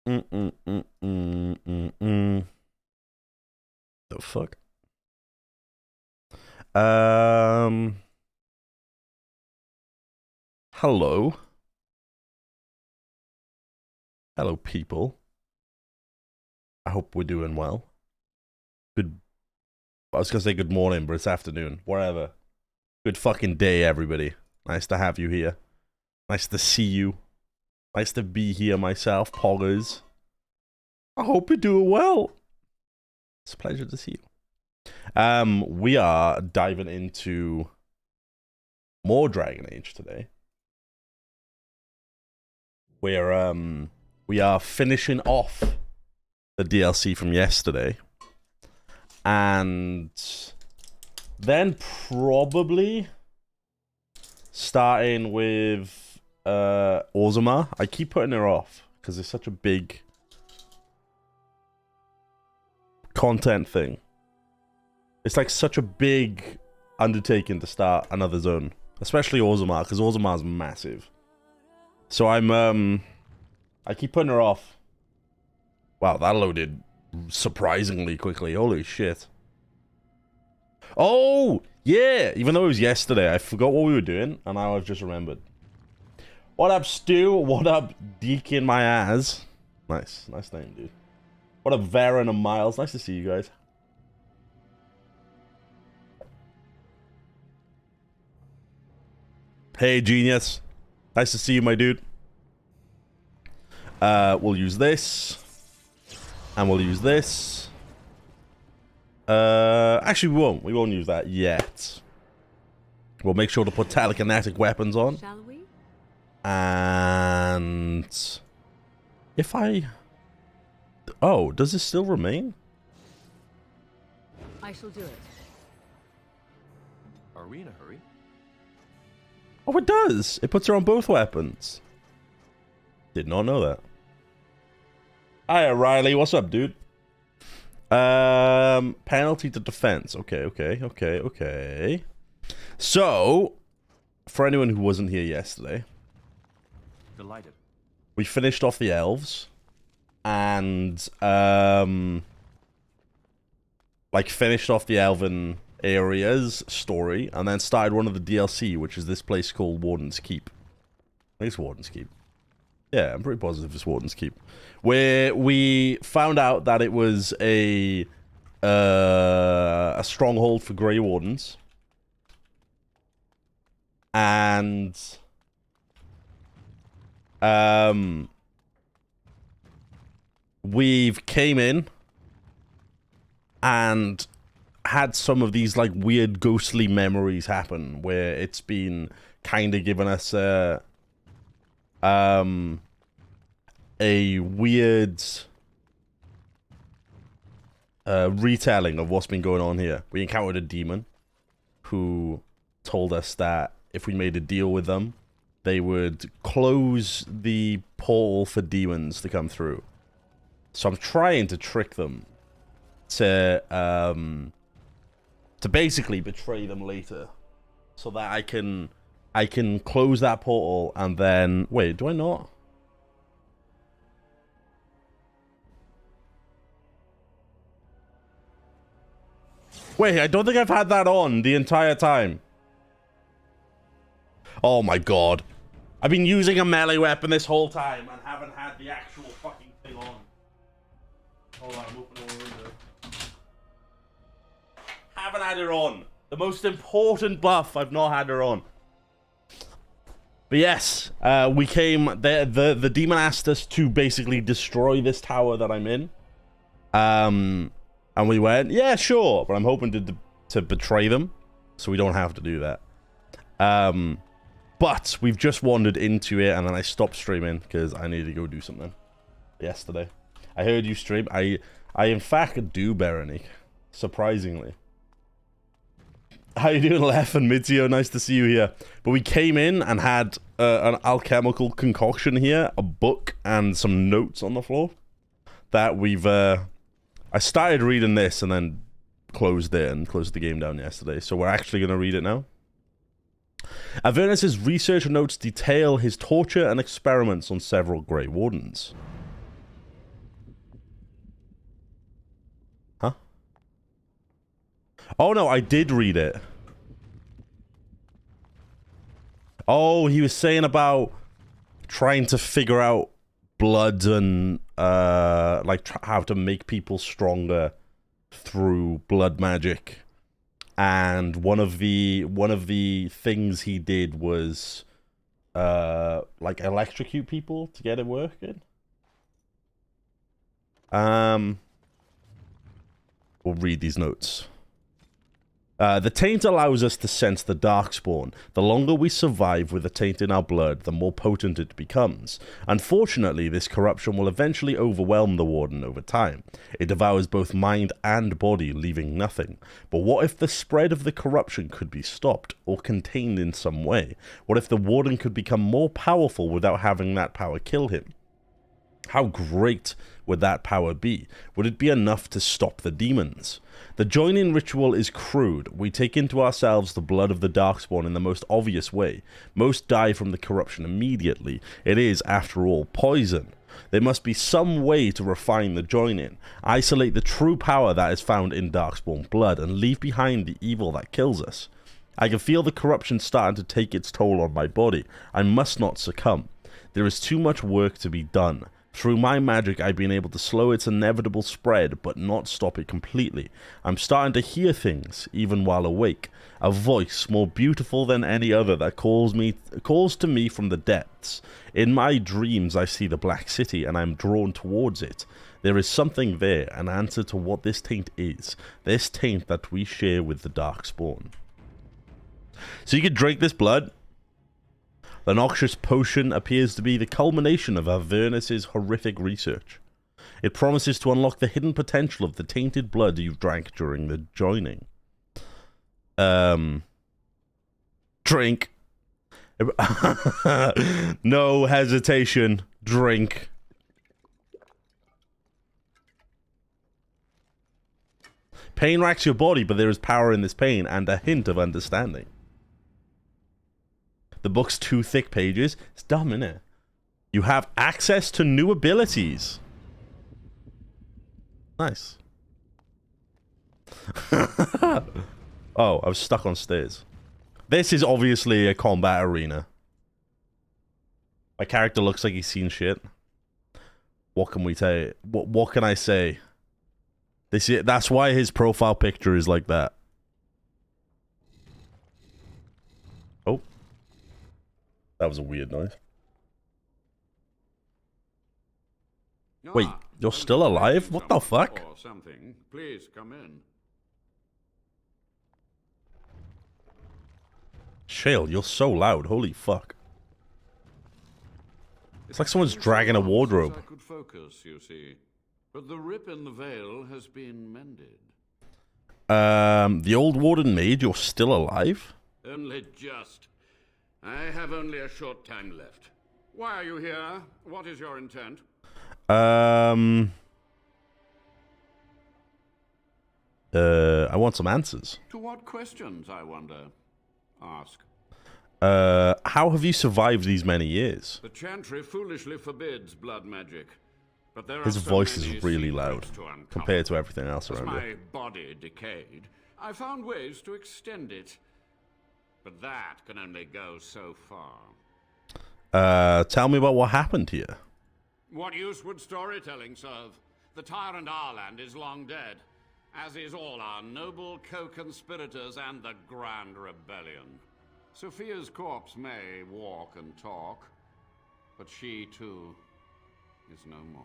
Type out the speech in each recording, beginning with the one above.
The fuck? Hello. Hello, people. I hope we're doing well. Good. I was gonna say good morning, but it's afternoon. Whatever. Good fucking day, everybody. Nice to have you here. Nice to see you. Nice to be here myself, poggers. I hope you're doing well. It's a pleasure to see you. We are diving into more Dragon Age today. Where we are finishing off the DLC from yesterday. And then probably starting with Orzammar. I keep putting her off because it's such a big content thing. It's like such a big undertaking to start another zone, especially Orzammar, because Orzammar's massive. So I keep putting her off. Wow, that loaded surprisingly quickly. Holy shit. Oh, yeah. Even though it was yesterday, I forgot what we were doing, and now I've just remembered. What up, Stu? What up, Deacon my ass? Nice. Nice name, dude. What up, Varen and Miles? Nice to see you guys. Hey, genius. Nice to see you, my dude. We'll use this. And we'll use this. Actually, we won't. We won't use that yet. We'll make sure to put telekinetic weapons on. Shall we? And if I... Oh, does this still remain? I shall do it. Are we in a hurry? Oh, it does. It puts her on both weapons. Did not know that. Hiya, Riley. What's up, dude? Penalty to defense. Okay. So, for anyone who wasn't here yesterday, Delighted. we finished off the elves, and like finished off the elven areas story, and then started one of the DLC, which is this place called Wardens Keep. I think it's Wardens Keep. Yeah, I'm pretty positive it's Warden's Keep. Where we found out that it was a stronghold for Grey Wardens. And we've came in and had some of these like weird ghostly memories happen where it's been kind of giving us a weird retelling of what's been going on here. We encountered a demon who told us that if we made a deal with them, they would close the portal for demons to come through. So I'm trying to trick them to basically betray them later, so that I can close that portal and then... Wait, do I not? Wait, I don't think I've had that on the entire time. Oh my god. I've been using a melee weapon this whole time and haven't had the actual fucking thing on. Hold on, I'm opening the window. Haven't had her on. The most important buff, I've not had her on. But yes, we came... The demon asked us to basically destroy this tower that I'm in. And we went, yeah, sure. But I'm hoping to betray them, so we don't have to do that. But we've just wandered into it, and then I stopped streaming because I needed to go do something yesterday. I heard you stream. I in fact do, Berenice. Surprisingly. How you doing, Lef and Mizio? Nice to see you here. But we came in and had an alchemical concoction here, a book, and some notes on the floor that we've... I started reading this and then closed it and closed the game down yesterday. So we're actually going to read it now. Avernus's research notes detail his torture and experiments on several Grey Wardens. Oh, no, I did read it. Oh, he was saying about trying to figure out blood and, like, how to make people stronger through blood magic. And one of the things he did was, like, electrocute people to get it working. We'll read these notes. The taint allows us to sense the darkspawn. The longer we survive with the taint in our blood, the more potent it becomes. Unfortunately, this corruption will eventually overwhelm the Warden over time. It devours both mind and body, leaving nothing. But what if the spread of the corruption could be stopped, or contained in some way? What if the Warden could become more powerful without having that power kill him? How great would that power be? Would it be enough to stop the demons? The join-in ritual is crude. We take into ourselves the blood of the Darkspawn in the most obvious way. Most die from the corruption immediately. It is, after all, poison. There must be some way to refine the join-in, isolate the true power that is found in Darkspawn blood, and leave behind the evil that kills us. I can feel the corruption starting to take its toll on my body. I must not succumb. There is too much work to be done. Through my magic, I've been able to slow its inevitable spread, but not stop it completely. I'm starting to hear things, even while awake. A voice more beautiful than any other that calls to me from the depths. In my dreams, I see the Black City, and I'm drawn towards it. There is something there, an answer to what this taint is. This taint that we share with the Darkspawn. So you can drink this blood. The noxious potion appears to be the culmination of Avernus's horrific research. It promises to unlock the hidden potential of the tainted blood you've drank during the joining. Drink. No hesitation. Drink. Pain racks your body, but there is power in this pain and a hint of understanding. The book's 2 thick pages. It's dumb, innit? You have access to new abilities. Nice. Oh, I was stuck on stairs. This is obviously a combat arena. My character looks like he's seen shit. What can we say? What can I say? That's why his profile picture is like that. Oh. That was a weird noise. Wait, you're still alive? What the fuck? Or something. Please come in. Shale, you're so loud. Holy fuck. It's like someone's dragging a wardrobe. I could focus, you see. But the rip in the veil has been mended. The old warden maid, you're still alive? Only just. I have only a short time left. Why are you here? What is your intent? I want some answers. To what questions, I wonder? Ask. How have you survived these many years? The Chantry foolishly forbids blood magic. But there His are so voice many is really secrets loud to uncover. compared to everything else As around my it. body decayed, I found ways to extend it. But that can only go so far. Tell me about what happened here. What use would storytelling serve? The tyrant Arland is long dead, as is all our noble co-conspirators and the Grand Rebellion. Sophia's corpse may walk and talk, but she too is no more.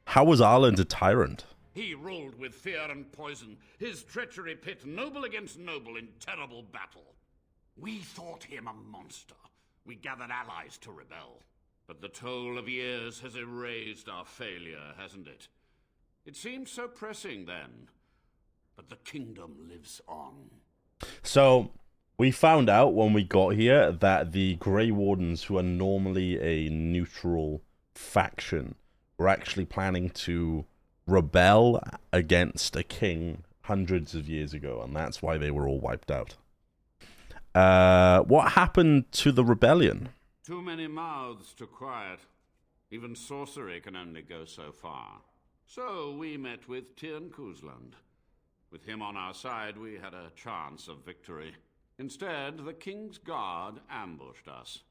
How was Arland a tyrant? He ruled with fear and poison, his treachery pit noble against noble in terrible battle. We thought him a monster. We gathered allies to rebel. But the toll of years has erased our failure, hasn't it? It seemed so pressing then, but the kingdom lives on. So, we found out when we got here that the Grey Wardens, who are normally a neutral faction, were actually planning to rebel against a king hundreds of years ago, and that's why they were all wiped out. What happened to the rebellion? Too many mouths to quiet. Even sorcery can only go so far. So we met with Tirn Kuzland. With him on our side, we had a chance of victory. Instead, the King's Guard ambushed us.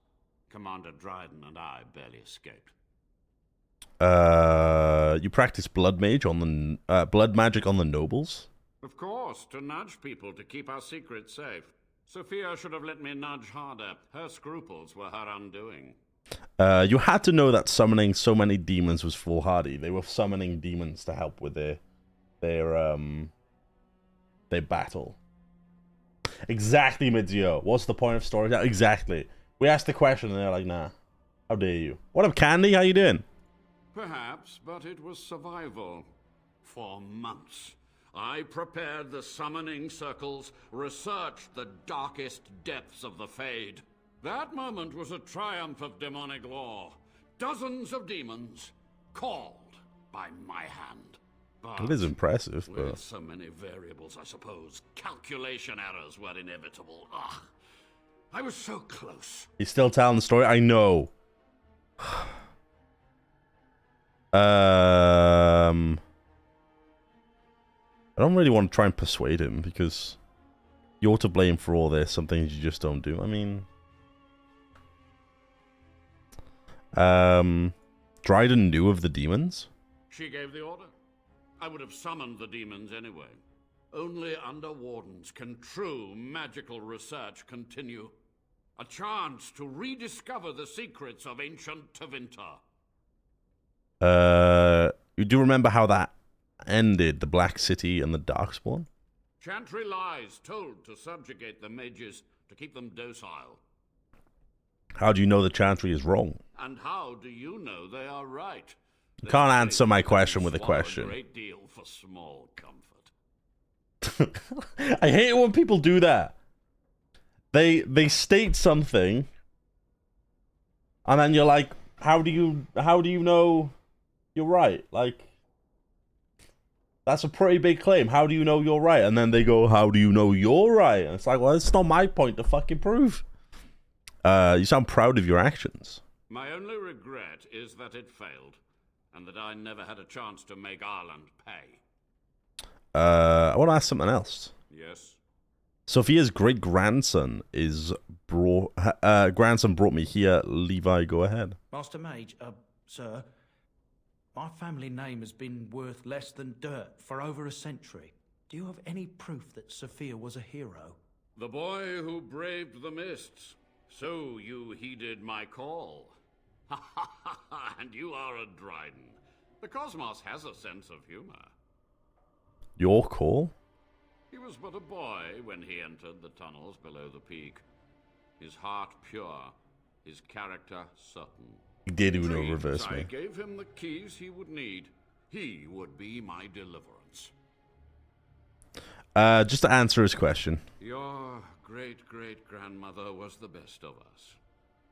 Commander Dryden and I barely escaped. You practice blood magic on the nobles? Of course, to nudge people to keep our secrets safe. Sophia should have let me nudge harder. Her scruples were her undoing. You had to know that summoning so many demons was foolhardy. They were summoning demons to help with their battle. Exactly, Midzio. What's the point of story? Exactly. We asked the question and they're like, nah. How dare you? What up, Candy? How you doing? Perhaps, but it was survival. For months, I prepared the summoning circles, researched the darkest depths of the Fade. That moment was a triumph of demonic law. Dozens of demons called by my hand. But it is impressive, but with so many variables, I suppose, calculation errors were inevitable. Ugh. I was so close. He's still telling the story. I know. I don't really want to try and persuade him because you're to blame for all this. Some things you just don't do. I mean, Dryden knew of the demons. She gave the order. I would have summoned the demons anyway. Only under Wardens can true magical research continue. A chance to rediscover the secrets of ancient Tevinter. You do remember how that ended, the Black City and the Darkspawn? Chantry lies told to subjugate the mages, to keep them docile. How do you know the Chantry is wrong? And how do you know they are right? You can't answer my question with a question. A great deal for small comfort. I hate it when people do that. They state something, and then you're like, how do you know you're right? Like, that's a pretty big claim. How do you know you're right? And then they go, how do you know you're right? And it's like, well, it's not my point to fucking prove. You sound proud of your actions. My only regret is that it failed, and that I never had a chance to make Ireland pay. I want to ask something else. Yes? Sophia's great-grandson brought me here. Levi, go ahead. Master Mage, sir, my family name has been worth less than dirt for over a century. Do you have any proof that Sophia was a hero? The boy who braved the mists. So you heeded my call. Ha ha ha ha, and you are a Dryden. The cosmos has a sense of humor. Your call? He was but a boy when he entered the tunnels below the peak. His heart pure, his character certain. He did Uno reverse I me. gave him the keys he would need. He would be my deliverance. Just to answer his question. Your great-great-grandmother was the best of us.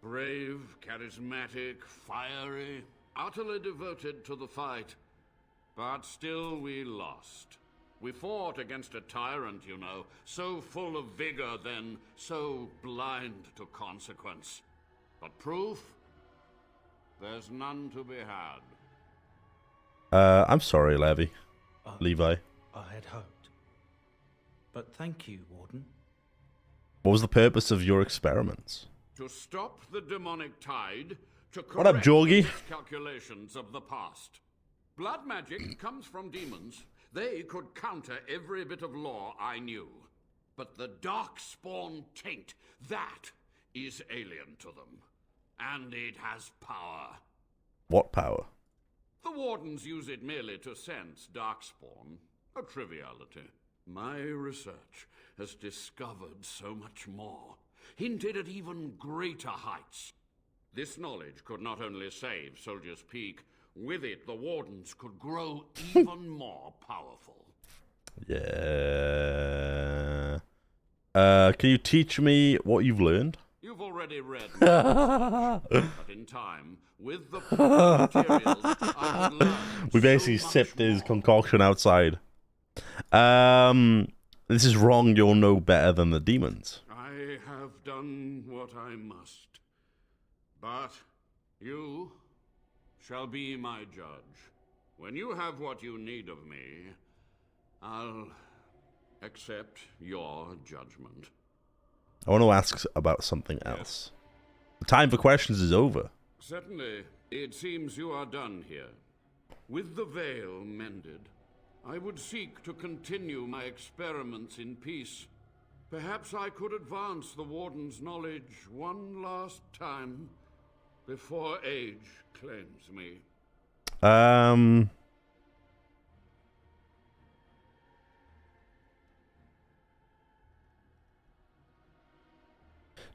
Brave, charismatic, fiery, utterly devoted to the fight. But still we lost. We fought against a tyrant, you know, so full of vigor then, so blind to consequence. But proof? There's none to be had. I'm sorry, Levi. Levi. I had hoped. But thank you, Warden. What was the purpose of your experiments? To stop the demonic tide, to What up, correct Jorgie? the miscalculations of the past. Blood magic comes from demons. They could counter every bit of law I knew. But the darkspawn taint, that is alien to them. And it has power. What power? The Wardens use it merely to sense darkspawn. A triviality. My research has discovered so much more. Hinted at even greater heights. This knowledge could not only save Soldier's Peak, with it the Wardens could grow even more powerful. Yeah. Can you teach me what you've learned? You've already read my but in time, with the materials, I have learned We basically so much sipped his more. concoction outside. This is wrong. You'll know better than the demons. I have done what I must. But you shall be my judge When you have what you need of me, I'll accept your judgment. I want to ask about something else. The time for questions is over. Certainly, it seems you are done here. With the veil mended, I would seek to continue my experiments in peace. Perhaps I could advance the Warden's knowledge one last time before age claims me.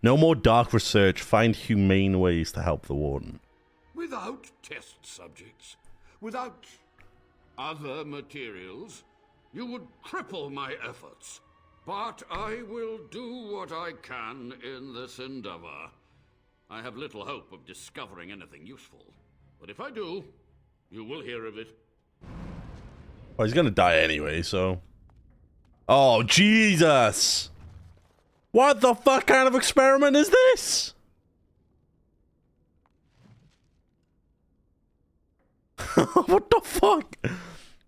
No more dark research. Find humane ways to help the Warden. Without test subjects, without other materials, you would cripple my efforts. But I will do what I can in this endeavor. I have little hope of discovering anything useful. But if I do, you will hear of it. Well, he's gonna die anyway, so... Oh, Jesus! What the fuck kind of experiment is this? What the fuck?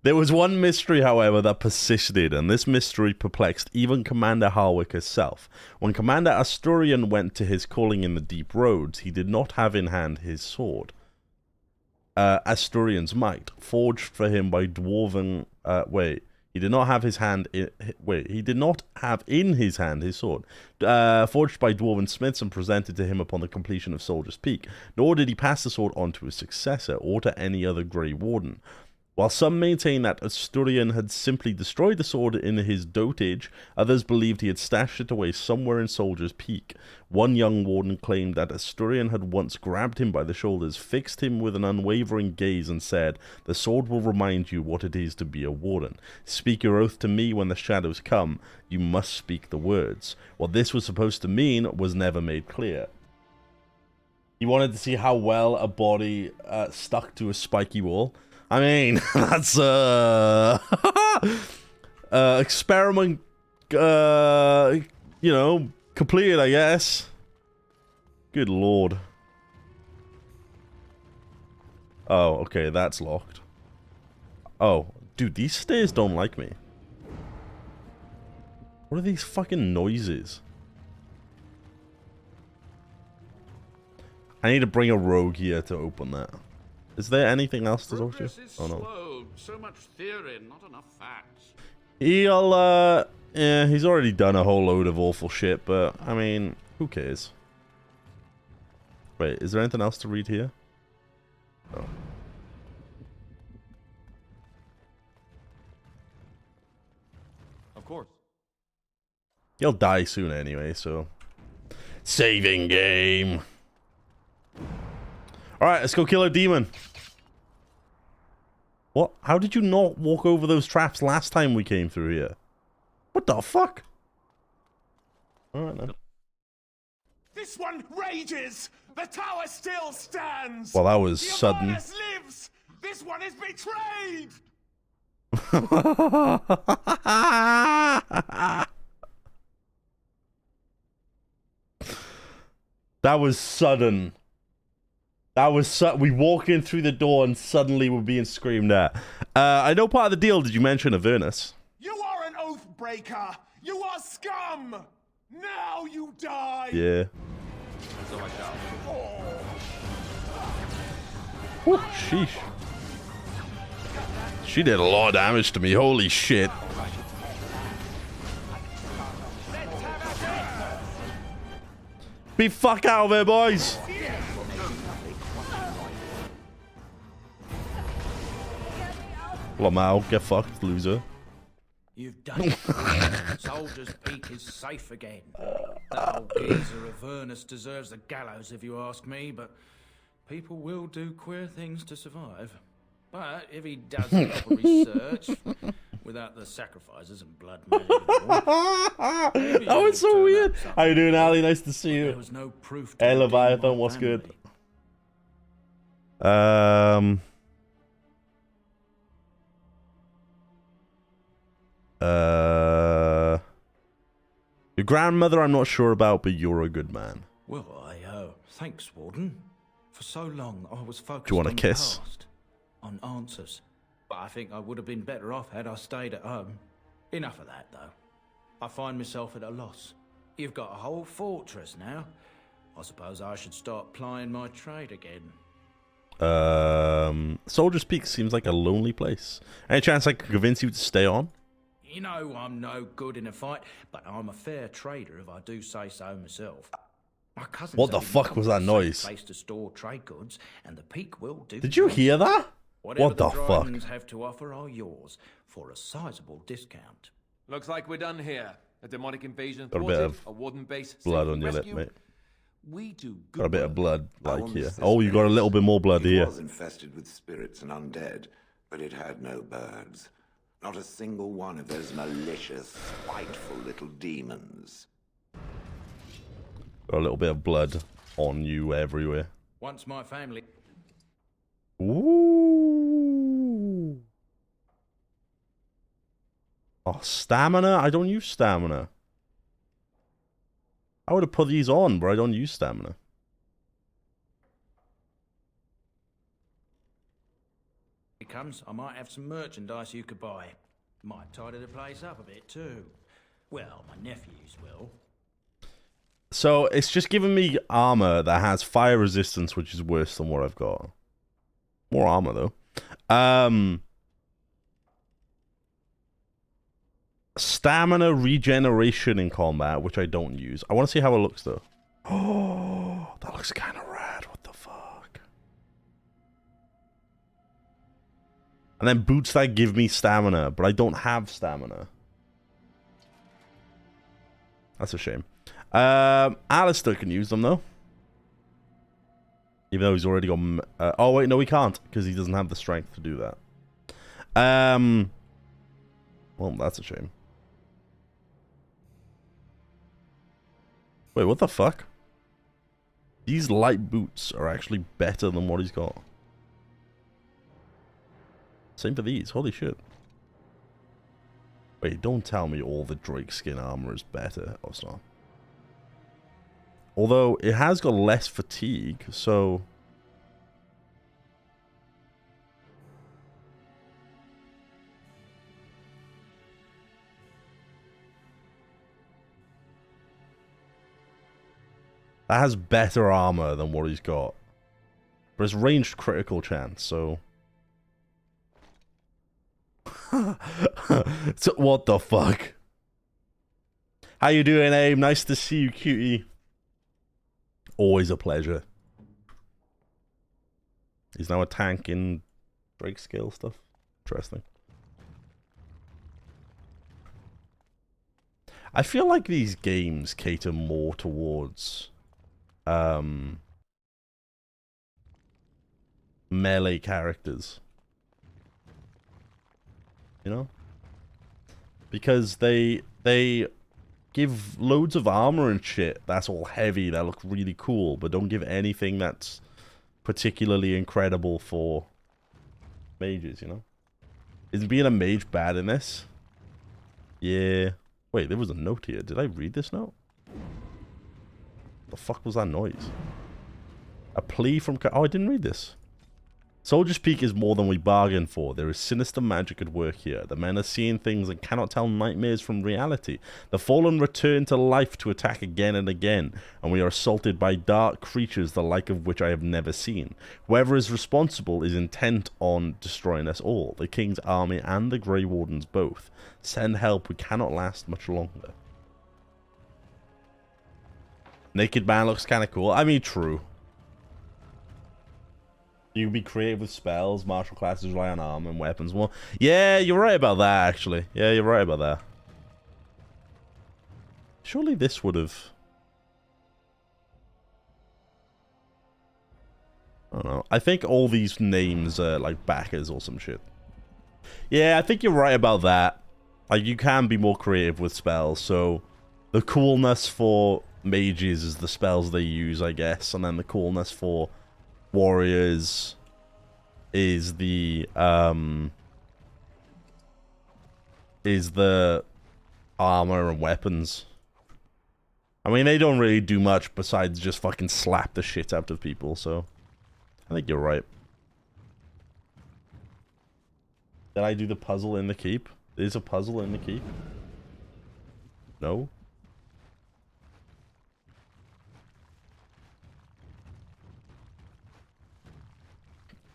There was one mystery, however, that persisted, and this mystery perplexed even Commander Harwick herself. When Commander Asturian went to his calling in the deep roads, he did not have in hand his sword. Asturian's might, forged for him by dwarven... He did not have his hand in... he did not have in his hand his sword, forged by dwarven smiths and presented to him upon the completion of Soldier's Peak. Nor did he pass the sword on to his successor, or to any other Grey Warden. While some maintain that Asturian had simply destroyed the sword in his dotage, others believed he had stashed it away somewhere in Soldier's Peak. One young warden claimed that Asturian had once grabbed him by the shoulders, fixed him with an unwavering gaze, and said, "The sword will remind you what it is to be a warden. Speak your oath to me when the shadows come. You must speak the words." What this was supposed to mean was never made clear. He wanted to see how well a body stuck to a spiky wall. I mean, that's experiment, you know, completed, I guess. Good lord. Oh, okay, that's locked. Oh, dude, these stairs don't like me. What are these fucking noises? I need to bring a rogue here to open that. Is there anything else to talk to? Oh no. Slow. So much theory, not enough facts. He'll yeah, he's already done a whole load of awful shit, but I mean, who cares? Wait, is there anything else to read here? Oh. Of course. He'll die soon anyway, so saving game. Alright, let's go kill a demon. What? How did you not walk over those traps last time we came through here? What the fuck? Alright then. This one rages! The tower still stands! Well, that was the sudden. Avernus lives! This one is betrayed! That was sudden. That was we walk in through the door and suddenly we're being screamed at. I know part of the deal. Did you mention Avernus? You are an oath breaker! You are scum! Now you die! Yeah. So I shall. Whew, sheesh. She did a lot of damage to me. Holy shit. Be fuck out of here, boys. Lamau, get fucked, loser. You've done it. Soldier's Peak is safe again. That old geezer of Avernus deserves the gallows if you ask me, but people will do queer things to survive. But if he does proper research, without the sacrifices and blood money anymore, that was so weird. How you doing, Ali? Nice to see you. There was no proof. Hey, Leviathan, what's good? Your grandmother, I'm not sure about, but you're a good man. Well, thanks, Warden. For so long, I was focused Do you want a on kiss? the past, on answers. But I think I would have been better off had I stayed at home. Enough of that, though. I find myself at a loss. You've got a whole fortress now. I suppose I should start plying my trade again. Soldier's Peak seems like a lonely place. Any chance I could convince you to stay on? You know I'm no good in a fight, but I'm a fair trader if I do say so myself. My cousin What the fuck was that noise? Place to store trade goods, and the Peak will do. Did you hear that? Whatever What the fuck? Wardens have to offer are yours for a sizable discount. Looks like we're done here. A demonic invasion Got a bit thwarted, of a warden base blood safe on your lip, rescue. mate. We do good Got a bit of work. blood, like Owns here. this Oh, you got a place. little bit more blood It here. was infested with spirits and undead, but it had no birds. Not a single one of those malicious, spiteful little demons. Got a little bit of blood on you everywhere. Once my family... Ooh. Oh, stamina? I don't use stamina. I would have put these on, but I don't use stamina. comes, I might have some merchandise you could buy. Might tidy the place up a bit too. Well, my nephews will. So it's just giving me armor that has fire resistance, which is worse than what I've got. More armor though. Stamina regeneration in combat, which I don't use. I want to see how it looks though. Oh, that looks kind of rad. What the fuck? And then boots that give me stamina, but I don't have stamina. That's a shame. Alistair can use them though. Even though he's already got... oh wait, no he can't, because he doesn't have the strength to do that. Well, that's a shame. Wait, what the fuck? These light boots are actually better than what he's got. Same for these, holy shit. Wait, don't tell me all the Drake skin armor is better. Oh, it's not. Although, it has got less fatigue, so... that has better armor than what he's got. But it's ranged critical chance, so... so what the fuck? How you doing, Abe? Nice to see you, cutie. Always a pleasure. He's now a tank in Drake skill stuff. Interesting. I feel like these games cater more towards melee characters. You know? Because they give loads of armor and shit that's all heavy, that look really cool, but don't give anything that's particularly incredible for mages, you know? Is being a mage bad in this? Yeah. Wait, there was a note here. Did I read this note? The fuck was that noise? A plea from... oh, I didn't read this. Soldier's Peak is more than we bargained for. There is sinister magic at work here. The men are seeing things and cannot tell nightmares from reality. The fallen return to life to attack again and again, and we are assaulted by dark creatures the like of which I have never seen. Whoever is responsible is intent on destroying us all, the King's army and the Grey Wardens both. Send help, we cannot last much longer. Naked Man looks kind of cool. I mean, true. You can be creative with spells, martial classes rely on armor and weapons more. Yeah, you're right about that, actually. Yeah, you're right about that. Surely this would have... I don't know. I think all these names are like backers or some shit. Yeah, I think you're right about that. Like, you can be more creative with spells, so... the coolness for mages is the spells they use, I guess. And then the coolness for... warriors is the armor and weapons. I mean, they don't really do much besides just fucking slap the shit out of people, so I think you're right. Did I do the puzzle in the keep? There's a puzzle in the keep. No?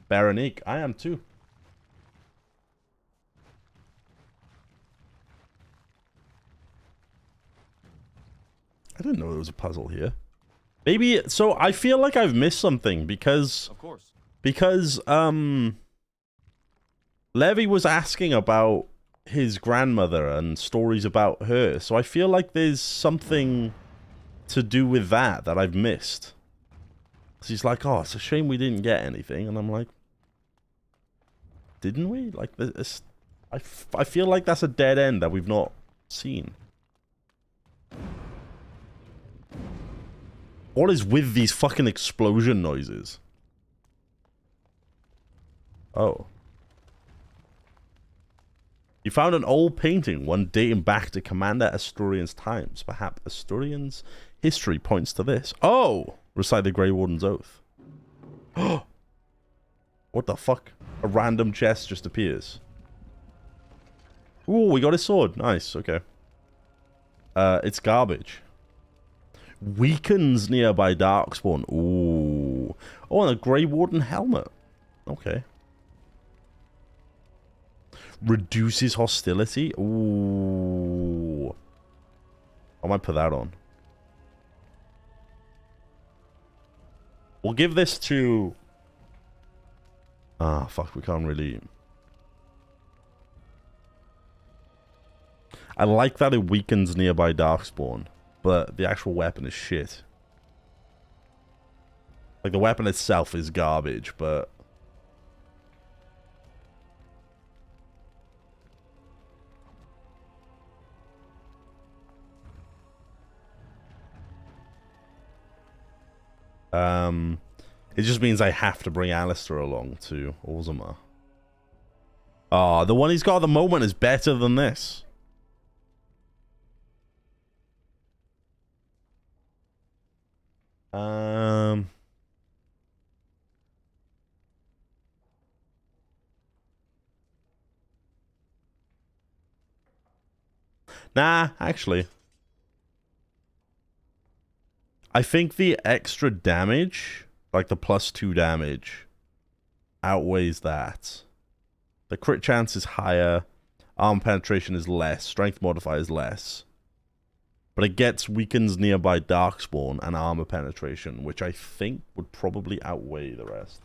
Baronique, I am too. I didn't know there was a puzzle here. Maybe, so I feel like I've missed something because... Of course. Because, Levy was asking about his grandmother and stories about her, so I feel like there's something to do with that I've missed. So he's like, oh, it's a shame we didn't get anything, and I'm like, didn't we? Like, this, I feel like that's a dead end that we've not seen. What is with these fucking explosion noises? Oh. You found an old painting, one dating back to Commander Asturian's times. Perhaps Asturian's history points to this. Oh! Recite the Grey Warden's oath. Oh! What the fuck? A random chest just appears. Ooh, we got his sword. Nice, okay. It's garbage. Weakens nearby Darkspawn. Ooh. Oh, and a Grey Warden helmet. Okay. Reduces hostility. Ooh. I might put that on. We'll give this to... Ah, fuck, we can't really... I like that it weakens nearby Darkspawn, but the actual weapon is shit. Like, the weapon itself is garbage, but... It just means I have to bring Alistair along to Orzammar. Ah, the one he's got at the moment is better than this. Nah, actually. I think the extra damage, like the +2 damage, outweighs that. The crit chance is higher, arm penetration is less, strength modifier is less. But it gets weakens nearby Darkspawn and armor penetration, which I think would probably outweigh the rest.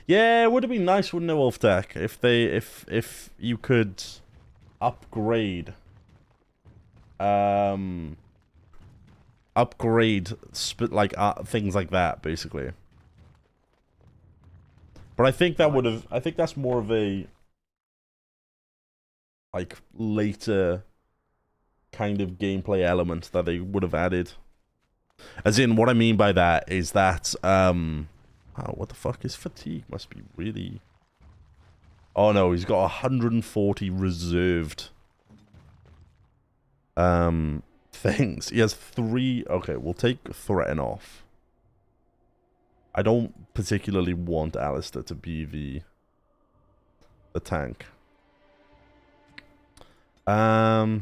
Yeah, it would have been nice, wouldn't it, Wolf Tech, if they if you could upgrade things like that, basically. But I think that would have, I think that's more of a like later kind of gameplay element that they would have added. As in, what I mean by that is that oh, what the fuck is fatigue? Must be really... Oh no, he's got 140 reserved things. He has 3. Okay, we'll take threaten off. I don't particularly want Alistair to be the tank. Oh,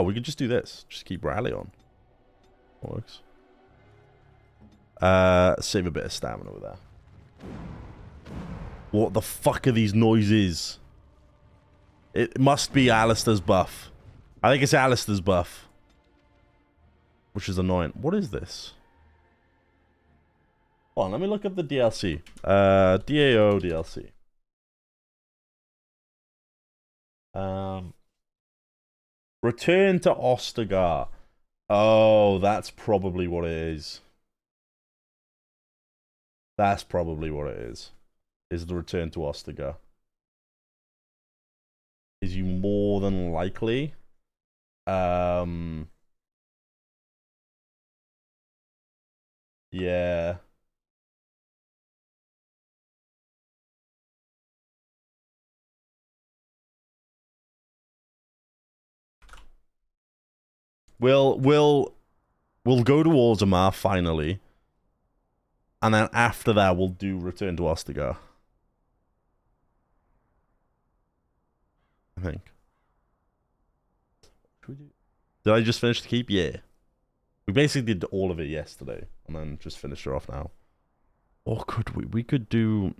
we could just do this. Just keep rally on. Works. Save a bit of stamina with that. What the fuck are these noises? It must be Alistair's buff. I think it's Alistair's buff. Which is annoying. What is this? Hold on, let me look up the DLC. DAO DLC. Return to Ostagar. Oh, that's probably what it is. That's probably what it is. Is the return to Ostagar. Is you more than likely yeah. We'll go to Orzammar finally. And then after that, we'll do Return to Ostagar. I think. Did I just finish the keep? Yeah. We basically did all of it yesterday, and then just finished her off now. Or could we? We could do...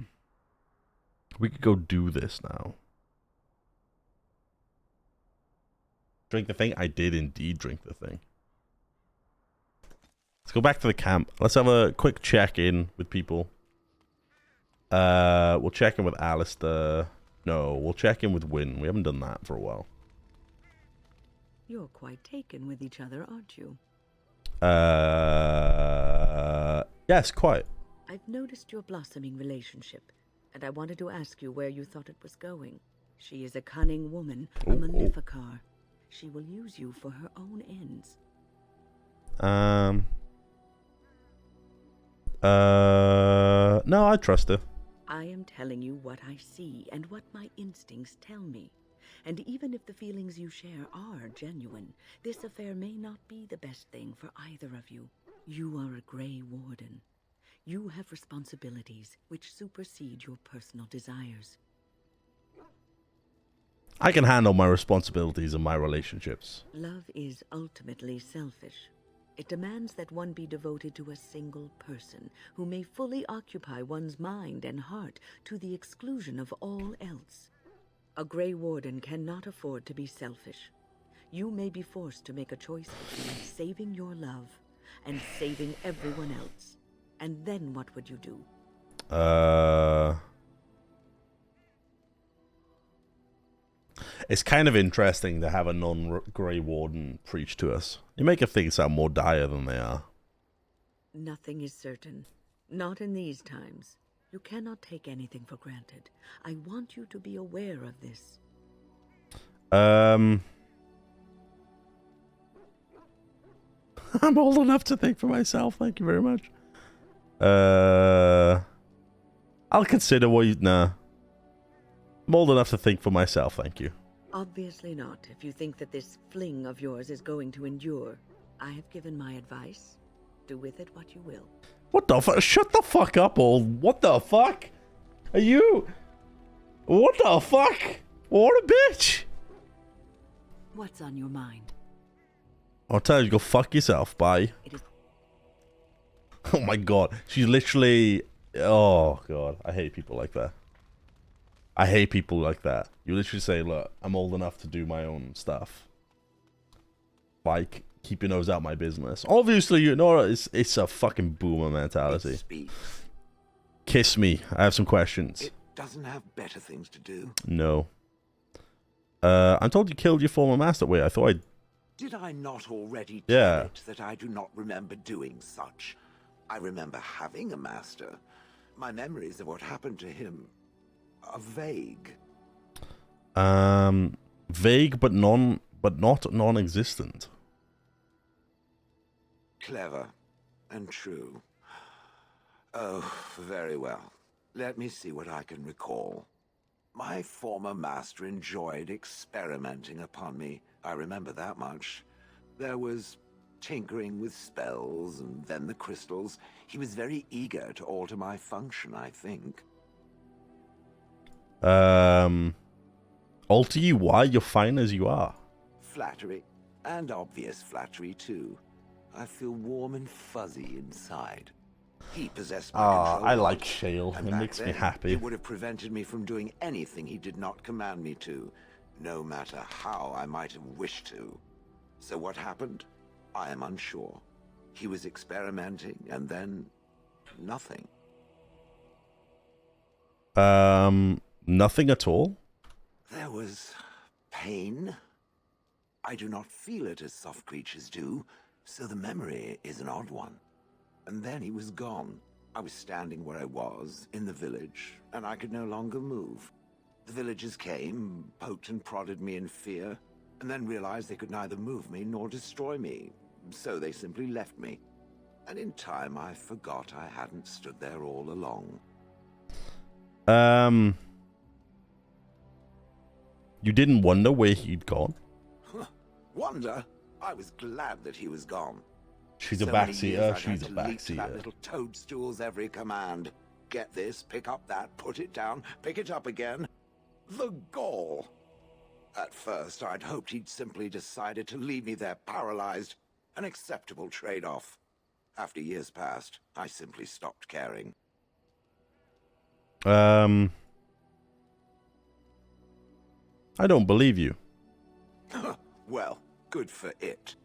We could go do this now. Drink the thing? I did indeed drink the thing. Let's go back to the camp. Let's have a quick check-in with people. We'll check in with Alistair. No, we'll check in with Wynn. We haven't done that for a while. You're quite taken with each other, aren't you? Yes, quite. I've noticed your blossoming relationship, and I wanted to ask you where you thought it was going. She is a cunning woman, a Maleficar. She will use you for her own ends. No, I trust her. I am telling you what I see and what my instincts tell me. And even if the feelings you share are genuine, this affair may not be the best thing for either of you. You are a Grey Warden. You have responsibilities which supersede your personal desires. I can handle my responsibilities and my relationships. Love is ultimately selfish. It demands that one be devoted to a single person who may fully occupy one's mind and heart to the exclusion of all else. A Grey Warden cannot afford to be selfish. You may be forced to make a choice between saving your love and saving everyone else. And then what would you do? It's kind of interesting to have a non-Grey Warden preach to us. You make things sound more dire than they are. Nothing is certain. Not in these times. You cannot take anything for granted. I want you to be aware of this. I'm old enough to think for myself. Thank you very much. I'll consider what you... Nah. I'm old enough to think for myself, thank you. Obviously not, if you think that this fling of yours is going to endure. I have given my advice. Do with it what you will. What the fuck? Shut the fuck up, old. What the fuck? Are you... What the fuck? What a bitch. What's on your mind? I'll tell you, go fuck yourself. Bye. Oh my god. She's literally... Oh god. I hate people like that. I hate people like that. You literally say, look, I'm old enough to do my own stuff. Like, keep your nose out my business. Obviously, you know, it's a fucking boomer mentality. Kiss me. I have some questions. It doesn't have better things to do. No. I'm told you killed your former master. Wait, I thought I... Did I not already tell it that I do not remember doing such? I remember having a master. My memories of what happened to him are vague. Vague but not non-existent. Clever and true. Oh, very well. Let me see what I can recall. My former master enjoyed experimenting upon me. I remember that much. There was tinkering with spells and then the crystals. He was very eager to alter my function, I think. Alter you? Why? You're fine as you are. Flattery. And obvious flattery, too. I feel warm and fuzzy inside. He possessed my control. I like Shale. It makes me happy. It would have prevented me from doing anything he did not command me to, no matter how I might have wished to. So what happened? I am unsure. He was experimenting, and then... nothing. Nothing at all? There was... pain. I do not feel it as soft creatures do, so the memory is an odd one. And then he was gone. I was standing where I was, in the village, and I could no longer move. The villagers came, poked and prodded me in fear, and then realized they could neither move me nor destroy me. So they simply left me. And in time, I forgot I hadn't stood there all along. You didn't wonder where he'd gone? Wonder? I was glad that he was gone. She's a So many backseater. years I've She's had a to leap to that backseater. little toadstool's every command. Get this, pick up that, put it down, pick it up again. The gall. At first, I'd hoped he'd simply decided to leave me there paralyzed. An acceptable trade-off. After years passed, I simply stopped caring. I don't believe you. Well, good for it.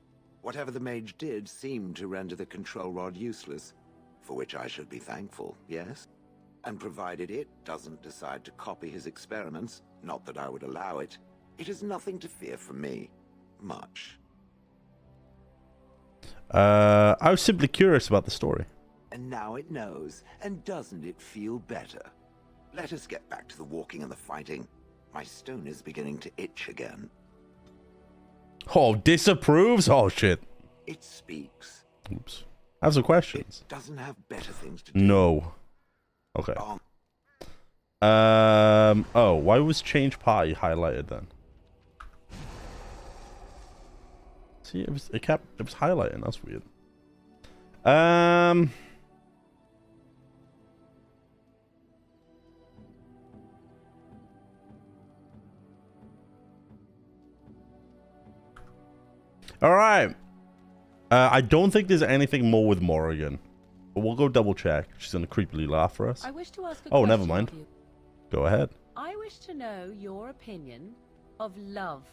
Whatever the mage did seemed to render the control rod useless, for which I should be thankful, yes? And provided it doesn't decide to copy his experiments, not that I would allow it, it is nothing to fear from me. Much. I was simply curious about the story. And now it knows, and doesn't it feel better? Let us get back to the walking and the fighting. My stone is beginning to itch again. Oh, disapproves? Oh, shit. It speaks. Oops. I have some questions. It doesn't have better things to do. No. Okay. Oh, why was change party highlighted then? See, it was highlighting. That's weird. All right. I don't think there's anything more with Morrigan, but we'll go double check. She's gonna creepily laugh for us. I wish to ask a Oh, question never mind. of you. Go ahead. I wish to know your opinion of love.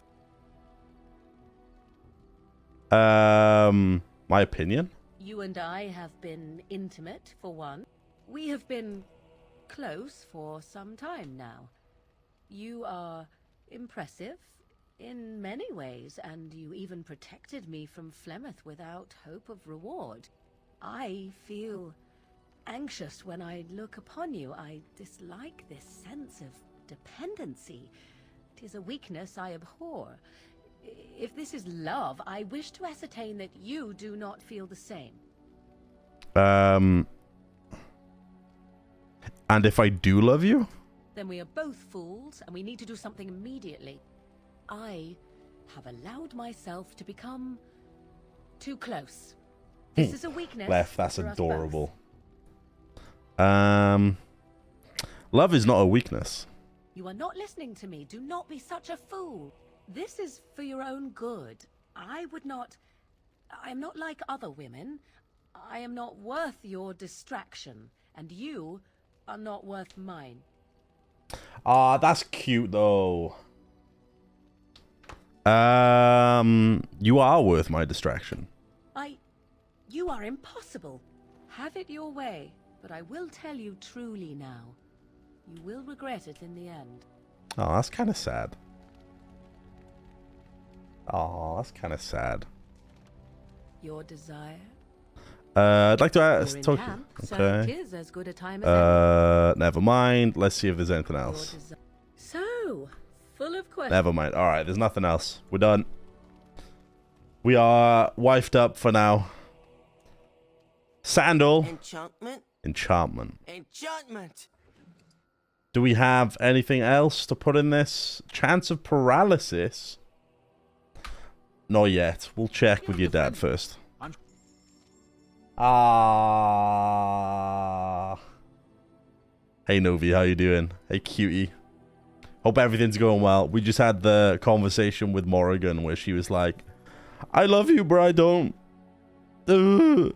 My opinion? You and I have been intimate, for one. We have been close for some time now. You are impressive in many ways, and you even protected me from Flemeth without hope of reward. I feel anxious when I look upon you. I dislike this sense of dependency. It is a weakness I abhor. If this is love, I wish to ascertain that you do not feel the same. And if I do love you? Then we are both fools, and we need to do something immediately. I have allowed myself to become too close. This is a weakness. Left, that's for us adorable. Love is not a weakness. both. You are not listening to me. Do not be such a fool. This is for your own good. I am not like other women. I am not worth your distraction, and you are not worth mine. Ah, that's cute though. You are worth my distraction. You are impossible. Have it your way, but I will tell you truly now. You will regret it in the end. Oh, that's kind of sad. Oh, that's kind of sad. Your desire? I'd like to You're ask. in Talk. camp, so Okay. it is as good a time as any. Never mind. Let's see if there's anything Your else. So, full of questions. Never mind. All right, there's nothing else. We're done. We are wifed up for now. Sandal. Enchantment? Enchantment. Enchantment! Do we have anything else to put in this? Chance of paralysis? Not yet. We'll check with your dad first. Ah. Hey Novi, how you doing? Hey cutie. Hope everything's going well. We just had the conversation with Morrigan where she was like, I love you, but I don't. Ugh.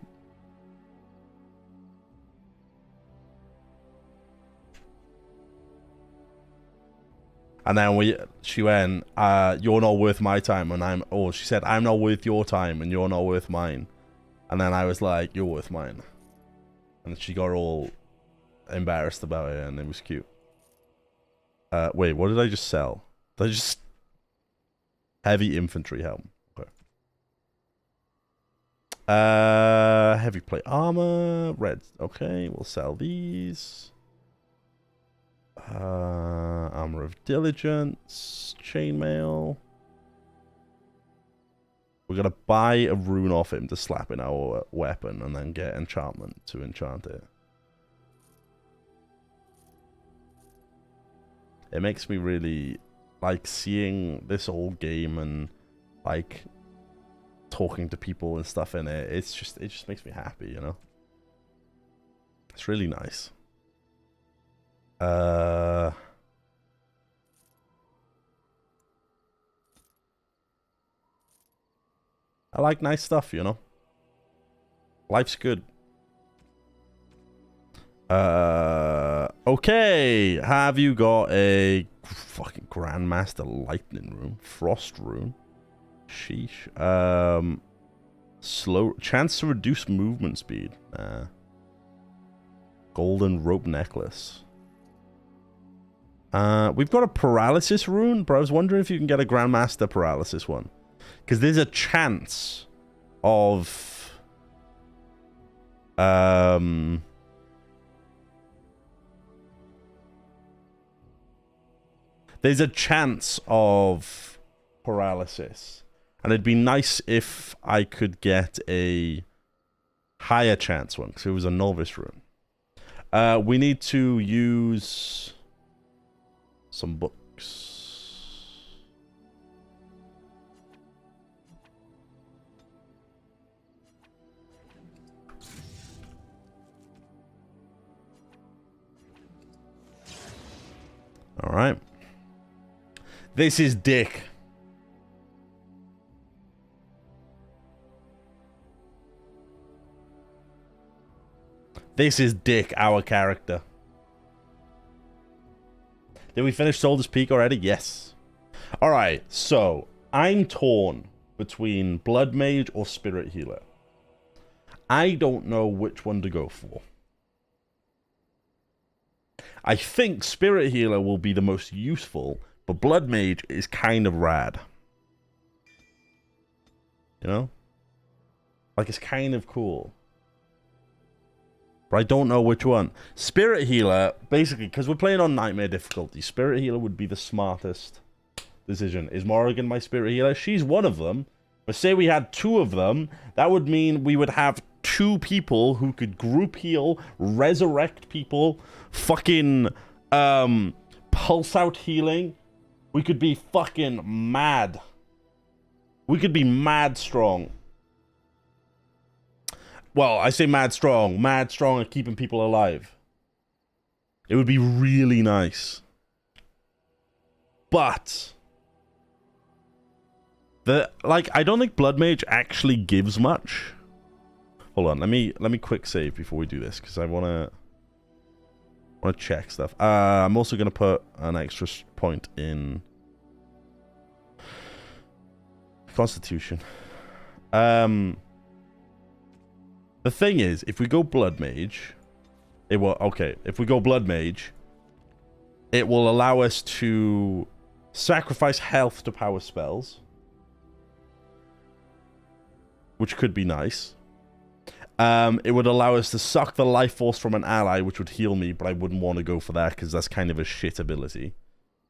And then she went, you're not worth my time. And she said, I'm not worth your time and you're not worth mine. And then I was like, you're worth mine. And she got all embarrassed about it and it was cute. Wait, what did I just sell? Did I just... Heavy infantry helm. Okay. Heavy plate armor. Red. Okay, we'll sell these. Armor of diligence, chainmail. We're gonna buy a rune off him to slap in our weapon and then get enchantment to enchant it. It makes me really like seeing this old game and like talking to people and stuff in it. It just makes me happy, you know. It's really nice. I like nice stuff, you know. Life's good. Okay. Have you got a fucking Grandmaster Lightning Rune? Frost Rune? Sheesh. Slow chance to reduce movement speed. Golden rope necklace. We've got a paralysis rune, but I was wondering if you can get a Grandmaster paralysis one. Because there's a chance of there's a chance of paralysis. And it'd be nice if I could get a higher chance one, because it was a novice rune. We need to use some books. All right. This is Dick. This is Dick, our character. Did we finish Soldier's Peak already? Yes. Alright, so I'm torn between Blood Mage or Spirit Healer. I don't know which one to go for. I think Spirit Healer will be the most useful, but Blood Mage is kind of rad. You know? Like, it's kind of cool. But I don't know which one. Spirit Healer, basically, because we're playing on Nightmare difficulty, Spirit Healer would be the smartest decision. Is Morrigan my Spirit Healer? She's one of them. But say we had two of them, that would mean we would have two people who could group heal, resurrect people, fucking pulse out healing. We could be fucking mad. We could be mad strong. Well, I say mad strong at keeping people alive. It would be really nice. But I don't think Blood Mage actually gives much. Hold on, let me quick save before we do this, because I wanna check stuff. I'm also gonna put an extra point in Constitution. The thing is, if we go Blood Mage, if we go Blood Mage, it will allow us to sacrifice health to power spells, which could be nice. It would allow us to suck the life force from an ally, which would heal me, but I wouldn't want to go for that because that's kind of a shit ability.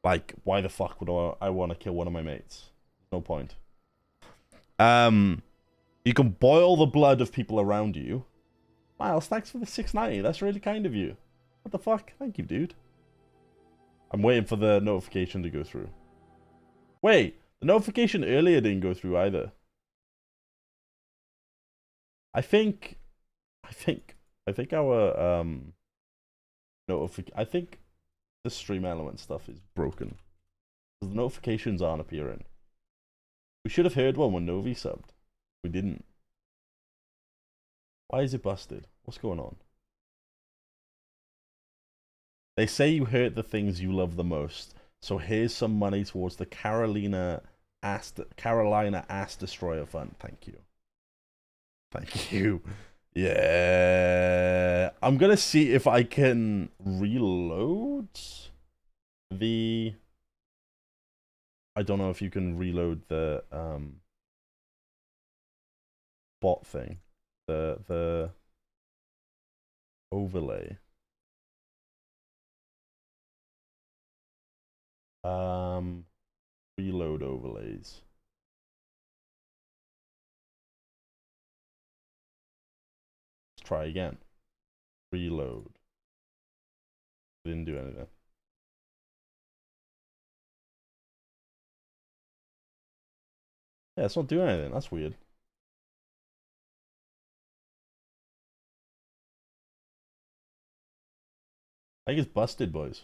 Like, why the fuck would I want to kill one of my mates? No point. You can boil the blood of people around you. Miles, thanks for the 690. That's really kind of you. What the fuck? Thank you, dude. I'm waiting for the notification to go through. Wait, the notification earlier didn't go through either. I think our I think the stream element stuff is broken. The notifications aren't appearing. We should have heard one when Novi subbed. We didn't. Why is it busted? What's going on? They say you hurt the things you love the most, so here's some money towards the Carolina Ass Destroyer Fund. Thank you. Thank you. Yeah. I'm gonna see if I can reload the... I don't know if you can reload the bot thing. The overlay. Reload overlays. Let's try again. Reload. Didn't do anything. Yeah, it's not doing anything. That's weird. I think it's busted, boys.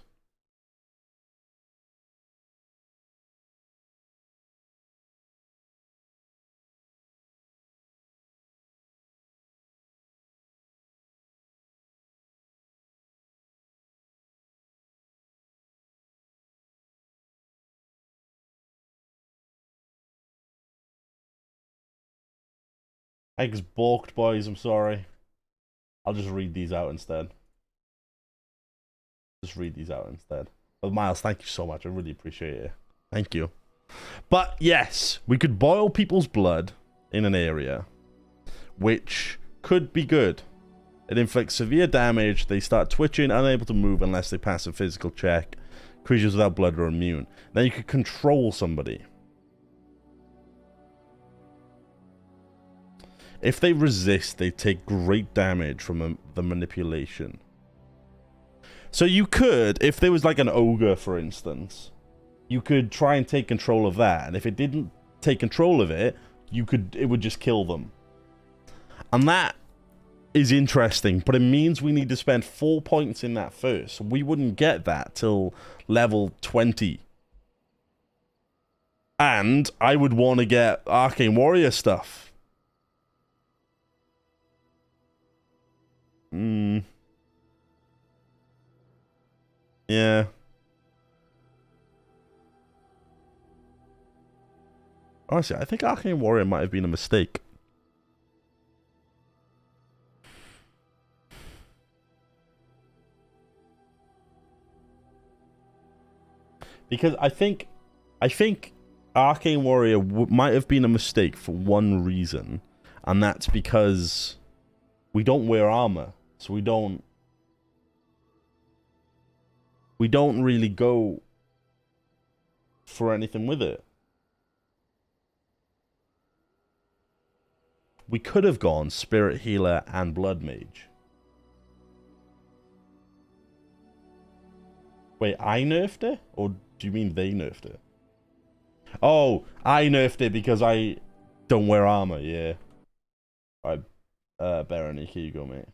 I think it's balked, boys. I'm sorry. I'll just read these out instead. But Miles, thank you so much. I really appreciate it. Thank you. But yes, we could boil people's blood in an area, which could be good. It inflicts severe damage. They start twitching, unable to move unless they pass a physical check. Creatures without blood are immune. Then you could control somebody. If they resist, they take great damage from the manipulation. So you could, if there was like an ogre, for instance, you could try and take control of that. And if it didn't take control of it, it would just kill them. And that is interesting, but it means we need to spend 4 points in that first. We wouldn't get that till level 20. And I would want to get Arcane Warrior stuff. Yeah. Honestly, I think Arcane Warrior might have been a mistake. Because I think Arcane Warrior might have been a mistake for one reason, and that's because we don't wear armor, so we don't really go for anything with it. We could have gone Spirit Healer and Blood Mage. Wait, I nerfed it? Or do you mean they nerfed it? Oh, I nerfed it because I don't wear armor, yeah. Alright, Barony, here you go, mate.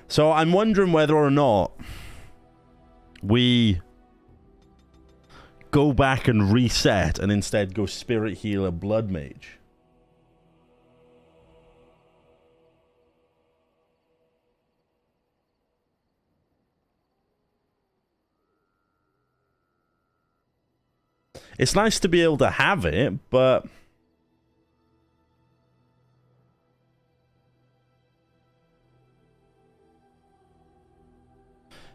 So I'm wondering whether or not we go back and reset and instead go Spirit Healer, Blood Mage. It's nice to be able to have it, but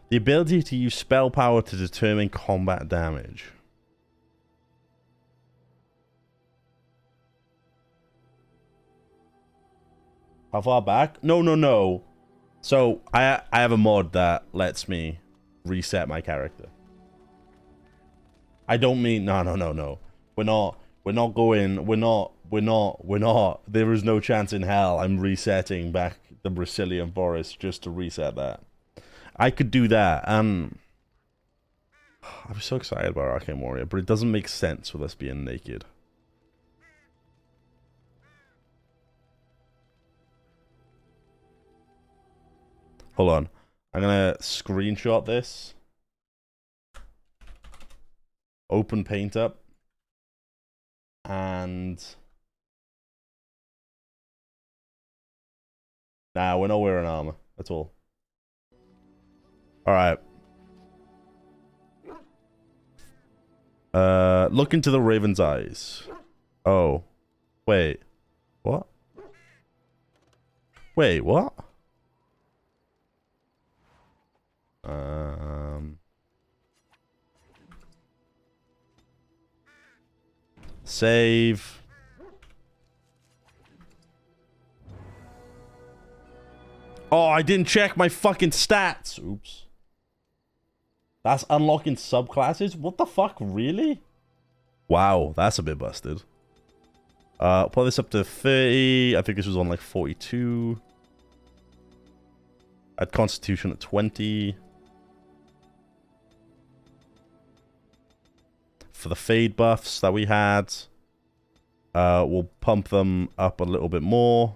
the ability to use spell power to determine combat damage. How far back? No. So I have a mod that lets me reset my character. I don't mean no. We're not going. There is no chance in hell I'm resetting back the Brazilian forest just to reset that. I could do that, and I was so excited about Arcane Warrior, but it doesn't make sense with us being naked. Hold on. I'm gonna screenshot this. Open paint up. And nah, we're not wearing armor. That's all. Alright. Look into the Raven's eyes. Oh. Wait. What? Wait, what? Save. Oh, I didn't check my fucking stats. Oops. That's unlocking subclasses? What the fuck? Really? Wow, that's a bit busted. Put this up to 30. I think this was on like 42. At Constitution at 20. for the fade buffs that we had. We'll pump them up a little bit more,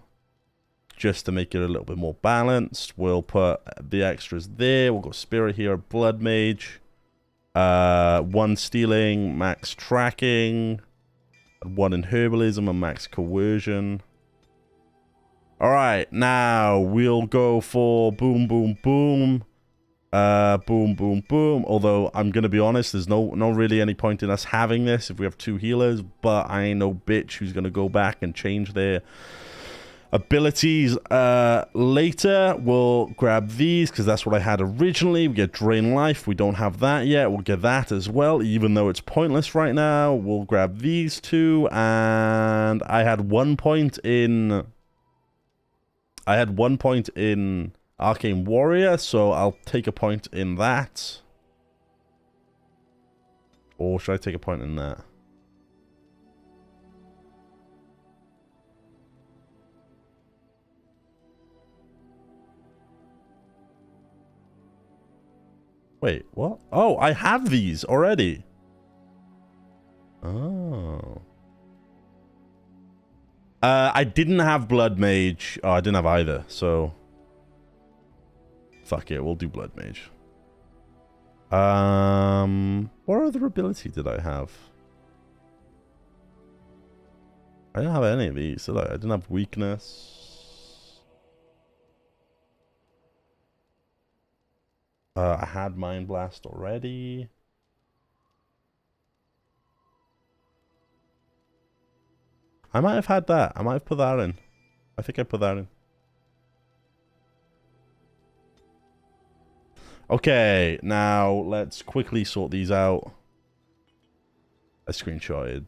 just to make it a little bit more balanced. We'll put the extras there. We'll go Spirit here, Blood Mage. 1 Stealing, max Tracking. 1 in Herbalism and max Coercion. Alright, now we'll go for Boom Boom Boom. Boom Boom Boom. Although, I'm going to be honest, there's no really any point in us having this if we have 2 healers. But I ain't no bitch who's going to go back and change their abilities later. We'll grab these because that's what I had originally. We get Drain Life. We don't have that yet. We'll get that as well, even though it's pointless right now. We'll grab these 2, and I had 1 point in Arcane Warrior, so I'll take a point in that. Or should I take a point in that? Wait, what? Oh, I have these already. Oh. I didn't have Blood Mage. Oh, I didn't have either, so... Fuck it, we'll do Blood Mage. What other ability did I have? I didn't have any of these, did I? I didn't have Weakness. I had Mind Blast already. I might have had that. I might have put that in. I think I put that in. Okay, now let's quickly sort these out. I screenshotted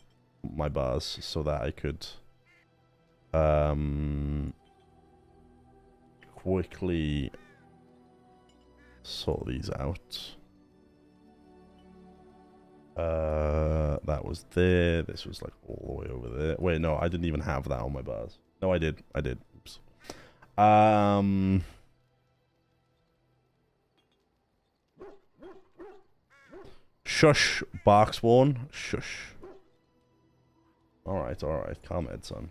my bars so that I could quickly sort these out. That was there. This was like all the way over there. Wait, no, I didn't even have that on my bars. No, I did. I did. Oops. Shush, Barkspawn. Shush. Alright, alright. Calm head, son.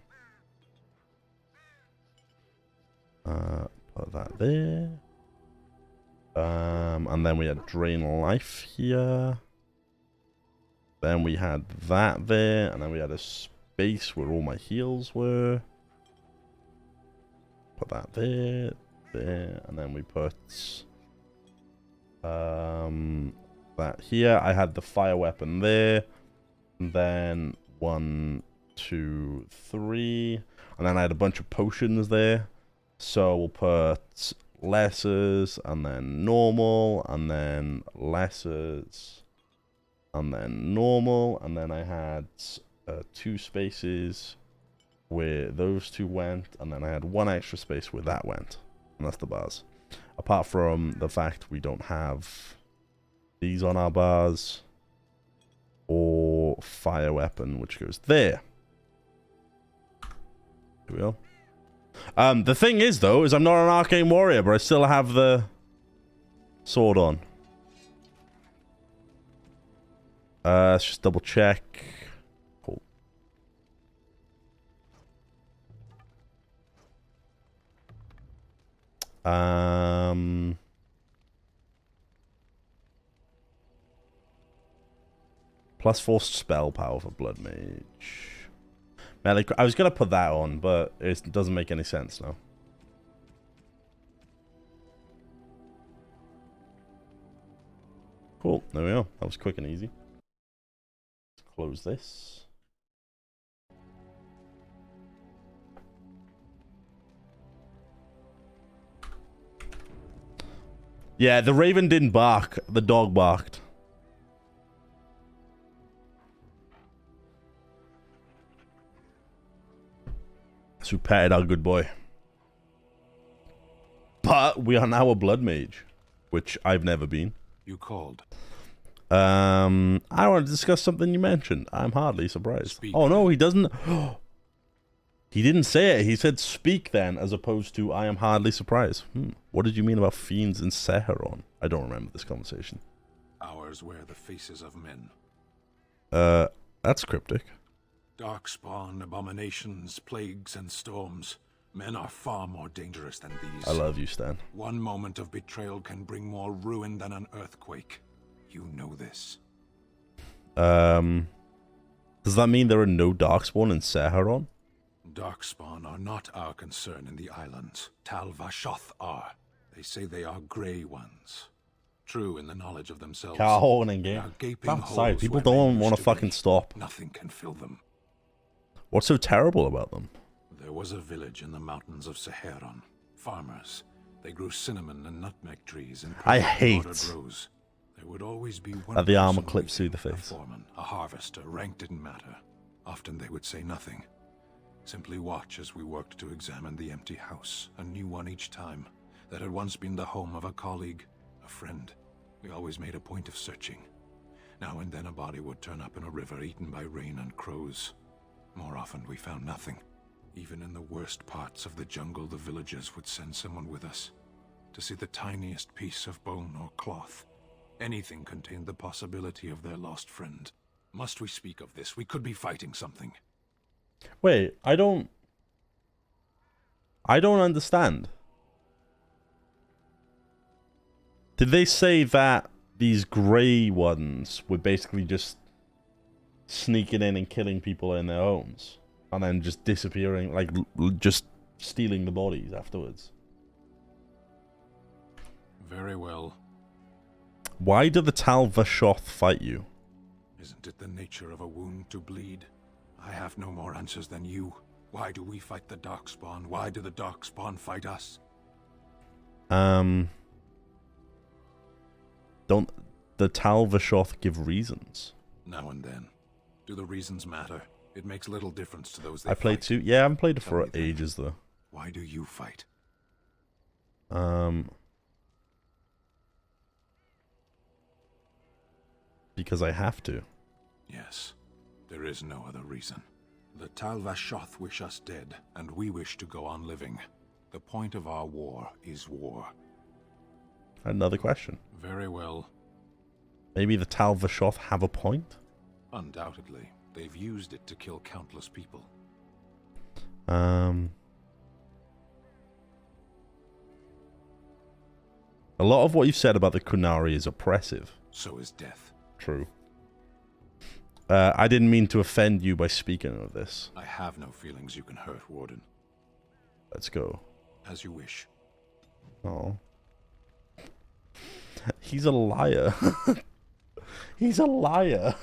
Put that there. And then we had Drain Life here. Then we had that there. And then we had a space where all my heals were. Put that there. There. And then we put... that here. I had the fire weapon there. And then 1, 2, 3. And then I had a bunch of potions there. So we'll put lessers, and then normal, and then lessers, and then normal. And then I had 2 spaces where those 2 went, and then I had 1 extra space where that went. And that's the bars. Apart from the fact we don't have these on our bars, or fire weapon, which goes there. Here we go. The thing is, though, is I'm not an arcane warrior, but I still have the sword on. Let's just double check. Cool. +4 spell power for Blood Mage. I was going to put that on, but it doesn't make any sense now. Cool. There we go. That was quick and easy. Let's close this. Yeah, the raven didn't bark. The dog barked. So we petted our good boy. But we are now a blood mage, which I've never been. You called. I want to discuss something you mentioned. I'm hardly surprised. Speak. Oh no, he doesn't. He didn't say it. He said speak then, as opposed to I am hardly surprised. What did you mean about fiends in Seheron? I don't remember this conversation. Ours wear the faces of men. That's cryptic. Darkspawn, abominations, plagues, and storms. Men are far more dangerous than these. I love you, Stan. One moment of betrayal can bring more ruin than an earthquake. You know this. Does that mean there are no Darkspawn in Seharon? Darkspawn are not our concern in the islands. Tal Vashoth are. They say they are grey ones. True in the knowledge of themselves. They are gaping Outside, holes people where men don't used want to be. fucking stop. Nothing can fill them. What's so terrible about them? There was a village in the mountains of Seharon. Farmers. They grew cinnamon and nutmeg trees in I perfect hate ordered rows. There would always be one that the armor person clips through waiting, the a face. foreman, a harvester, rank didn't matter. Often they would say nothing. Simply watch as we worked to examine the empty house, a new one each time, that had once been the home of a colleague, a friend. We always made a point of searching. Now and then a body would turn up in a river eaten by rain and crows. More often we found nothing. Even in the worst parts of the jungle, the villagers would send someone with us to see the tiniest piece of bone or cloth. Anything contained the possibility of their lost friend. Must we speak of this? We could be fighting something. Wait, I don't understand. Did they say that these grey ones were basically just sneaking in and killing people in their homes? And then just disappearing, like, just stealing the bodies afterwards? Very well. Why did the Tal Vashoth fight you? Isn't it the nature of a wound to bleed? I have no more answers than you. Why do we fight the Darkspawn? Why do the Darkspawn fight us? Don't the Tal Vashoth give reasons? Now and then. Do the reasons matter? It makes little difference to those they I played fight. 2. Yeah, I haven't played it Tell for me then, ages though. Why do you fight? Because I have to. Yes. There is no other reason. The Tal Vashoth wish us dead, and we wish to go on living. The point of our war is war. Another question. Very well. Maybe the Tal Vashoth have a point? Undoubtedly. They've used it to kill countless people. A lot of what you've said about the Kunari is oppressive. So is death. True. I didn't mean to offend you by speaking of this. I have no feelings you can hurt, Warden. Let's go. As you wish. Oh. He's a liar. He's a liar.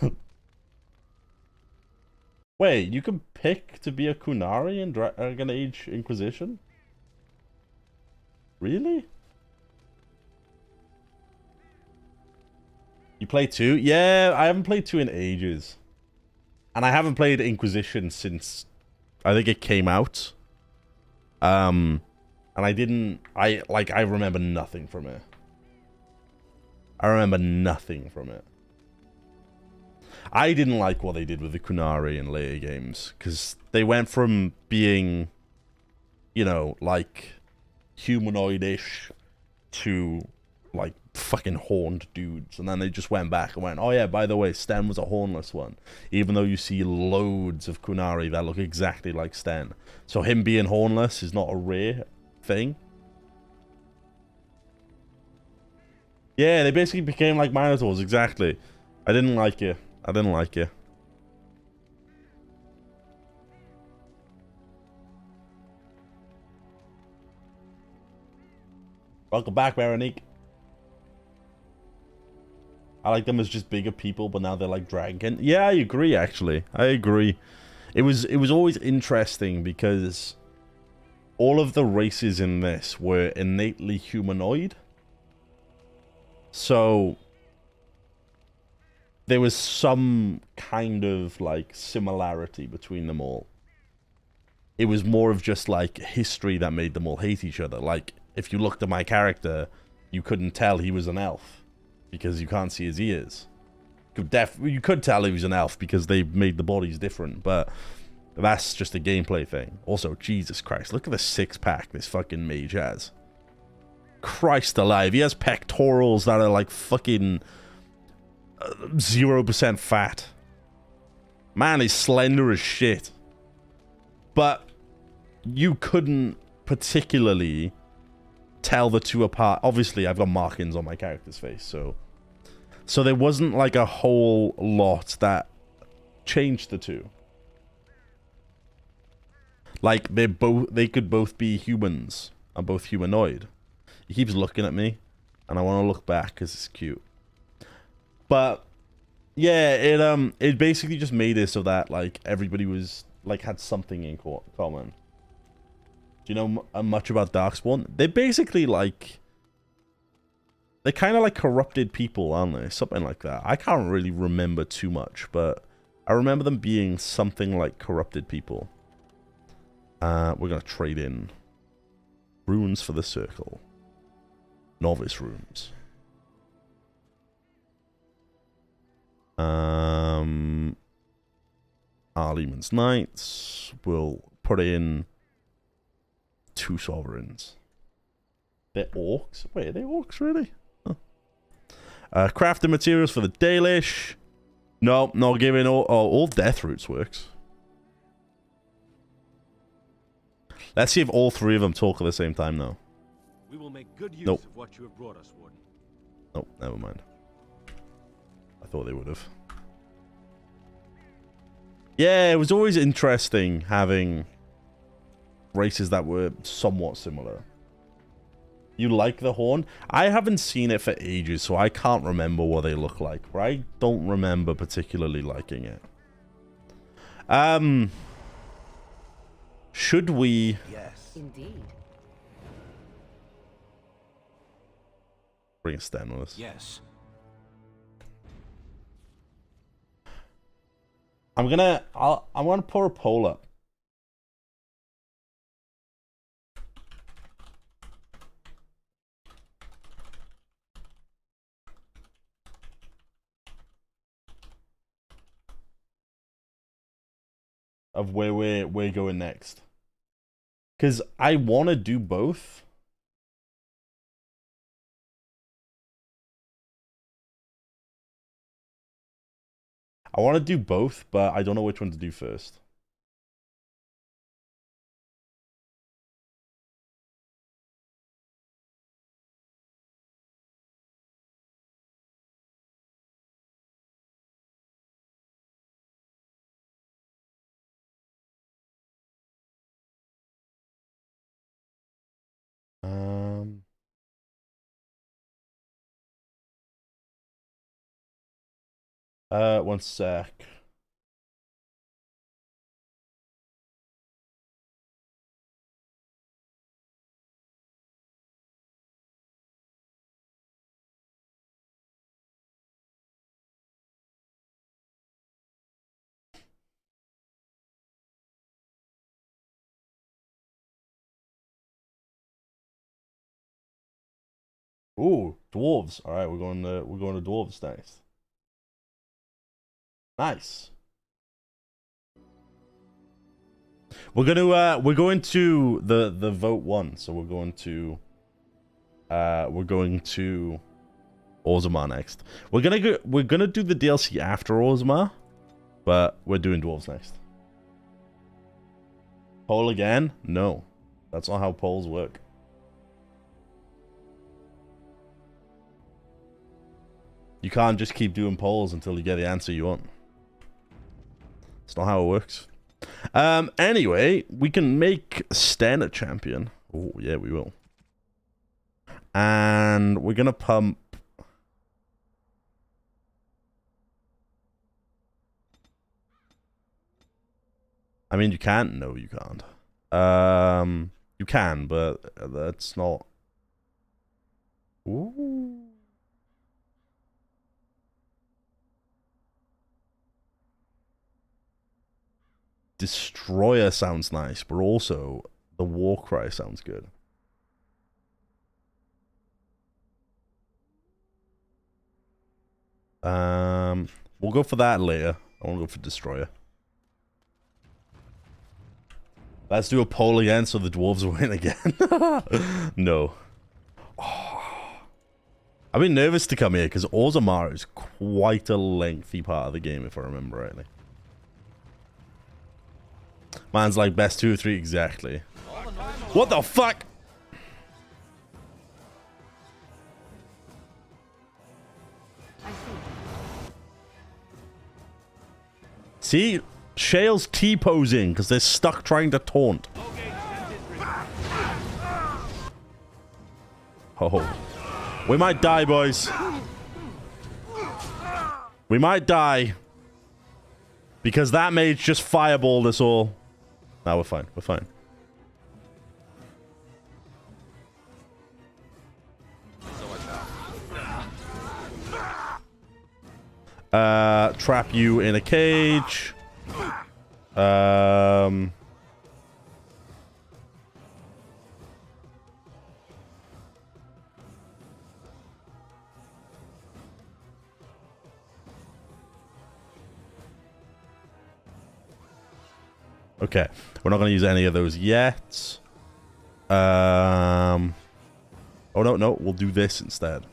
Wait, you can pick to be a Kunari in Dragon Age Inquisition? Really? You play 2? Yeah, I haven't played 2 in ages. And I haven't played Inquisition since I think it came out. And I remember nothing from it. I remember nothing from it. I didn't like what they did with the Kunari in later games, because they went from being, you know, like, humanoid-ish to, like, fucking horned dudes. And then they just went back and went, oh yeah, by the way, Sten was a hornless one. Even though you see loads of Kunari that look exactly like Sten. So him being hornless is not a rare thing. Yeah, they basically became like Minotaurs, exactly. I didn't like it. I didn't like it. Welcome back, Veronique. I like them as just bigger people, but now they're like dragon. Yeah, I agree, actually. I agree. It was always interesting because all of the races in this were innately humanoid. So there was some kind of like similarity between them all. It was more of just like history that made them all hate each other. Like if you looked at my character, you couldn't tell he was an elf because you can't see his ears. You could tell he was an elf because they made the bodies different, but that's just a gameplay thing. Also, Jesus Christ, look at the six-pack this fucking mage has. Christ alive, he has pectorals that are like fucking 0% fat. Man, he's slender as shit. But you couldn't particularly tell the two apart. Obviously, I've got markings on my character's face, so there wasn't like a whole lot that changed the two. Like they could both be humans and both humanoid. He keeps looking at me, and I want to look back because it's cute. But yeah, it basically just made it so that like everybody was like had something in common. Do you know much about Darkspawn? They basically like they're kind of like corrupted people, aren't they? Something like that. I can't really remember too much, but I remember them being something like corrupted people. We're gonna trade in runes for the circle. Novice runes. Arleman's Knights. We'll put in 2 sovereigns. They're orcs? Wait, are they orcs really? Huh. Crafting materials for the Dalish. No, not giving all death roots works. Let's see if all 3 of them talk at the same time now. We will make good use Nope. of what you have brought us, Warden. Oh, never mind. I thought they would have. Yeah, it was always interesting having races that were somewhat similar. You like the Horn? I haven't seen it for ages, so I can't remember what they look like. But I don't remember particularly liking it. Should we... Yes. Indeed. Bring a stand with us. Yes. I'm gonna pour a poll up. Of where we're going next. Cause I wanna do both. I want to do both, but I don't know which one to do first. One sec. Ooh, dwarves. All right, we're going to dwarves next. Nice. We're going to the vote one, so we're going to Orzammar next. We're gonna do the DLC after Orzammar, but we're doing dwarves next. Poll again? No, that's not how polls work. You can't just keep doing polls until you get the answer you want. It's not how it works. Anyway, we can make Sten a champion. Oh, yeah, we will. And we're gonna pump... I mean, you can't. No, you can't. You can, but that's not... Ooh. Destroyer sounds nice, but also the war cry sounds good. We'll go for that later. I want to go for Destroyer. Let's do a poll again so the dwarves win again. No. Oh. I've been nervous to come here because Orzammar is quite a lengthy part of the game, if I remember rightly. Man's like best 2 or 3 exactly. What the fuck? See? Shale's T-posing because they're stuck trying to taunt. Oh. We might die, boys. We might die. Because that mage just fireballed us all. No, we're fine. We're fine. Trap you in a cage. Okay, we're not going to use any of those yet. Oh, no, we'll do this instead.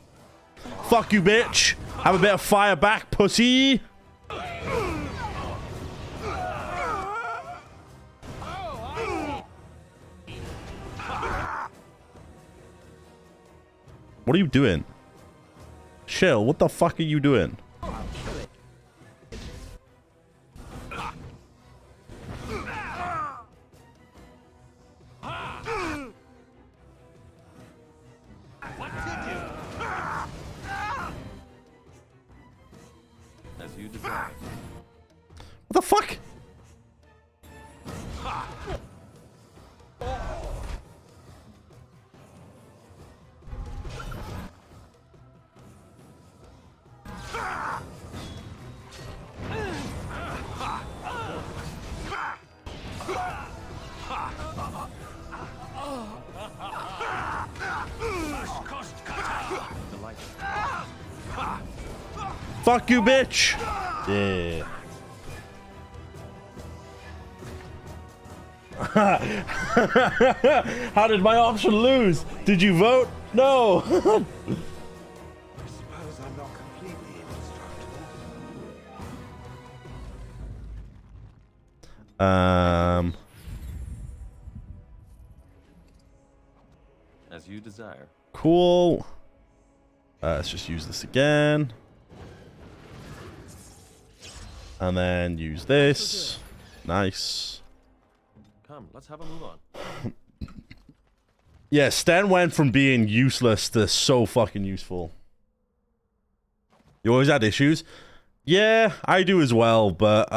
Fuck you, bitch! Have a bit of fire back, pussy! What are you doing? Shell, what the fuck are you doing? What the fuck? Fuck you, bitch! Yeah. How did my option lose? Did you vote? No! I suppose I'm not completely indestructible. As you desire. Cool. Let's just use this again. And then use this. Nice. Come, let's have a move on. Yeah, Stan went from being useless to so fucking useful. You always had issues? Yeah, I do as well, but,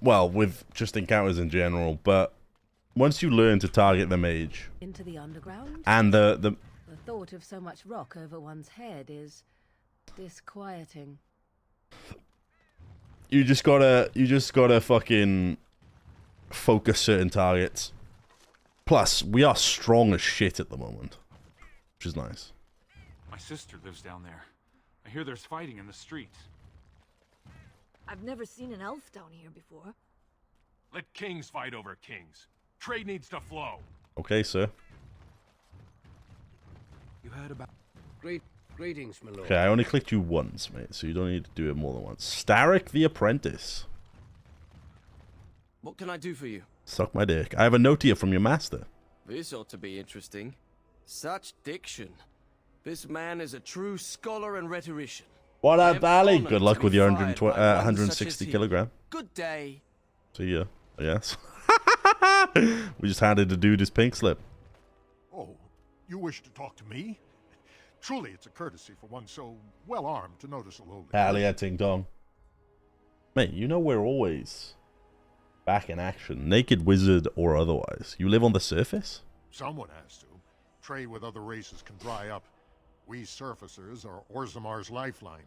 well, with just encounters in general, but once you learn to target the mage... Into the underground? And the thought of so much rock over one's head is disquieting. You just gotta fucking focus certain targets. Plus, we are strong as shit at the moment, which is nice. My sister lives down there. I hear there's fighting in the streets. I've never seen an elf down here before. Let kings fight over kings. Trade needs to flow. Okay, sir. You heard about... Greetings, my lord. Okay, I only clicked you once, mate, so you don't need to do it more than once. Starrick the Apprentice. What can I do for you? Suck my dick. I have a note here from your master. This ought to be interesting. Such diction. This man is a true scholar and rhetorician. What up, Ali? Good luck with your 160 kilogram. Good day. See ya, I guess. We just handed the dude his pink slip. Oh, you wish to talk to me? Truly, it's a courtesy for one so well-armed to notice a lowly... Hell yeah, ting dong. Mate, you know we're always back in action, naked wizard or otherwise. You live on the surface? Someone has to. Trade with other races can dry up. We surfacers are Orzammar's lifeline,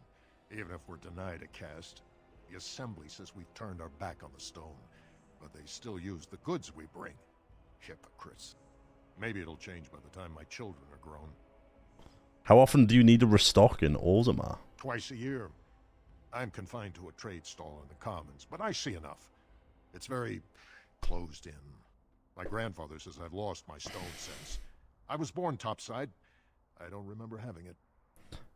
even if we're denied a caste. The Assembly says we've turned our back on the stone, but they still use the goods we bring. Hypocrites. Maybe it'll change by the time my children are grown. How often do you need to restock in Orzammar? Twice a year. I'm confined to a trade stall in the Commons, but I see enough. It's very closed in. My grandfather says I've lost my stone sense. I was born topside. I don't remember having it.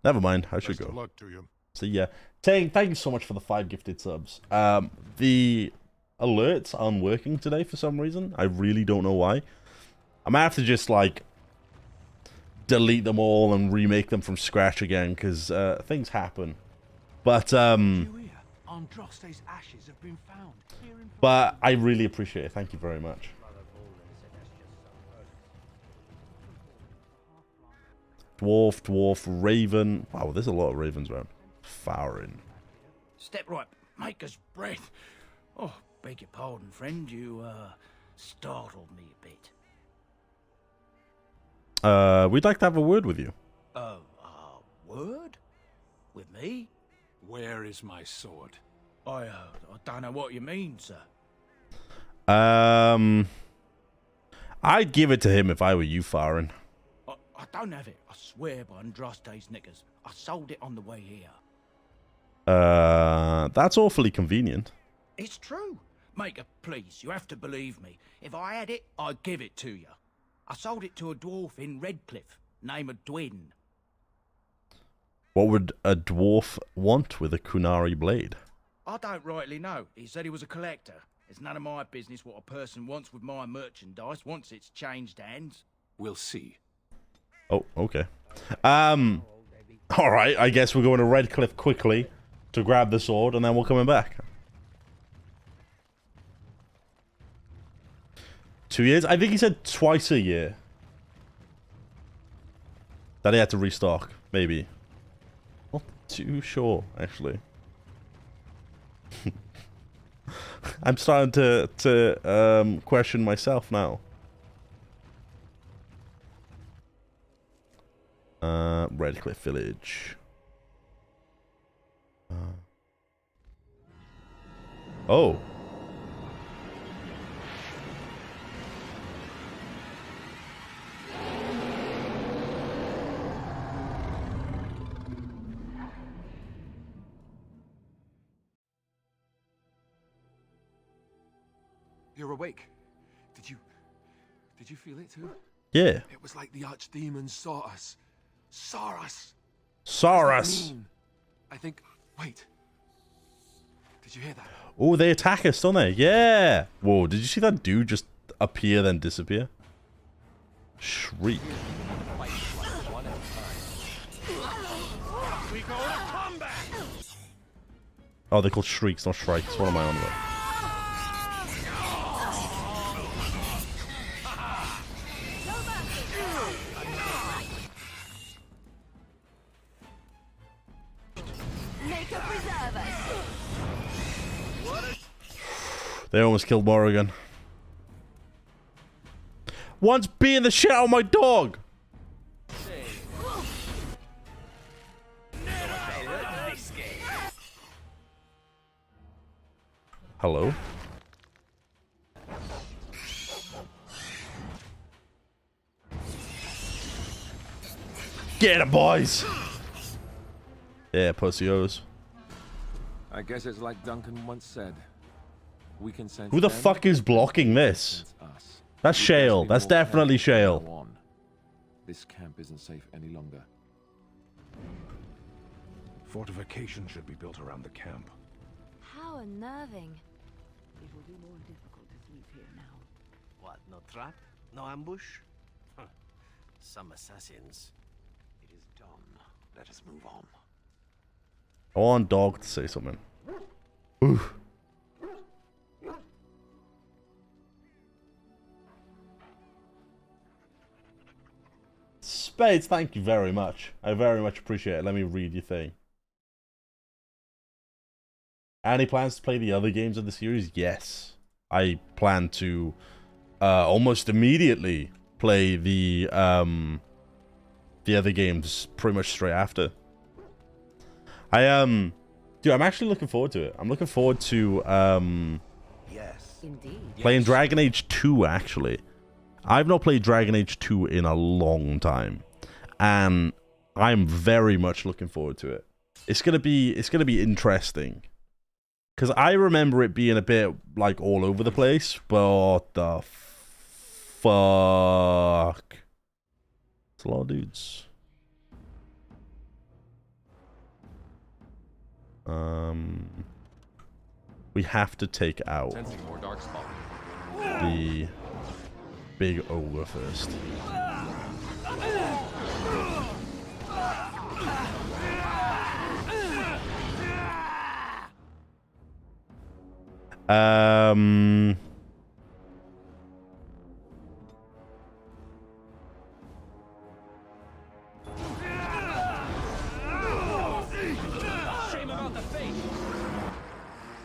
Never mind, I should Best of go. luck to you. So yeah, Tang, thank you so much for the 5 gifted subs. The alerts aren't working today for some reason. I really don't know why. I might have to just, like, delete them all and remake them from scratch again, because things happen. But, but I really appreciate it. Thank you very much. Dwarf, Raven. Wow, there's a lot of Ravens around. Farin. Step right, maker's breath. Oh, beg your pardon, friend. You, startled me a bit. We'd like to have a word with you. Word? With me? Where is my sword? I don't know what you mean, sir. I'd give it to him if I were you, Farin. I don't have it. I swear by Andraste's knickers. I sold it on the way here. That's awfully convenient. It's true. Maker, please, you have to believe me. If I had it, I'd give it to you. I sold it to a dwarf in Redcliffe, name of Dwin. What would a dwarf want with a kunari blade? I don't rightly know. He said he was a collector. It's none of my business what a person wants with my merchandise once it's changed hands. We'll see. Oh, okay. Alright, I guess we're going to Redcliffe quickly to grab the sword, and then we're coming back. 2 years? I think he said twice a year. That he had to restock, maybe. Not too sure, actually. I'm starting to question myself now. Redcliffe Village. Oh. You're awake. Did you feel it too? Yeah. It was like the archdemon saw us. Saw us. Saw What does us. that mean? I think. Wait. Did you hear that? Oh, they attack us, don't they? Yeah. Whoa, did you see that dude just appear then disappear? Shriek. Oh, they're called shrieks, not shrikes. What am I on about? They almost killed Morrigan. One's being the shit out of my dog! Hello? Get him, boys! Yeah, pussios. I guess it's like Duncan once said. We can sense Who the them, fuck is blocking this? us. That's We Shale. must be That's more definitely careful Shale. from now on. This camp isn't safe any longer. Fortification should be built around the camp. How unnerving. It will be more difficult to sleep here now. What, no trap? No ambush? Huh. Some assassins. It is done. Let us move on. I want dog to say something. Ooh. Spades, thank you very much. I very much appreciate it. Let me read your thing. Any plans to play the other games of the series? Yes. I plan to almost immediately play the other games pretty much straight after. Dude, I'm actually looking forward to it. I'm looking forward to Yes. Indeed. playing Dragon Age 2 actually. I've not played Dragon Age 2 in a long time, and I'm very much looking forward to it. It's gonna be interesting, because I remember it being a bit like all over the place. But what the fuck? It's a lot of dudes. We have to take out Sensing more dark spot. the big ogre first.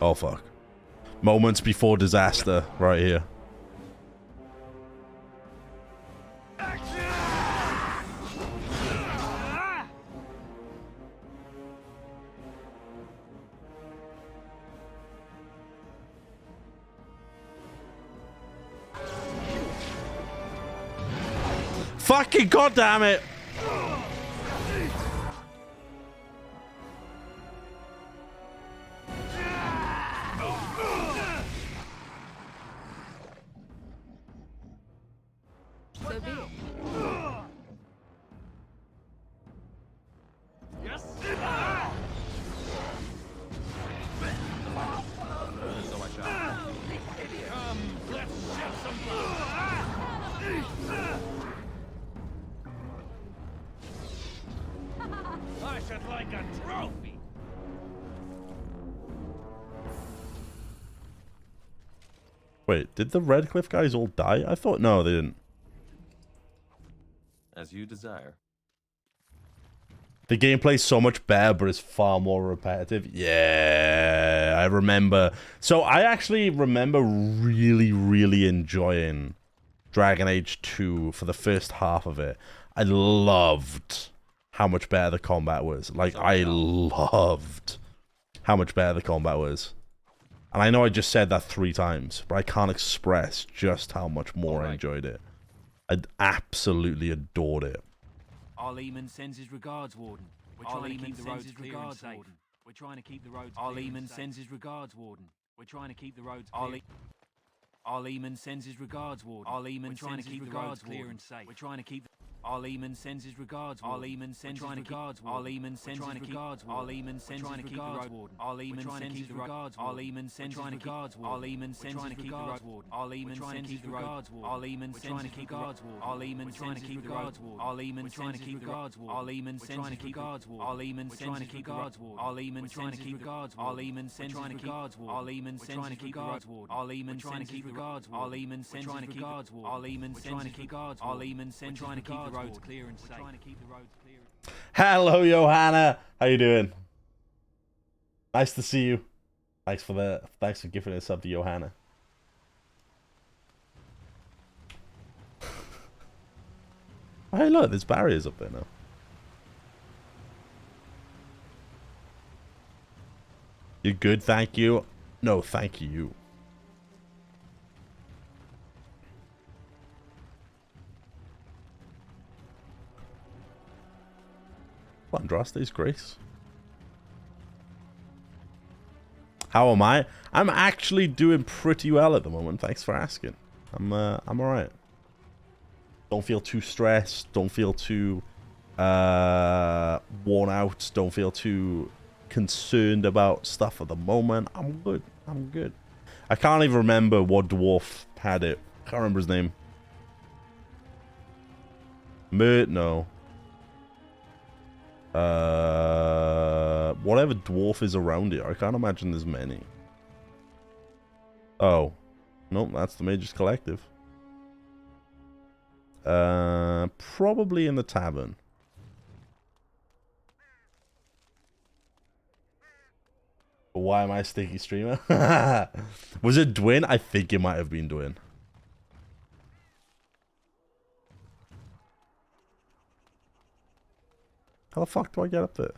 Oh fuck. Moments before disaster right here. Fucking goddamn it! So be it. Yes. So I shall. Let's shed some blood. I should like a trophy. Wait, did the Redcliffe guys all die? I thought no, they didn't. As you desire. The gameplay's so much better, but it's far more repetitive. Yeah, I remember. So I actually remember really, really enjoying Dragon Age 2 for the first half of it. I loved how much better the combat was. Like, I loved how much better the combat was. And I know I just said that 3 times, but I can't express just how much more I enjoyed it. I absolutely adored it. Our Lehman sends his regards, Warden. We're trying to keep the roads clear and safe. We're trying to keep the roads clear. Our Lehman sends his regards, Warden. We're trying to keep the roads clear. Our Lehman sends his regards, Warden. Our Lehman trying to keep the roads clear and safe. We're trying to keep our Lehman sends his regards. Our Lehman sends his regards. Our Lehman sends his regards. Our Lehman sends his regards. Our Lehman sends his regards. Our Lehman sends his regards. Our Lehman sends his regards. Our Lehman sends his regards. Our Lehman sends his regards. Our Lehman trying to keep the regards. Our Lehman trying to keep the regards. Our Lehman sends his regards. Our Lehman sends his regards. Our Lehman trying to keep the regards. Our Lehman sends his regards. Our Lehman sends his regards. Our Lehman trying to keep the regards. Our Lehman sends his regards. Our Lehman sends his regards. Our Lehman sends trying to keep the roads clear and safe. Trying to keep the roads clear. Hello, Johanna. How you doing? Nice to see you. Thanks for giving us up to Johanna. Hey, look, there's barriers up there now. You're good, thank you. No, thank you. Andraste's Grace. How am I? I'm actually doing pretty well at the moment. Thanks for asking. I'm alright. Don't feel too stressed. Don't feel too worn out. Don't feel too concerned about stuff at the moment. I'm good. I'm good. I can't even remember what dwarf had it. Can't remember his name. Mert? No. Whatever dwarf is around here. I can't imagine there's many. Oh. Nope, that's the Mage's Collective. Probably in the tavern. Why am I a sticky streamer? Was it Dwyn? I think it might have been Dwyn. How the fuck do I get up there?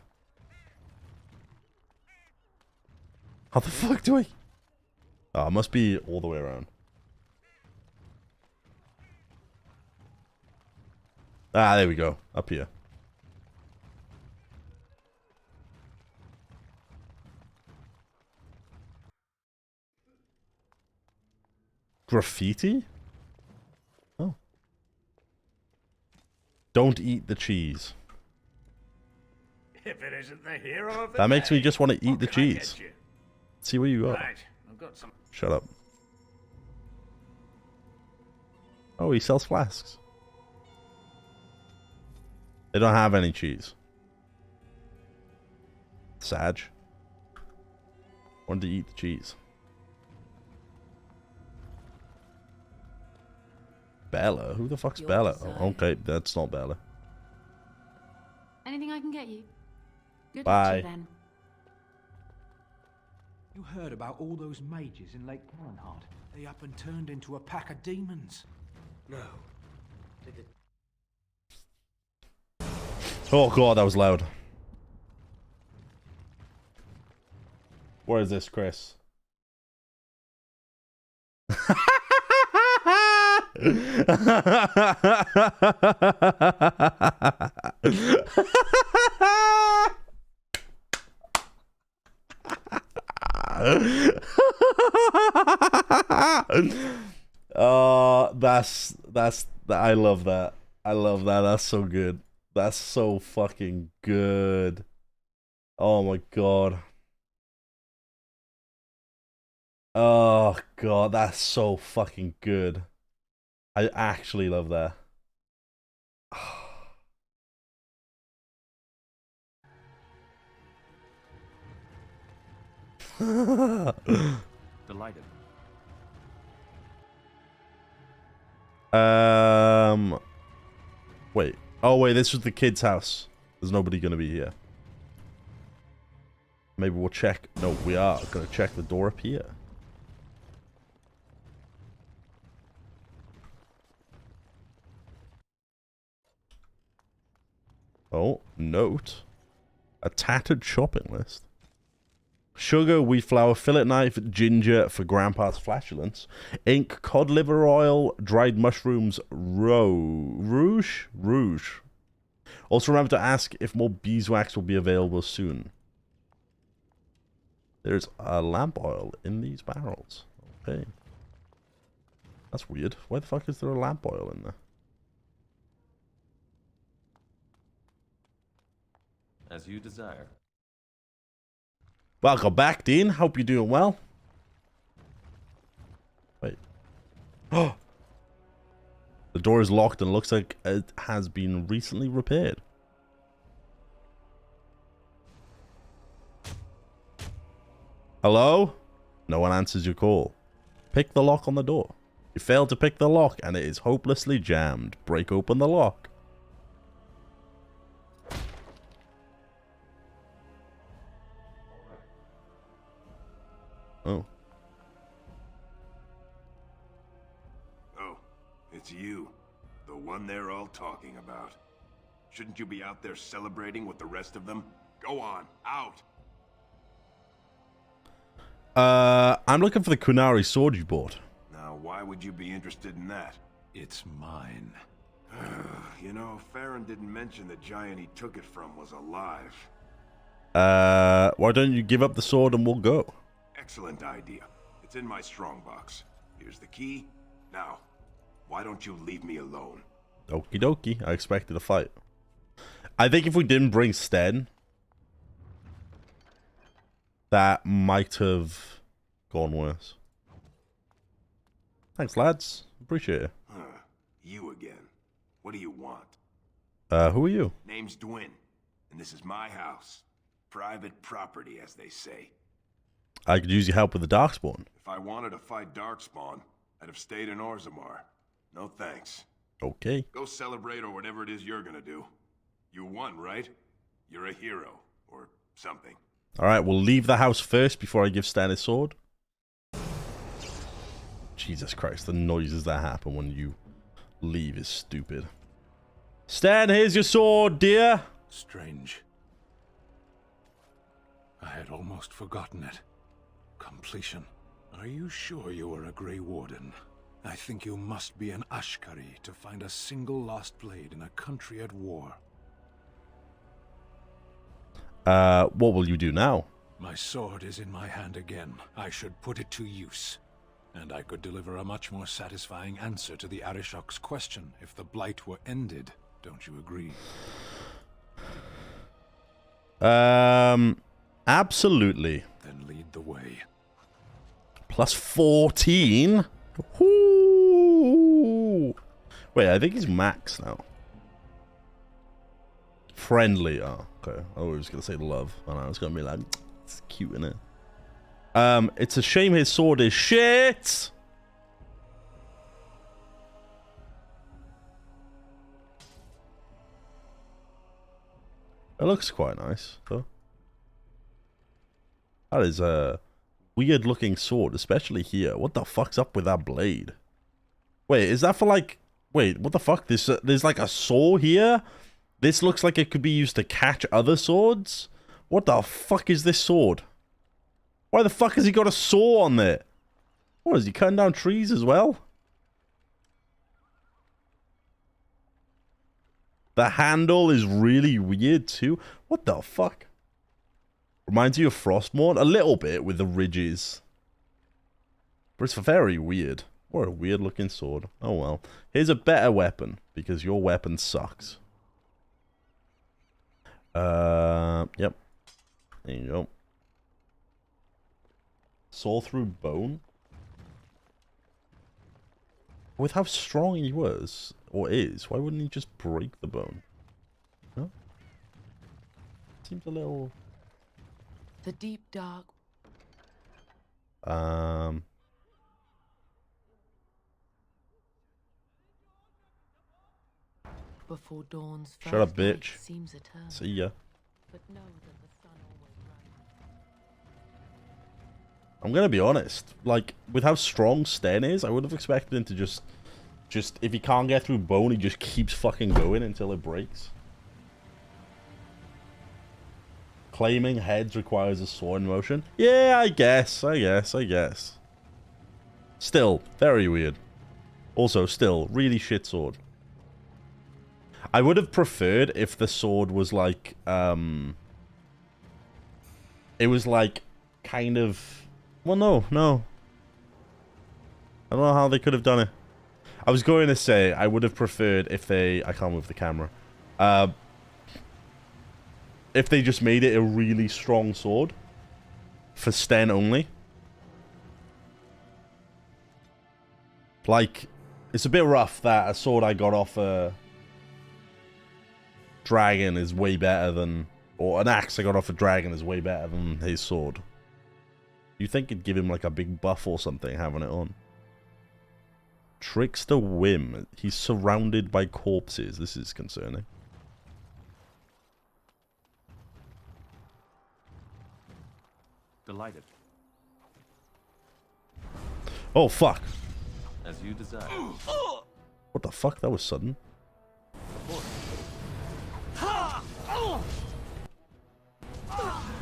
How the fuck do I... Oh, it must be all the way around. Ah, there we go. Up here. Graffiti? Oh. Don't eat the cheese. If it isn't the hero of the That makes me day, just want to eat what the can I cheese. get you? See what you got. Right, got some. Shut up. Oh, he sells flasks. They don't have any cheese. Sag. Wanted to eat the cheese. Bella? Who the fuck's Bella? Oh, okay, that's not Bella. Anything I can get you? Good Bye. luck to you then. You heard about all those mages in Lake Calenhart? They up and turned into a pack of demons. No. Oh god, that was loud. Where is this, Chris? That's I love that. I love that. That's so good. That's so fucking good. Oh my god. Oh god, that's so fucking good. I actually love that. Delighted. Wait. Oh wait, this was the kid's house. There's nobody gonna be here. Maybe we'll check. No, we are gonna check the door up here. Oh, note. A tattered shopping list. Sugar, wheat flour, fillet knife, ginger for grandpa's flatulence, ink, cod liver oil, dried mushrooms, rouge. Also remember to ask if more beeswax will be available soon. There's a lamp oil in these barrels. Okay. That's weird. Why the fuck is there a lamp oil in there? As you desire. Welcome back, Dean. Hope you're doing well. Wait. Oh! The door is locked and looks like it has been recently repaired. Hello? No one answers your call. Pick the lock on the door. You failed to pick the lock and it is hopelessly jammed. Break open the lock. Oh. Oh, it's you. The one they're all talking about. Shouldn't you be out there celebrating with the rest of them? Go on, out! I'm looking for the Kunari sword you bought. Now, why would you be interested in that? It's mine. You know, Farron didn't mention the giant he took it from was alive. Why don't you give up the sword and we'll go? Excellent idea. It's in my strongbox. Here's the key. Now, why don't you leave me alone? Okie dokie. I expected a fight. I think if we didn't bring Sten, that might have gone worse. Thanks, lads. Appreciate it. You again. What do you want? Who are you? Name's Dwin, and this is my house. Private property, as they say. I could use your help with the Darkspawn. If I wanted to fight Darkspawn, I'd have stayed in Orzammar. No thanks. Okay. Go celebrate or whatever it is you're gonna do. You won, right? You're a hero, or something. Alright, we'll leave the house first before I give Stan his sword. Jesus Christ, the noises that happen when you leave is stupid. Stan, here's your sword, dear. Strange. I had almost forgotten it. Completion. Are you sure you are a Grey Warden? I think you must be an Ashkari to find a single lost blade in a country at war. What will you do now? My sword is in my hand again. I should put it to use. And I could deliver a much more satisfying answer to the Arishok's question if the Blight were ended. Don't you agree? Absolutely. Then lead the way. Plus 14? Ooh. Wait, I think he's max now. Friendly. Oh, okay. I was going to say love. And I was going to be like, it's cute, isn't it? It's a shame his sword is shit! It looks quite nice, though. That is a weird looking sword, especially here. What the fuck's up with that blade? Wait, is that for like... Wait, what the fuck? There's like a saw here? This looks like it could be used to catch other swords? What the fuck is this sword? Why the fuck has he got a saw on there? What, is he cutting down trees as well? The handle is really weird too. What the fuck? Reminds you of Frostmourne? A little bit with the ridges. But it's very weird. What a weird looking sword. Oh well. Here's a better weapon, because your weapon sucks. Yep. There you go. Saw through bone? With how strong he was, or is, why wouldn't he just break the bone? Huh? Seems a little... The deep dark... Before dawn's Shut up, bitch. Seems eternal. See ya. But know that the sun always rises. I'm gonna be honest. Like, with how strong Sten is, I would have expected him to just if he can't get through bone, he just keeps fucking going until it breaks. Claiming heads requires a sword motion. Yeah, I guess. Still, very weird. Also, still, really shit sword. I would have preferred if the sword was like, it was like, kind of... Well, no. I don't know how they could have done it. I was going to say, I would have preferred if they... I can't move the camera. If they just made it a really strong sword. For Sten only. Like, it's a bit rough that a sword I got off a dragon is way better than... Or an axe I got off a dragon is way better than his sword. You think it'd give him like a big buff or something having it on. Trickster Whim. He's surrounded by corpses. This is concerning. Delighted. Oh, fuck. As you desire. What the fuck? That was sudden.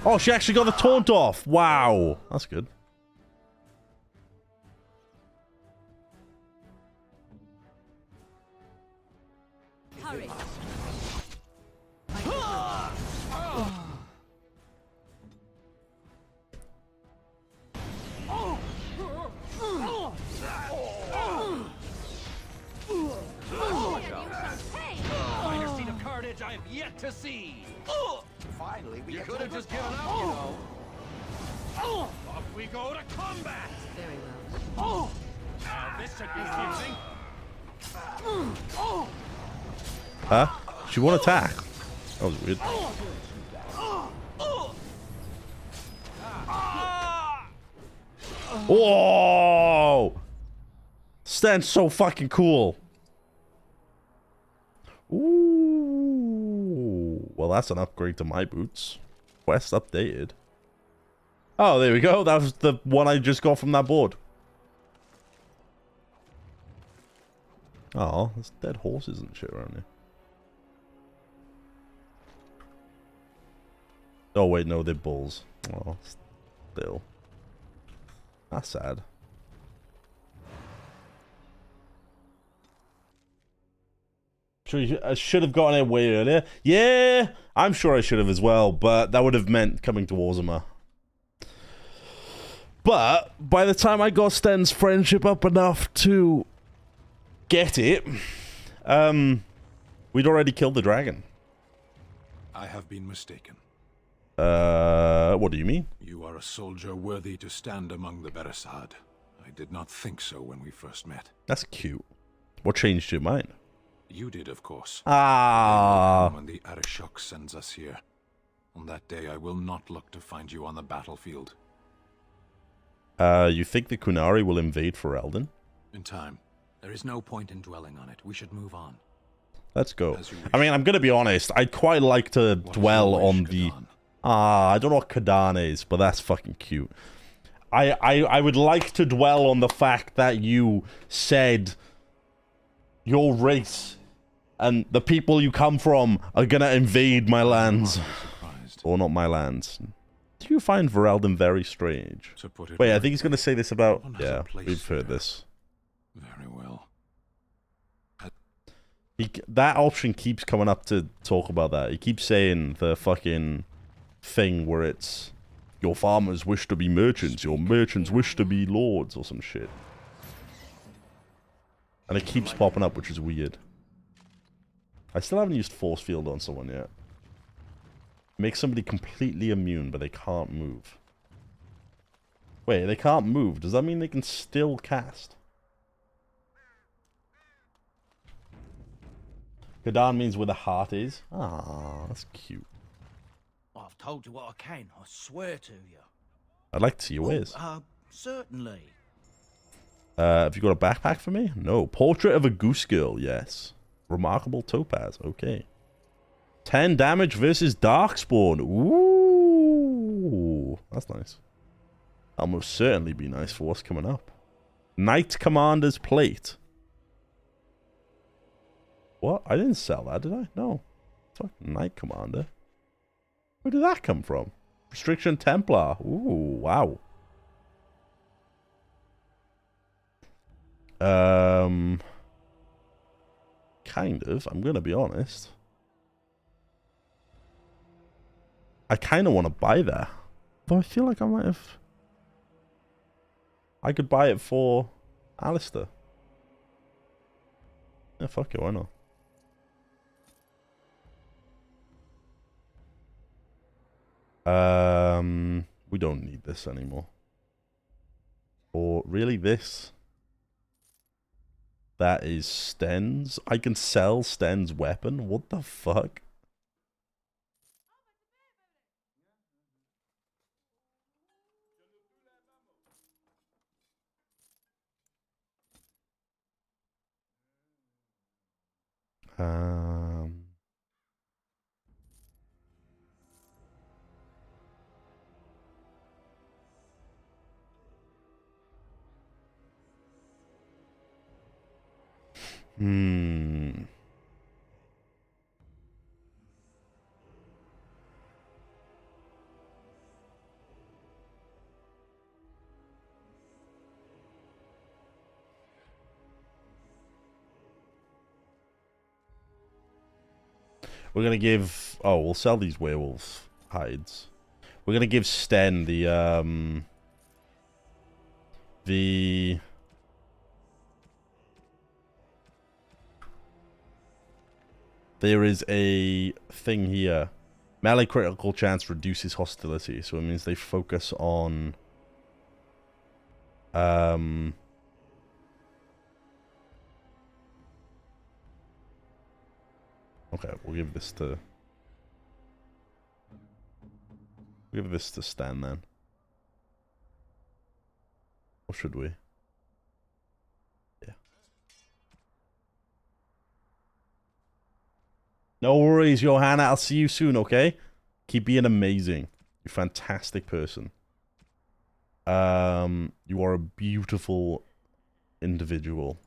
Oh, she actually got the taunt off. Wow. That's good. Hurry. Finer scene of carnage I have yet to see. Finally, we could have just given up, you know. Off we go to combat. Very well. Now this should be confusing. Huh? She won't attack. That was weird. Whoa! Sten's so fucking cool. Ooh. Well, that's an upgrade to my boots. Quest updated. Oh, there we go. That was the one I just got from that board. Oh, there's dead horses and shit around here. Oh, wait, no, they're bulls. Oh, still. That's sad. I should have gotten it way earlier. Yeah, I'm sure I should have as well, but that would have meant coming to Orzammar. But by the time I got Sten's friendship up enough to get it, we'd already killed the dragon. I have been mistaken. What do you mean? You are a soldier worthy to stand among the Beresad. I did not think so when we first met. That's cute. What changed your mind? You did, of course. Ah. When the Arishok sends us here. On that day, I will not look to find you on the battlefield. You think the Kunari will invade Ferelden? In time. There is no point in dwelling on it. We should move on. Let's go. I mean, I'm gonna be honest. I'd quite like to dwell on the... I don't know what Kadan is, but that's fucking cute. I would like to dwell on the fact that you said your race and the people you come from are gonna invade my lands. Or not my lands. Do you find Ferelden very strange? Wait, I think he's gonna say this about... Yeah, we've heard this. Very well. That option keeps coming up to talk about that. He keeps saying the fucking thing where it's... Your farmers wish to be merchants, your merchants wish to be lords, or some shit. And it keeps popping up, which is weird. I still haven't used Force Field on someone yet. Make somebody completely immune, but they can't move. Wait, they can't move. Does that mean they can still cast? Kadan means where the heart is. Ah, that's cute. I've told you what I can, I swear to you. I'd like to see your ways. Certainly. Have you got a backpack for me? No. Portrait of a goose girl, yes. Remarkable topaz, okay. 10 damage versus Darkspawn. Ooh, that's nice. That'll most certainly be nice for what's coming up. Knight Commander's Plate. What? I didn't sell that, did I? No. Fuck, Knight Commander. Where did that come from? Restriction Templar. Ooh, wow. Kind of. I'm gonna be honest. I kind of want to buy that. Though I feel like I might have... I could buy it for Alistair. Yeah, fuck it, why not? We don't need this anymore. Or really this? That is Sten's. I can sell Sten's weapon? What the fuck? We're gonna give... Oh, we'll sell these werewolf hides. We're gonna give Sten the... There is a thing here. Melee critical chance reduces hostility, so it means they focus on... Okay, we'll give this to... We'll give this to Stan then. Or should we? Yeah. No worries, Johanna. I'll see you soon, okay? Keep being amazing. You're a fantastic person. You are a beautiful individual.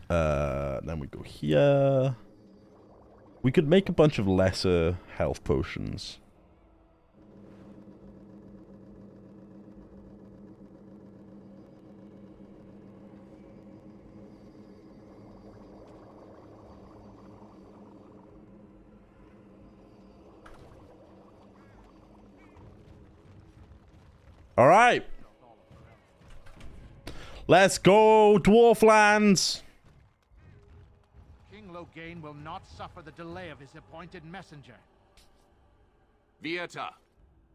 Then we go here. We could make a bunch of lesser health potions. All right. Let's go, Dwarflands. King Loghain will not suffer the delay of his appointed messenger. Vieta,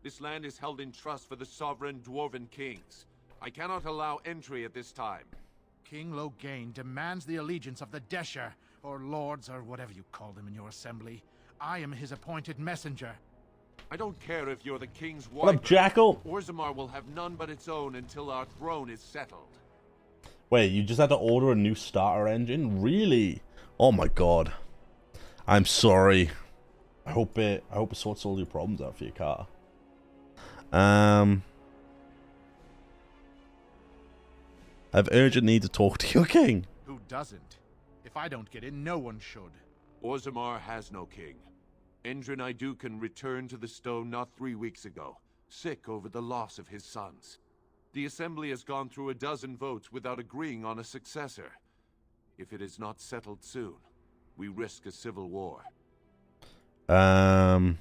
This land is held in trust for the sovereign dwarven kings. I cannot allow entry at this time. King Loghain demands the allegiance of the Desher, or lords, or whatever you call them in your assembly. I am his appointed messenger. I don't care if you're the king's wife. What up, Jackal? Orzammar will have none but its own until our throne is settled. Wait, you just had to order a new starter engine? Really? Oh my god. I'm sorry. I hope it sorts all your problems out for your car. I have urgent need to talk to your king. Who doesn't? If I don't get in, no one should. Orzammar has no king. Endrin Idukan returned to the stone not 3 weeks ago, sick over the loss of his sons. The Assembly has gone through a dozen votes without agreeing on a successor. If it is not settled soon, we risk a civil war. I'm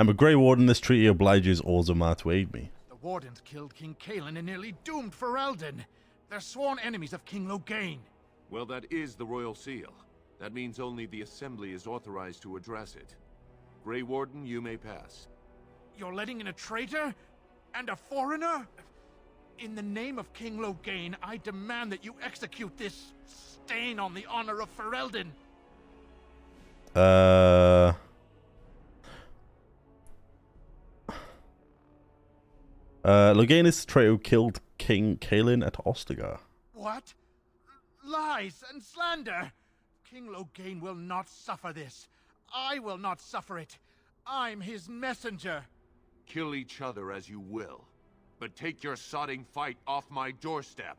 a Grey Warden. This treaty obliges Orzammar to aid me. The Wardens killed King Kaelin and nearly doomed Ferelden. They're sworn enemies of King Loghain. Well, that is the Royal Seal. That means only the Assembly is authorized to address it. Grey Warden, you may pass. You're letting in a traitor? And a foreigner? In the name of King Loghain, I demand that you execute this stain on the honor of Ferelden. Loghain is the traitor who killed King Kaelin at Ostagar. What? Lies and slander! King Loghain will not suffer this. I will not suffer it. I'm his messenger. Kill each other as you will, but take your sodding fight off my doorstep.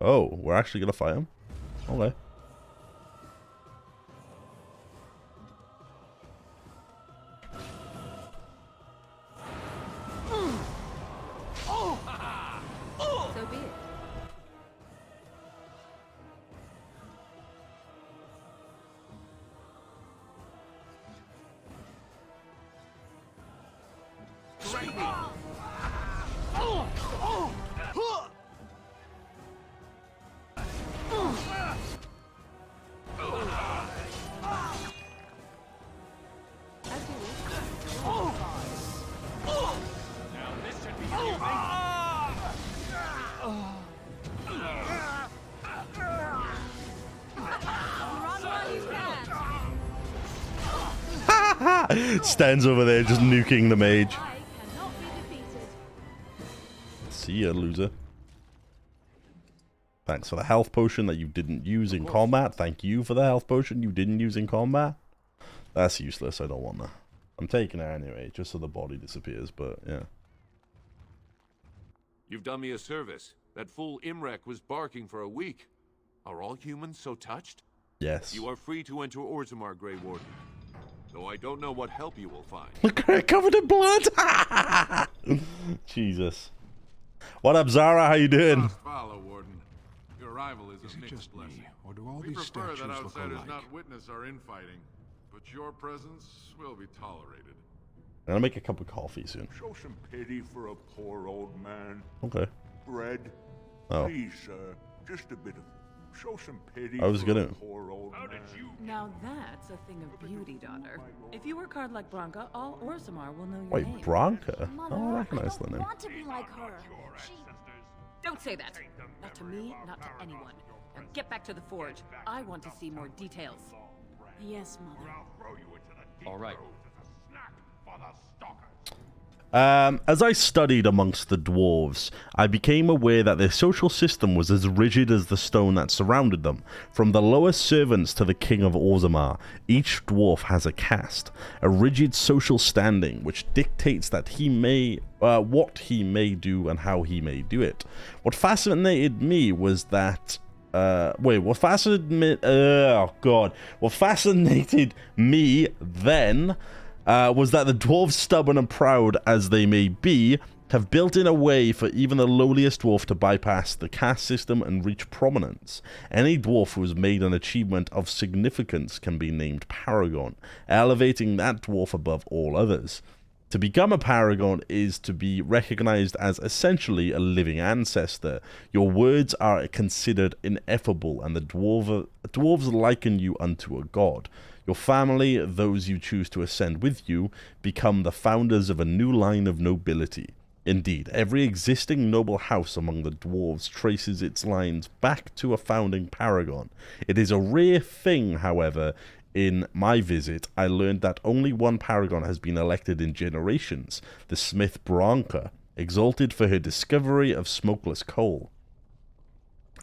Oh, we're actually gonna fight him? Okay. So be it. Strike me! Stands over there just nuking the mage. See ya, loser. Thanks for the health potion that you didn't use in combat. Thank you for the health potion you didn't use in combat. That's useless. I don't want that. I'm taking it anyway, just so the body disappears, but yeah. You've done me a service. That fool Imrek was barking for a week. Are all humans so touched? Yes. You are free to enter Orzammar, Grey Warden. Though I don't know what help you will find. Look at it, covered in blood! Jesus. What up, Zara? How you doing? Follow, Warden. Your arrival is a mixed blessing. Or do all We these prefer statues that look outsiders alike? not witness our infighting, but your presence will be tolerated. I'm gonna make a cup of coffee soon. Show some pity for a poor old man. Okay. Bread. Oh. Please, sir. Just a bit of... Show some pity I was for gonna. a poor old man. Now that's a thing of beauty, daughter. If you work hard like Branka, all Orzammar will know your Wait, name. Branka? Mother, Oh, I recognize the I name. want to be like her. Don't say that. Not to me, not to anyone. Now get back to the forge. I want to see more details. Yes, Mother. All right. As I studied amongst the dwarves, I became aware that their social system was as rigid as the stone that surrounded them. From the lowest servants to the king of Orzammar, each dwarf has a caste, a rigid social standing which dictates that he may, what he may do and how he may do it. What fascinated me was that what fascinated me then was that the dwarves, stubborn and proud as they may be, have built in a way for even the lowliest dwarf to bypass the caste system and reach prominence. Any dwarf who has made an achievement of significance can be named Paragon, elevating that dwarf above all others. To become a Paragon is to be recognized as essentially a living ancestor. Your words are considered ineffable, and the dwarves liken you unto a god. Your family, those you choose to ascend with you, become the founders of a new line of nobility. Indeed, every existing noble house among the dwarves traces its lines back to a founding paragon. It is a rare thing, however. In my visit, I learned that only one paragon has been elected in generations, the smith Branca, exalted for her discovery of smokeless coal.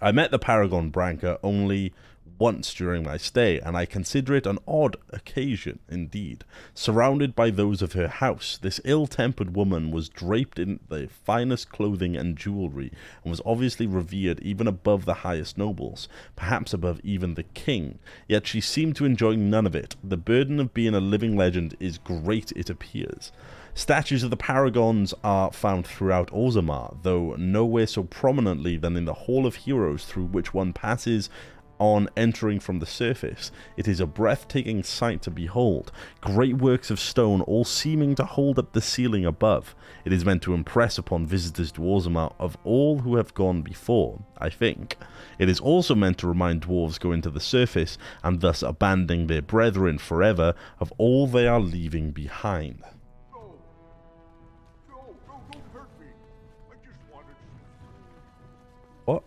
I met the paragon Branca only once during my stay, and I consider it an odd occasion indeed. Surrounded by those of her house, this ill-tempered woman was draped in the finest clothing and jewelry, and was obviously revered even above the highest nobles, perhaps above even the king, yet she seemed to enjoy none of it. The burden of being a living legend is great, it appears. Statues of the paragons are found throughout Orzammar, though nowhere so prominently than in the Hall of Heroes through which one passes on entering from the surface. It is a breathtaking sight to behold, great works of stone all seeming to hold up the ceiling above. It is meant to impress upon visitors to Orzammar of all who have gone before, I think. It is also meant to remind dwarves going to the surface, and thus abandoning their brethren forever, of all they are leaving behind. What?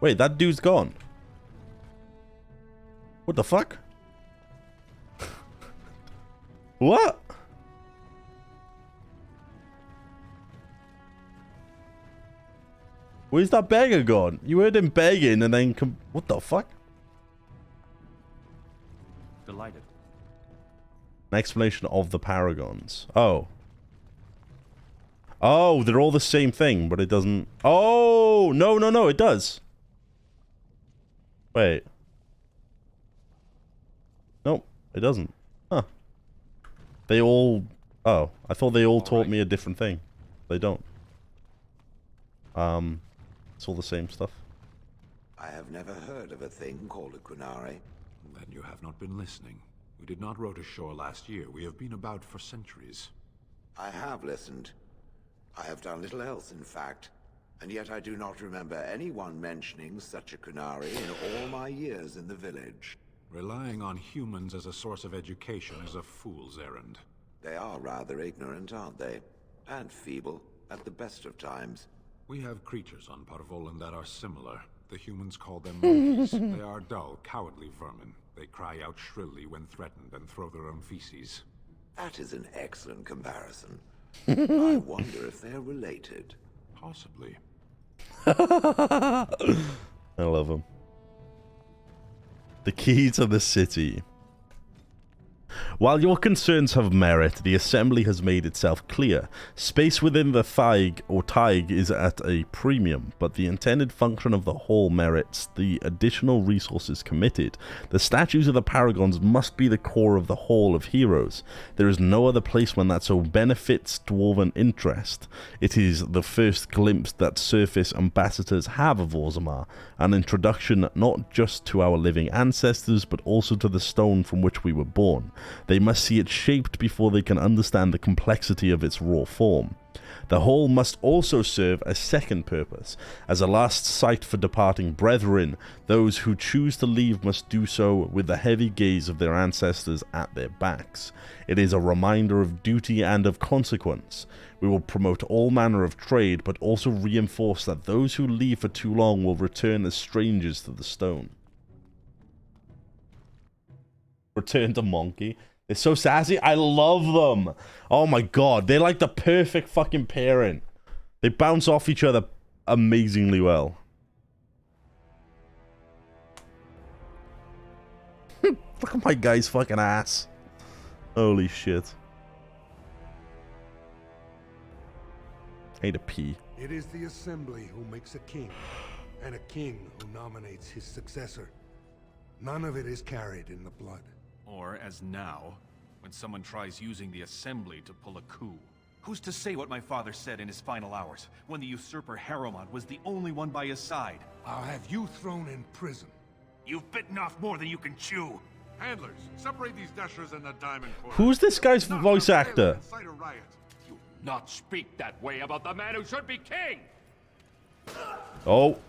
Wait, that dude's gone. What the fuck? What? Where's that beggar gone? You heard him begging and then what the fuck? Delighted. An explanation of the paragons. Oh. Oh, they're all the same thing, but it doesn't... Oh! No, it does. Wait. Nope, it doesn't. Huh. They all... Oh, I thought they all taught me a different thing. They don't. It's all the same stuff. I have never heard of a thing called a Qunari. Then you have not been listening. We did not row to shore last year. We have been about for centuries. I have listened. I have done little else, in fact. And yet I do not remember anyone mentioning such a Qunari in all my years in the village. Relying on humans as a source of education is a fool's errand. They are rather ignorant, aren't they? And feeble, at the best of times. We have creatures on Parvolan that are similar. The humans call them monkeys. They are dull, cowardly vermin. They cry out shrilly when threatened and throw their own feces. That is an excellent comparison. I wonder if they're related. Possibly. I love him. The key to the city. While your concerns have merit, the Assembly has made itself clear. Space within the Thaig or Taig is at a premium, but the intended function of the hall merits the additional resources committed. The statues of the paragons must be the core of the Hall of Heroes. There is no other placement that so benefits dwarven interest. It is the first glimpse that surface ambassadors have of Orzammar, an introduction not just to our living ancestors, but also to the stone from which we were born. They must see it shaped before they can understand the complexity of its raw form. The hall must also serve a second purpose. As a last sight for departing brethren, those who choose to leave must do so with the heavy gaze of their ancestors at their backs. It is a reminder of duty and of consequence. We will promote all manner of trade, but also reinforce that those who leave for too long will return as strangers to the stone. Return to monkey. They're so sassy. I love them. Oh my god. They're like the perfect fucking pairing. They bounce off each other amazingly well. Look at my guy's fucking ass. Holy shit. I need a pee. It is the Assembly who makes a king, and a king who nominates his successor. None of it is carried in the blood. Or, as now, when someone tries using the Assembly to pull a coup. Who's to say what my father said in his final hours, when the usurper Harrowmont was the only one by his side? I'll have you thrown in prison. You've bitten off more than you can chew. Handlers, separate these dashers in the diamond court. Who's this guy's voice actor? Incite a riot. You not speak that way about the man who should be king! Oh.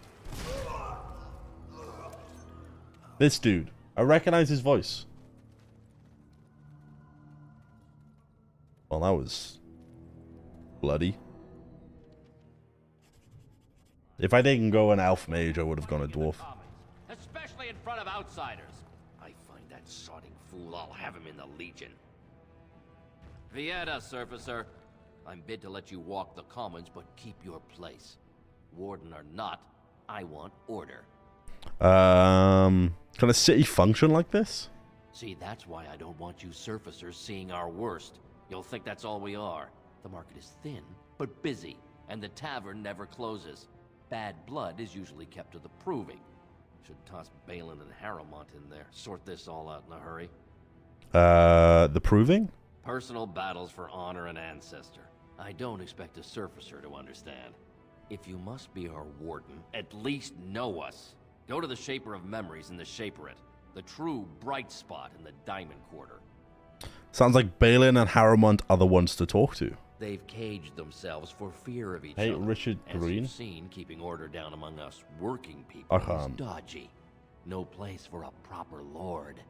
This dude. I recognize his voice. Well, that was bloody. If I didn't go an elf mage, I would have gone a dwarf. Especially in front of outsiders. I find that sodding fool, I'll have him in the Legion. Vieta, Surfacer. I'm bid to let you walk the commons, but keep your place. Warden or not, I want order. Can a city function like this? See, that's why I don't want you surfacers seeing our worst. You'll think that's all we are. The market is thin, but busy, and the tavern never closes. Bad blood is usually kept to the proving. Should toss Balin and Harrowmont in there. Sort this all out in a hurry. The proving? Personal battles for honor and ancestor. I don't expect a surfacer to understand. If you must be our warden, at least know us. Go to the Shaper of Memories in the Shaperate, the true bright spot in the Diamond Quarter. Sounds like Balin and Harrowmont are the ones to talk to. They've caged themselves for fear of each Hey, other. Richard As Green. you've seen, keeping order down among us working people is dodgy. No place for a proper lord.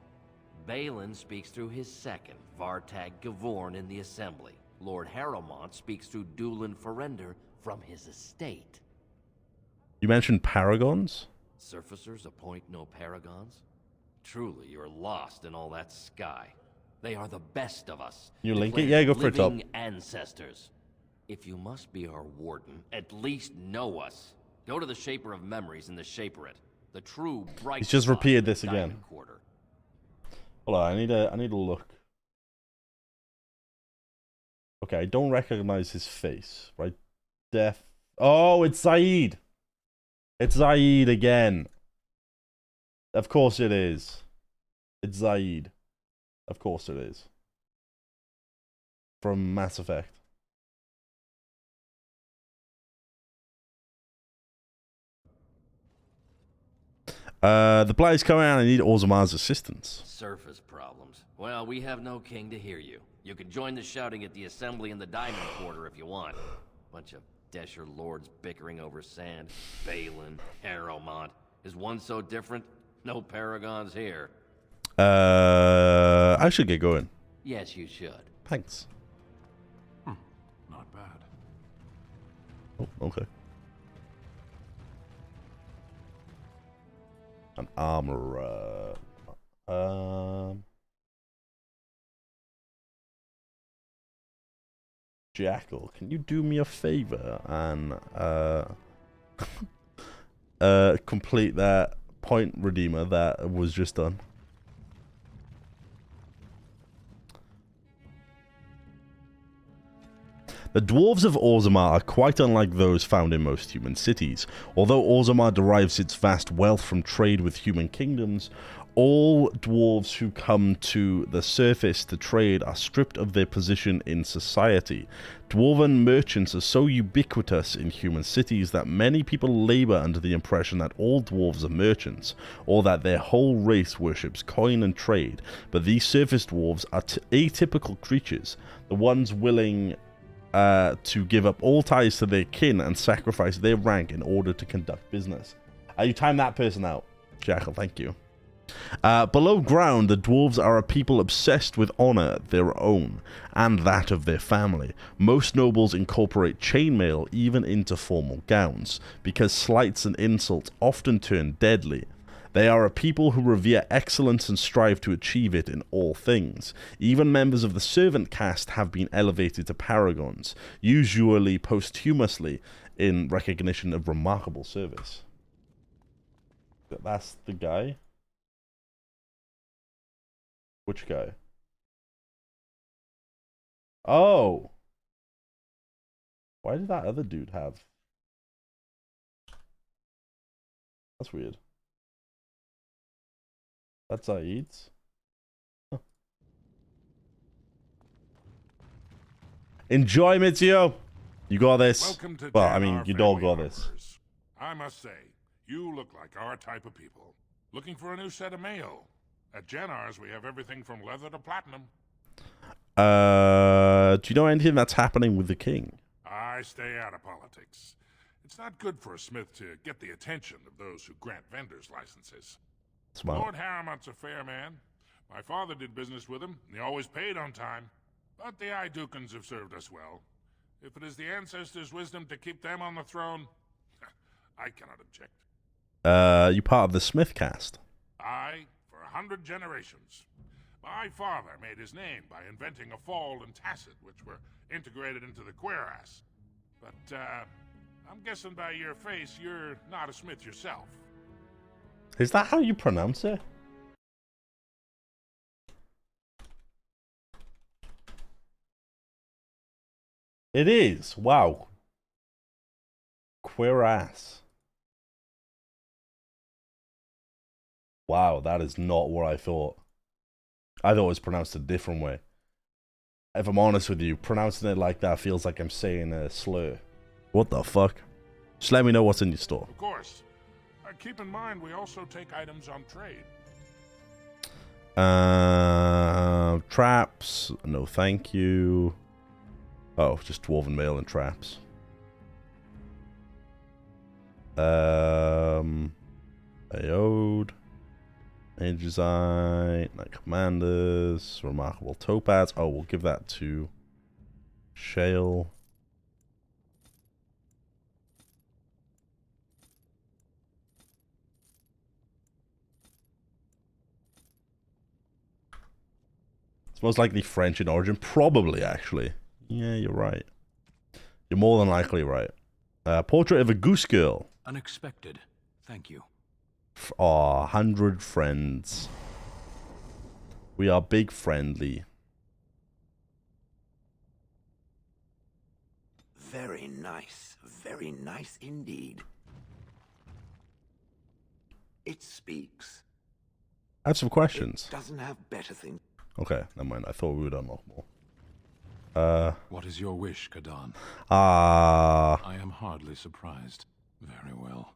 Balin speaks through his second, Vartag Gavorn, in the Assembly. Lord Harrowmont speaks through Dulin Ferender from his estate. You mentioned paragons? Surfacers appoint no paragons? Truly, you're lost in all that sky. They are the best of us. You link it? Yeah, go for it, Top. Living ancestors. If you must be our warden, at least know us. Go to the Shaper of Memories in the Shaperate. The true bright. He's just repeated this again. Diamond Quarter. Hold on, I need a look. Okay, I don't recognize his face, right? Death. Oh, it's Zaid. It's Zaid again. Of course it is. It's Zaid. Of course it is. From Mass Effect. The Blight's coming out. I need Orzammar's assistance. Surface problems. Well, we have no king to hear you. You can join the shouting at the Assembly in the Diamond Quarter if you want. Bunch of Desher lords bickering over sand. Balin, Harrowmont. Is one so different? No paragons here. I should get going. Yes, you should. Thanks. Not bad. Oh, okay. An armorer. Jackal, can you do me a favor and complete that point redeemer that was just done? The dwarves of Orzammar are quite unlike those found in most human cities. Although Orzammar derives its vast wealth from trade with human kingdoms, all dwarves who come to the surface to trade are stripped of their position in society. Dwarven merchants are so ubiquitous in human cities that many people labor under the impression that all dwarves are merchants, or that their whole race worships coin and trade. But these surface dwarves are atypical creatures, the ones willing to give up all ties to their kin and sacrifice their rank in order to conduct business. You timed that person out, Jackal, thank you. Below ground, the dwarves are a people obsessed with honor, their own, and that of their family. Most nobles incorporate chainmail even into formal gowns, because slights and insults often turn deadly. They are a people who revere excellence and strive to achieve it in all things. Even members of the servant caste have been elevated to paragons, usually posthumously in recognition of remarkable service. That's the guy? Which guy? Oh! Why did that other dude have? That's weird. That's Zaid's. Huh. Enjoy, Mitsuo! You got this. Welcome to Well, I mean, your dog got this. I must say, you look like our type of people. Looking for a new set of mail. At Genar's, we have everything from leather to platinum. Do you know anything that's happening with the king? I stay out of politics. It's not good for a smith to get the attention of those who grant vendors licenses. Smart. Lord Harrowmont's a fair man. My father did business with him, and he always paid on time. But the Idukans have served us well. If it is the ancestors' wisdom to keep them on the throne, I cannot object. You part of the Smith cast? I, for 100 generations. My father made his name by inventing a fold and tacit, which were integrated into the cuirass. But, I'm guessing by your face, you're not a smith yourself. Is that how you pronounce it? It is. Wow. Cuirass. Wow, that is not what I thought. I thought it was pronounced a different way. If I'm honest with you, pronouncing it like that feels like I'm saying a slur. What the fuck? Just let me know what's in your store. Of course. Keep in mind, we also take items on trade. Traps. No, thank you. Oh, just dwarven mail and traps. Aode. Magicite. Knight Commanders. Remarkable Topaz. Oh, we'll give that to Shale. It's most likely French in origin. Probably, actually. Yeah, you're right. You're more than likely right. Portrait of a Goose Girl. Unexpected. Thank you. 100 friends. We are big friendly. Very nice. Very nice indeed. It speaks. I have some questions. It doesn't have better things. Okay, never mind. I thought we would unlock more. What is your wish, Kadan? I am hardly surprised. Very well.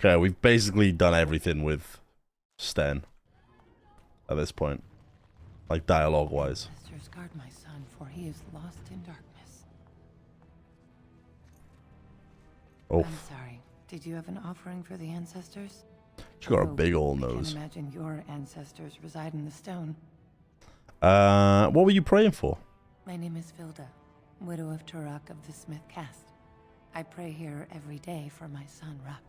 Okay, we've basically done everything with Sten at this point. Like, dialogue-wise. Sisters, guard my son, for he is lost in darkness. Oh. I'm sorry. Did you have an offering for the ancestors? She got a big old nose. I can imagine your ancestors reside in the stone. What were you praying for? My name is Vilda, widow of Turok of the Smith caste. I pray here every day for my son, Ruck.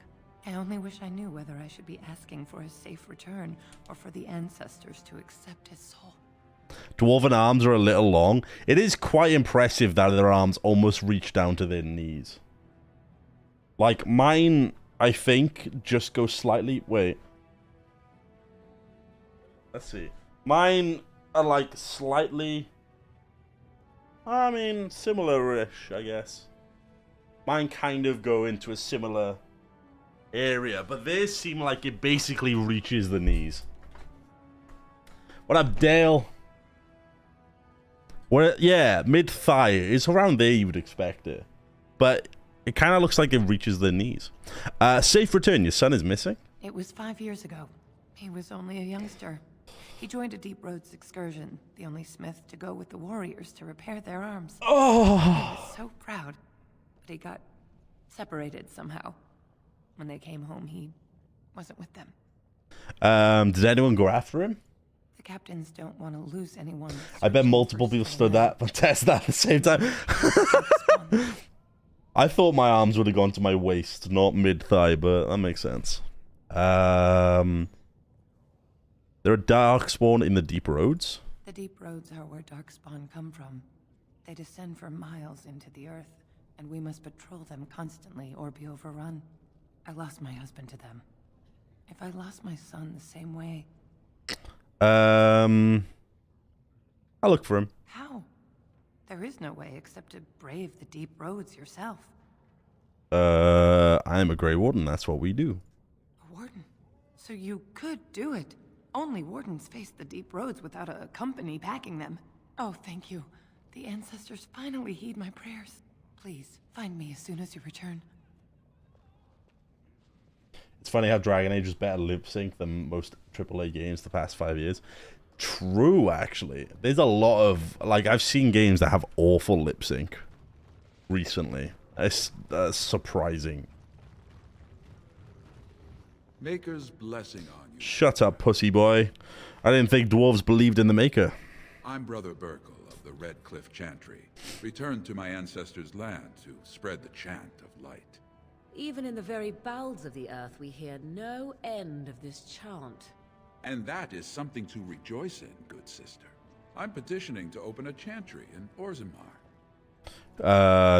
I only wish I knew whether I should be asking for his safe return or for the ancestors to accept his soul. Dwarven arms are a little long. It is quite impressive that their arms almost reach down to their knees. Like, mine, I think, just go slightly... Wait. Let's see. Mine are, like, slightly... I mean, similar-ish, I guess. Mine kind of go into a similar area, but theirs seem like it basically reaches the knees. What up, Dale? What? Yeah, mid-thigh. It's around there you would expect it. But it kind of looks like it reaches the knees. Safe return. Your son is missing? It was 5 years ago. He was only a youngster. He joined a Deep Roads excursion, the only smith to go with the warriors to repair their arms. Oh! He was so proud. But he got separated somehow. When they came home, he wasn't with them. Did anyone go after him? The captains don't want to lose anyone. I bet multiple people stood that and test that at the same time. I thought my arms would have gone to my waist, not mid-thigh, but that makes sense. There are darkspawn in the Deep Roads? The Deep Roads are where darkspawn come from. They descend for miles into the earth, and we must patrol them constantly or be overrun. I lost my husband to them. If I lost my son the same way... I'll look for him. How? There is no way except to brave the Deep Roads yourself. I am a Grey Warden, that's what we do. A warden? So you could do it. Only wardens face the Deep Roads without a company backing them. Oh, thank you. The ancestors finally heed my prayers. Please, find me as soon as you return. It's funny how Dragon Age is better lip sync than most AAA games the past 5 years. True, actually. There's a lot of... Like, I've seen games that have awful lip sync recently. It's surprising. Maker's blessing on you. Shut up, pussy boy. I didn't think dwarves believed in the Maker. I'm Brother Burkle of the Red Cliff Chantry, returned to my ancestors' land to spread the chant of light. Even in the very bowels of the earth, we hear no end of this chant. And that is something to rejoice in, good sister. I'm petitioning to open a chantry in Orzammar.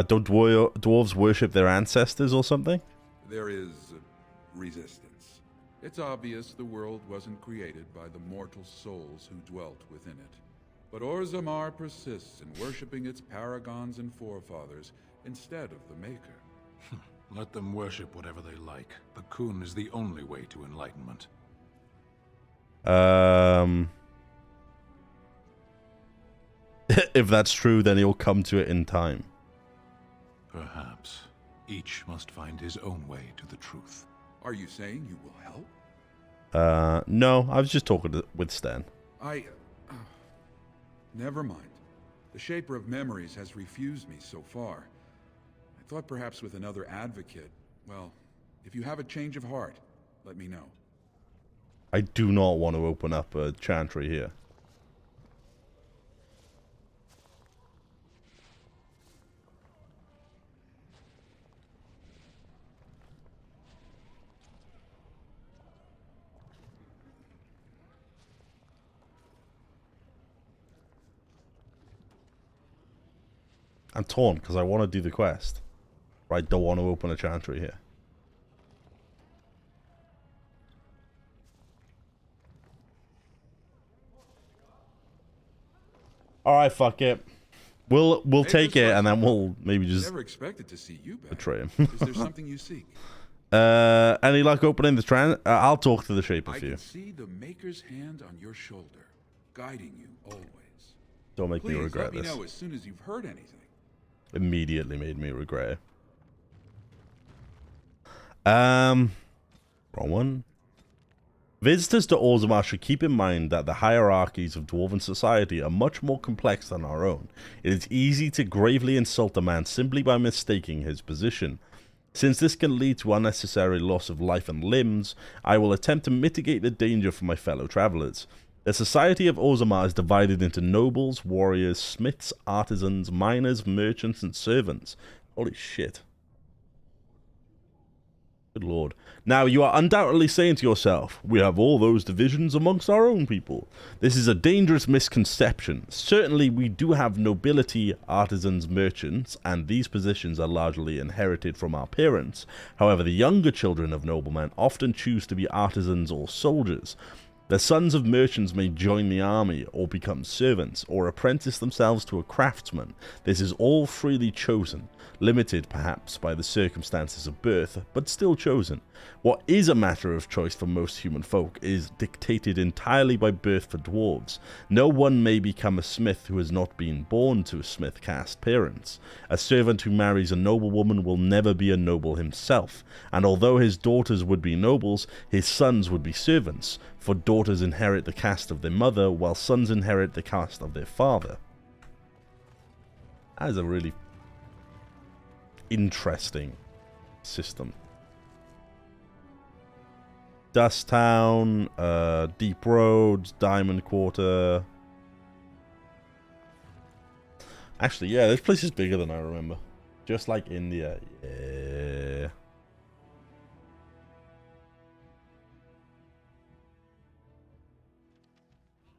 Don't dwarves worship their ancestors or something? There is resistance. It's obvious the world wasn't created by the mortal souls who dwelt within it. But Orzammar persists in worshipping its paragons and forefathers instead of the Maker. Let them worship whatever they like. The Kun is the only way to enlightenment. If that's true, then he'll come to it in time. Perhaps. Each must find his own way to the truth. Are you saying you will help? No, I was just talking with Stan. Never mind. The Shaper of Memories has refused me so far. I thought perhaps with another advocate. Well, if you have a change of heart, let me know. I do not want to open up a chantry here. I'm torn because I want to do the quest, but I don't want to open a chantry here. All right, fuck it. We'll take it, and then we'll maybe just never expected to see you back. Betray him. Is there something you seek? Any luck opening the I'll talk to the Shaper for you. I can see the Maker's hand on your shoulder, guiding you always. Don't make me regret let me this. know as soon as you've heard anything. Immediately made me regret it. Wrong one. Visitors to Orzammar should keep in mind that the hierarchies of dwarven society are much more complex than our own. It is easy to gravely insult a man simply by mistaking his position. Since this can lead to unnecessary loss of life and limbs, I will attempt to mitigate the danger for my fellow travelers. The society of Orzammar is divided into nobles, warriors, smiths, artisans, miners, merchants, and servants. Holy shit. Good lord. Now, you are undoubtedly saying to yourself, we have all those divisions amongst our own people. This is a dangerous misconception. Certainly, we do have nobility, artisans, merchants, and these positions are largely inherited from our parents. However, the younger children of noblemen often choose to be artisans or soldiers. The sons of merchants may join the army, or become servants, or apprentice themselves to a craftsman. This is all freely chosen, limited perhaps by the circumstances of birth, but still chosen. What is a matter of choice for most human folk is dictated entirely by birth for dwarves. No one may become a smith who has not been born to a smith caste parents. A servant who marries a noblewoman will never be a noble himself, and although his daughters would be nobles, his sons would be servants, for daughters inherit the caste of their mother, while sons inherit the caste of their father. That is a really interesting system. Dust Town, Deep Roads, Diamond Quarter. Actually, yeah, this place is bigger than I remember. Just like India. Yeah.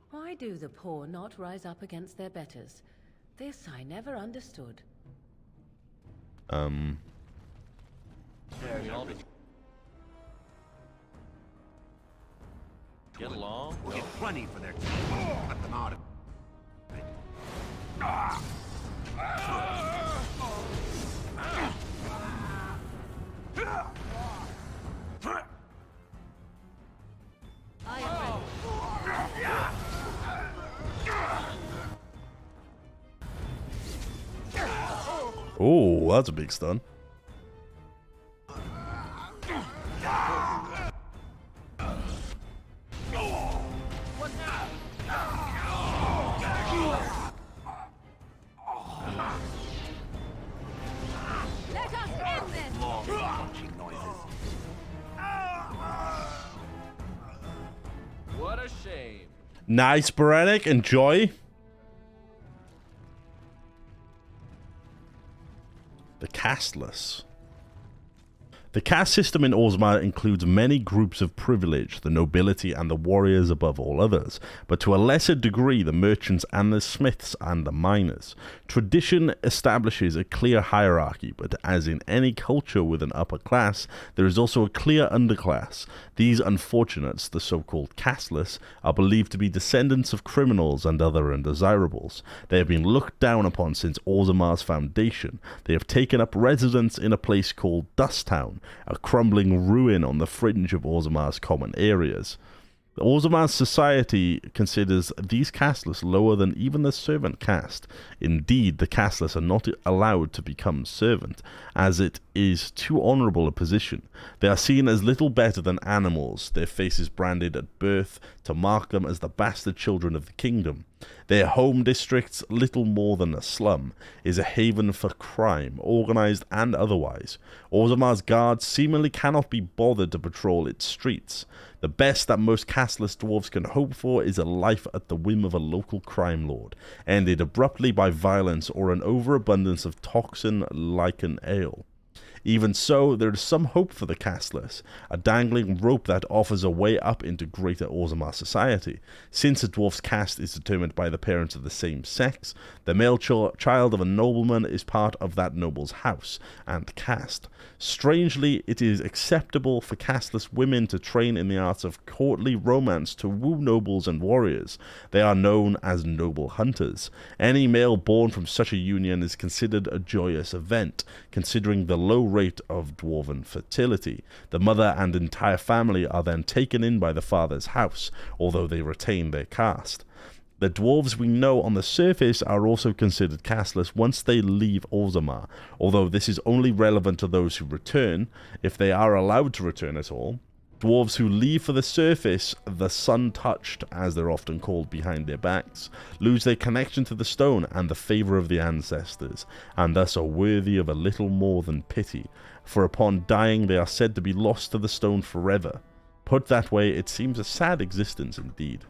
Why do the poor not rise up against their betters? This I never understood. Get along. We'll get plenty for their Let them out of Oh, that's a big stun. Nice, Berenic. Enjoy. The casteless. The caste system in Orzammar includes many groups of privilege, the nobility and the warriors above all others, but to a lesser degree the merchants and the smiths and the miners. Tradition establishes a clear hierarchy, but as in any culture with an upper class, there is also a clear underclass. These unfortunates, the so-called casteless, are believed to be descendants of criminals and other undesirables. They have been looked down upon since Orzammar's foundation. They have taken up residence in a place called Dust Town, a crumbling ruin on the fringe of Orzammar's common areas. Orzammar's society considers these casteless lower than even the servant caste. Indeed, the casteless are not allowed to become servant, as it is too honourable a position. They are seen as little better than animals, their faces branded at birth to mark them as the bastard children of the kingdom. Their home districts, little more than a slum, is a haven for crime, organised and otherwise. Orzammar's guards seemingly cannot be bothered to patrol its streets. The best that most casteless dwarves can hope for is a life at the whim of a local crime lord, ended abruptly by violence or an overabundance of toxin-lichen ale. Even so, there is some hope for the casteless, a dangling rope that offers a way up into greater Orzammar society. Since a dwarf's caste is determined by the parents of the same sex, the male child of a nobleman is part of that noble's house and caste. Strangely, it is acceptable for casteless women to train in the arts of courtly romance to woo nobles and warriors. They are known as noble hunters. Any male born from such a union is considered a joyous event, considering the low rate of dwarven fertility. The mother and entire family are then taken in by the father's house, although they retain their caste. The dwarves we know on the surface are also considered casteless once they leave Orzammar, although this is only relevant to those who return, if they are allowed to return at all. Dwarves who leave for the surface, the sun-touched, as they're often called behind their backs, lose their connection to the stone and the favour of the ancestors, and thus are worthy of a little more than pity, for upon dying they are said to be lost to the stone forever. Put that way, it seems a sad existence indeed.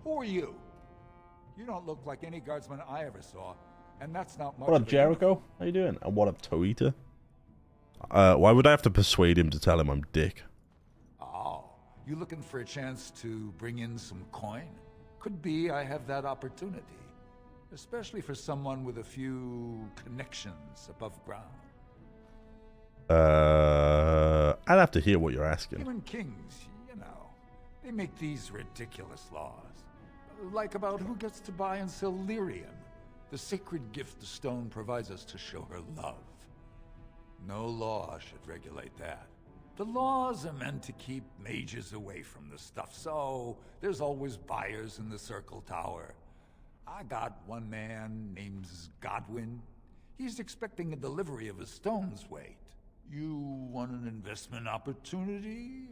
Who are you? You don't look like any guardsman I ever saw, and that's not much. What up, Jericho? How you doing? And what up, Toita? Why would I have to persuade him to tell him I'm Dick? Oh, you looking for a chance to bring in some coin? Could be I have that opportunity, especially for someone with a few connections above ground. I'd have to hear what you're asking. Human kings, you know, they make these ridiculous laws. Like about who gets to buy and sell lyrium, the sacred gift the stone provides us to show her love. No law should regulate that. The laws are meant to keep mages away from the stuff, so there's always buyers in the Circle Tower. I got one man named Godwin. He's expecting a delivery of a stone's weight. You want an investment opportunity?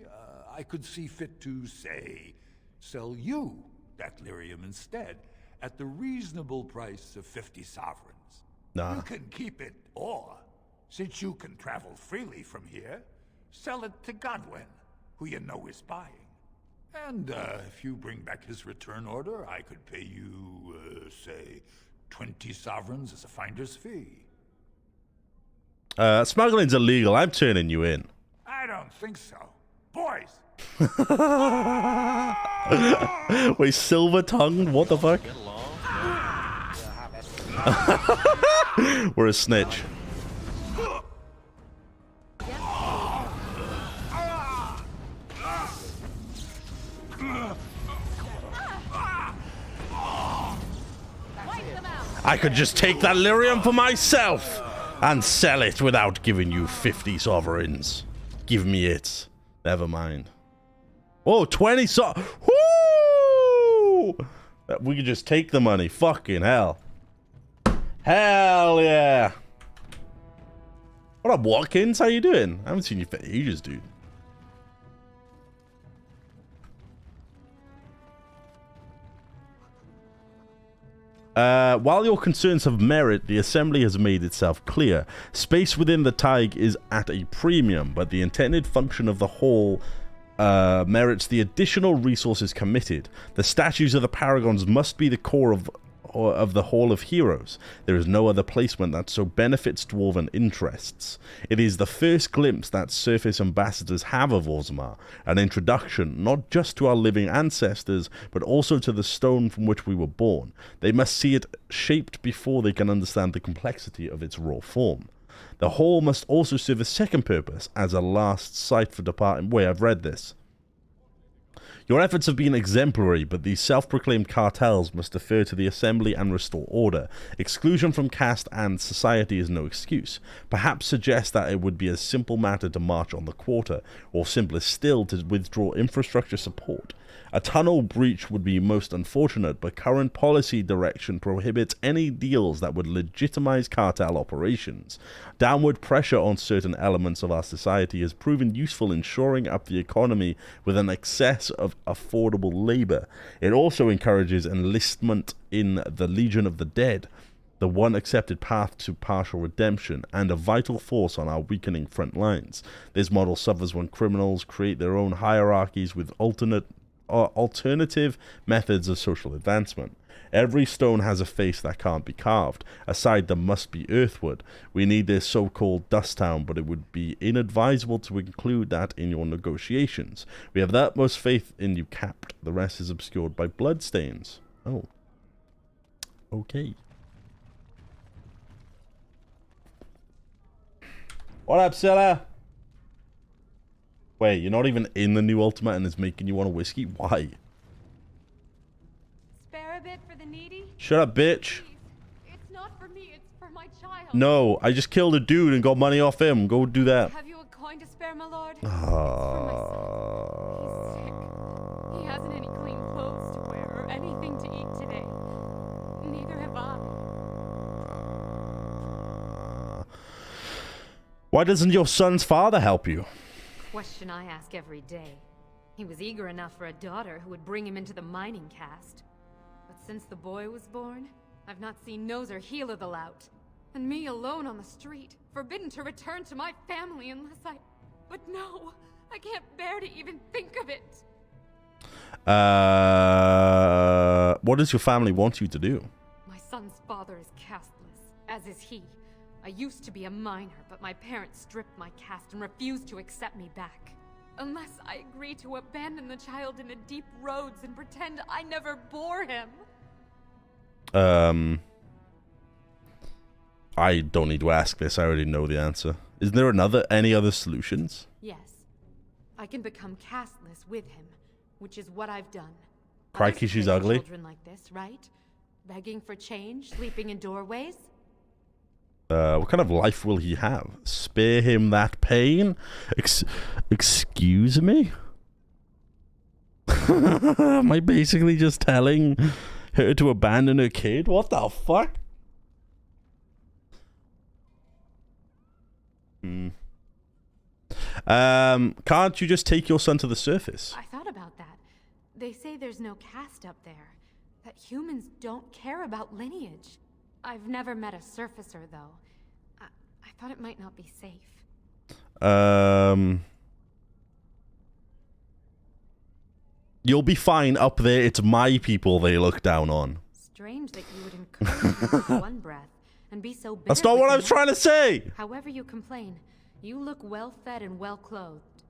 I could see fit to, say, sell you that lyrium instead, at the reasonable price of 50 sovereigns. Nah. You can keep it, or, since you can travel freely from here, sell it to Godwin, who you know is buying. And if you bring back his return order, I could pay you, say, 20 sovereigns as a finder's fee. Smuggling's illegal. I'm turning you in. I don't think so. Boys! Wait, silver-tongued? What the fuck? We're a snitch. I could just take that lyrium for myself and sell it without giving you 50 sovereigns. Give me it. Never mind. Oh, 20 Woo! We could just take the money. Fucking hell. Hell yeah. What up, Watkins? How you doing? I haven't seen you for ages, dude. While your concerns have merit, the Assembly has made itself clear. Space within the Tig is at a premium, but the intended function of the hall merits the additional resources committed. The statues of the Paragons must be the core of the Hall of Heroes. There is no other placement that so benefits dwarven interests. It is the first glimpse that surface ambassadors have of Orzammar, an introduction not just to our living ancestors, but also to the stone from which we were born. They must see it shaped before they can understand the complexity of its raw form. The hall must also serve a second purpose, as a last site for departing. Wait, I've read this. Your efforts have been exemplary, but these self-proclaimed cartels must defer to the Assembly and restore order. Exclusion from caste and society is no excuse. Perhaps suggest that it would be a simple matter to march on the quarter, or simpler still to withdraw infrastructure support. A tunnel breach would be most unfortunate, but current policy direction prohibits any deals that would legitimize cartel operations. Downward pressure on certain elements of our society has proven useful in shoring up the economy with an excess of affordable labor. It also encourages enlistment in the Legion of the Dead, the one accepted path to partial redemption, and a vital force on our weakening front lines. This model suffers when criminals create their own hierarchies with alternative methods of social advancement. Every stone has a face that can't be carved, a side that must be earthward. We need this so-called dust town, but it would be inadvisable to include that in your negotiations. We have the utmost faith in you, Capt. The rest is obscured by bloodstains. Oh. Okay. What up, Silla? Wait, you're not even in the new Ultimate and it's making you want a whiskey? Why? Spare a bit for the needy? Shut up, bitch. Please. It's not for me, it's for my child. No, I just killed a dude and got money off him. Go do that. Have you a coin to spare, my lord? He's sick. He hasn't any clean clothes to wear or anything to eat today. Neither have I. Why doesn't your son's father help you? Question I ask every day. He was eager enough for a daughter who would bring him into the mining caste. But since the boy was born, I've not seen nose or heel of the lout. And me alone on the street, forbidden to return to my family unless I... But no, I can't bear to even think of it. What does your family want you to do? My son's father is casteless, as is he. I used to be a miner, but my parents stripped my caste and refused to accept me back. Unless I agree to abandon the child in the deep roads and pretend I never bore him. I don't need to ask this. I already know the answer. Is there any other solutions? Yes. I can become casteless with him, which is what I've done. Crikey, she's ugly. Children like this, right? Begging for change, sleeping in doorways. What kind of life will he have? Spare him that pain? Excuse me? Am I basically just telling her to abandon her kid? What the fuck? Can't you just take your son to the surface? I thought about that. They say there's no caste up there. That humans don't care about lineage. I've never met a surfacer, though. I thought it might not be safe. You'll be fine up there. It's my people they look down on. Strange that you would encourage me with one breath and be so bitter. That's not what I was trying to say! However you complain, you look well-fed and well-clothed.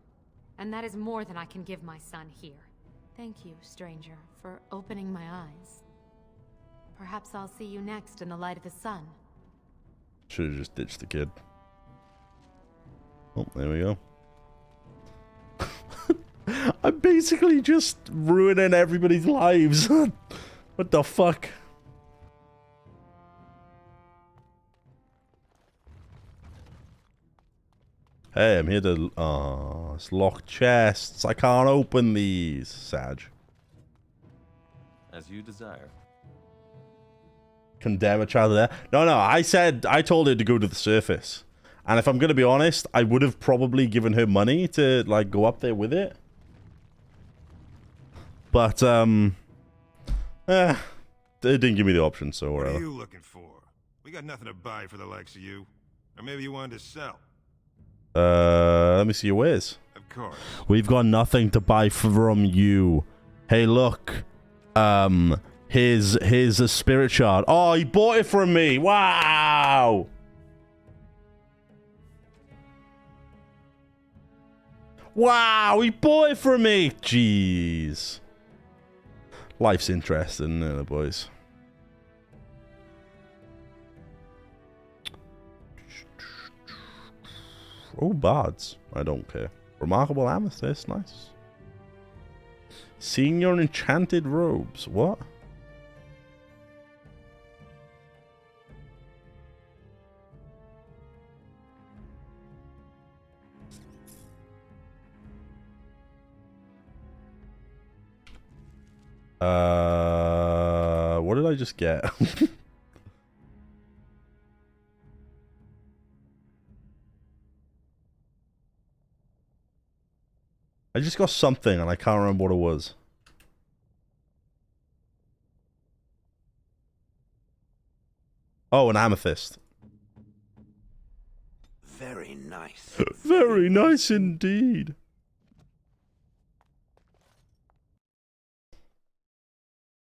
And that is more than I can give my son here. Thank you, stranger, for opening my eyes. Perhaps I'll see you next in the light of the sun. Should have just ditched the kid. Oh, there we go. I'm basically just ruining everybody's lives. What the fuck? Hey, I'm here to... Oh, it's locked chests. I can't open these. Sag. As you desire. Condemn a child there. No, I told her to go to the surface. And if I'm going to be honest, I would have probably given her money to, like, go up there with it. But, they didn't give me the option, so whatever. What are you looking for? We got nothing to buy for the likes of you. Or maybe you wanted to sell. Let me see your wares. I've course. We've got nothing to buy from you. Hey, look. Here's a spirit shard. Oh, he bought it from me. Wow. Wow, he bought it from me. Jeez. Life's interesting, isn't it, boys? Oh, bards. I don't care. Remarkable amethyst. Nice. Seeing your enchanted robes. What? What did I just get? I just got something and I can't remember what it was. Oh, an amethyst. Very nice. Very nice indeed.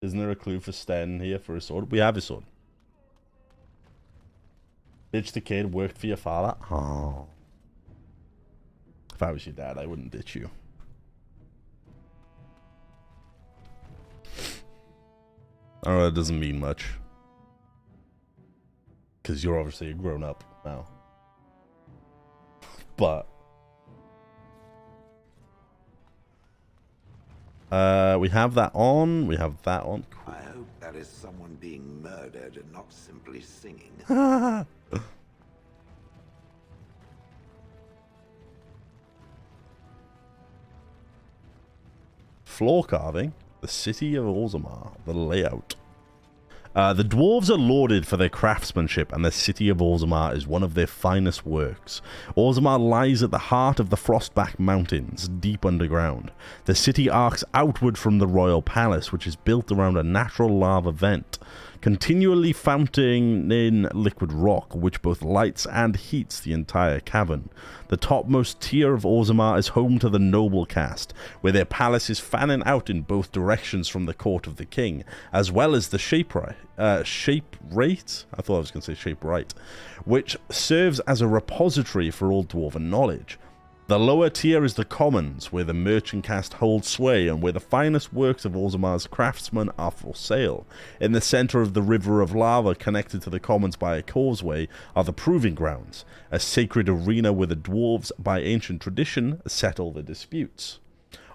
Isn't there a clue for Sten here for a sword? We have a sword. Ditch the kid, worked for your father. Oh. If I was your dad, I wouldn't ditch you. I don't know, that doesn't mean much. Because you're obviously a grown-up now. But... we have that on. We have that on. Cool. I hope that is someone being murdered and not simply singing. Floor carving. The city of Orzammar. The layout. The dwarves are lauded for their craftsmanship, and the city of Orzammar is one of their finest works. Orzammar lies at the heart of the Frostback Mountains, deep underground. The city arcs outward from the royal palace, which is built around a natural lava vent, continually fountain in liquid rock, which both lights and heats the entire cavern. The topmost tier of Orzammar is home to the noble caste, where their palace is fanning out in both directions from the court of the king, as well as the shape right, which serves as a repository for all dwarven knowledge. The lower tier is the commons, where the merchant caste holds sway and where the finest works of Orzammar's craftsmen are for sale. In the center of the river of lava, connected to the commons by a causeway, are the proving grounds, a sacred arena where the dwarves, by ancient tradition, settle their disputes.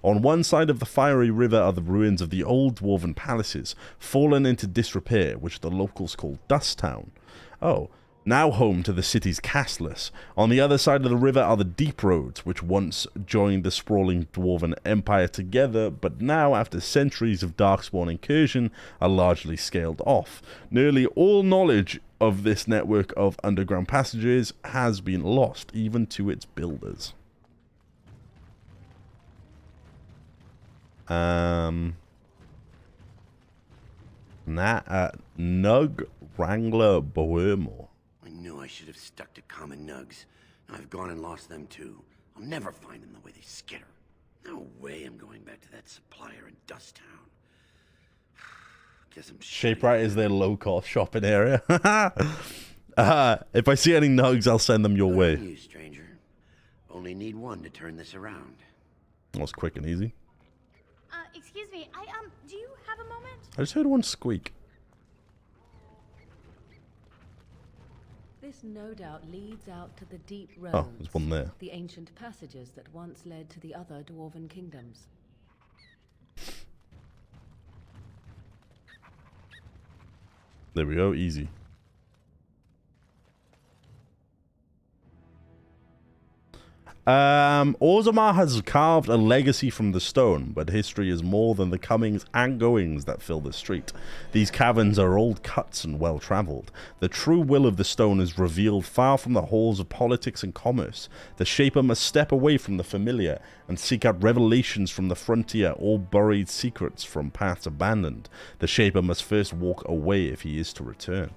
On one side of the fiery river are the ruins of the old dwarven palaces, fallen into disrepair, which the locals call Dust Town. Oh, now home to the city's castless. On the other side of the river are the deep roads, which once joined the sprawling dwarven empire together, but now, after centuries of darkspawn incursion, are largely scaled off. Nearly all knowledge of this network of underground passages has been lost, even to its builders. Nug Wrangler Boermore. I knew I should have stuck to common nugs. I've gone and lost them too. I'll never find them the way they skitter. No way I'm going back to that supplier in Dust Town. Guess I'm Shaperite is their low-cost shopping area. If I see any nugs, I'll send them your way. You, stranger. Only need one to turn this around. That was quick and easy. Excuse me, do you have a moment? I just heard one squeak. This no doubt leads out to the deep roads. Oh, there's one there. The ancient passages that once led to the other dwarven kingdoms. There we go, easy. Orzammar has carved a legacy from the stone, but history is more than the comings and goings that fill the street. These caverns are old cuts and well-travelled. The true will of the stone is revealed far from the halls of politics and commerce. The shaper must step away from the familiar and seek out revelations from the frontier or buried secrets from paths abandoned. The shaper must first walk away if he is to return.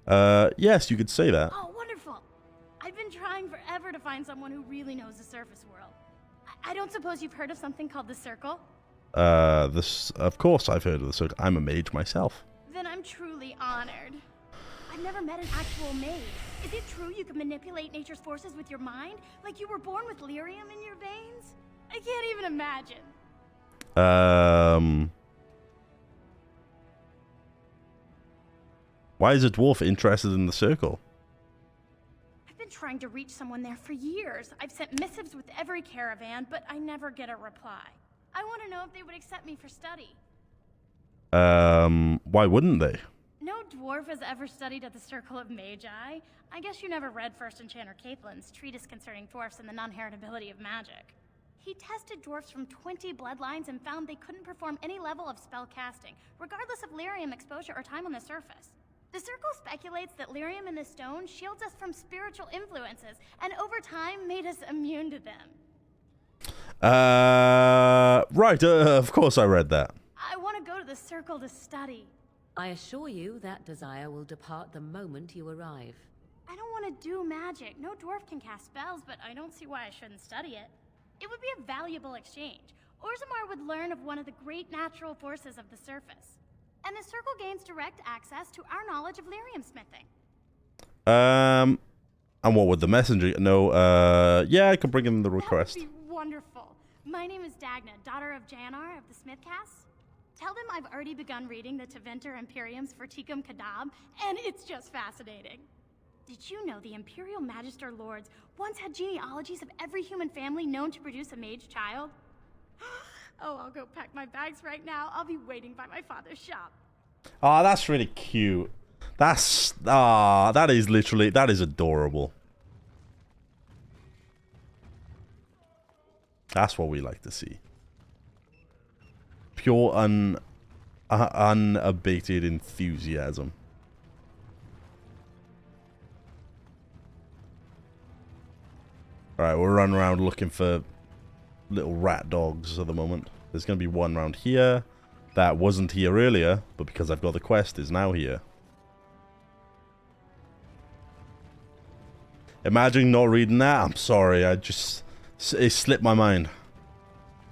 Yes, you could say that. Oh, wonderful. I've been trying forever to find someone who really knows the surface world. I don't suppose you've heard of something called the Circle? Of course I've heard of the circle. I'm a mage myself. Then I'm truly honored. I've never met an actual mage. Is it true you can manipulate nature's forces with your mind? Like you were born with lyrium in your veins? I can't even imagine. Why is a dwarf interested in the circle? I've been trying to reach someone there for years. I've sent missives with every caravan, but I never get a reply. I want to know if they would accept me for study. Why wouldn't they? No dwarf has ever studied at the Circle of Magi. I guess you never read First Enchanter Caitlin's treatise concerning dwarfs and the non-heritability of magic. He tested dwarfs from 20 bloodlines and found they couldn't perform any level of spell casting, regardless of lyrium exposure or time on the surface. The Circle speculates that lyrium in the stone shields us from spiritual influences, and over time made us immune to them. Right, of course I read that. I want to go to the Circle to study. I assure you that desire will depart the moment you arrive. I don't want to do magic. No dwarf can cast spells, but I don't see why I shouldn't study it. It would be a valuable exchange. Orzammar would learn of one of the great natural forces of the surface. And the Circle gains direct access to our knowledge of lyrium smithing. And what would the messenger know? Yeah, I could bring him the request. That would be wonderful. My name is Dagna, daughter of Janar of the Smithcast. Tell them I've already begun reading the Tevinter Imperiums for Tikum Kadab, and it's just fascinating. Did you know the Imperial Magister Lords once had genealogies of every human family known to produce a mage child? Oh, I'll go pack my bags right now. I'll be waiting by my father's shop. Oh, that's really cute. That is adorable. That's what we like to see. Pure unabated enthusiasm. Alright, we're running around looking for little rat dogs at the moment. There's going to be one around here. That wasn't here earlier, but because I've got the quest, is now here. Imagine not reading that. I'm sorry, it slipped my mind.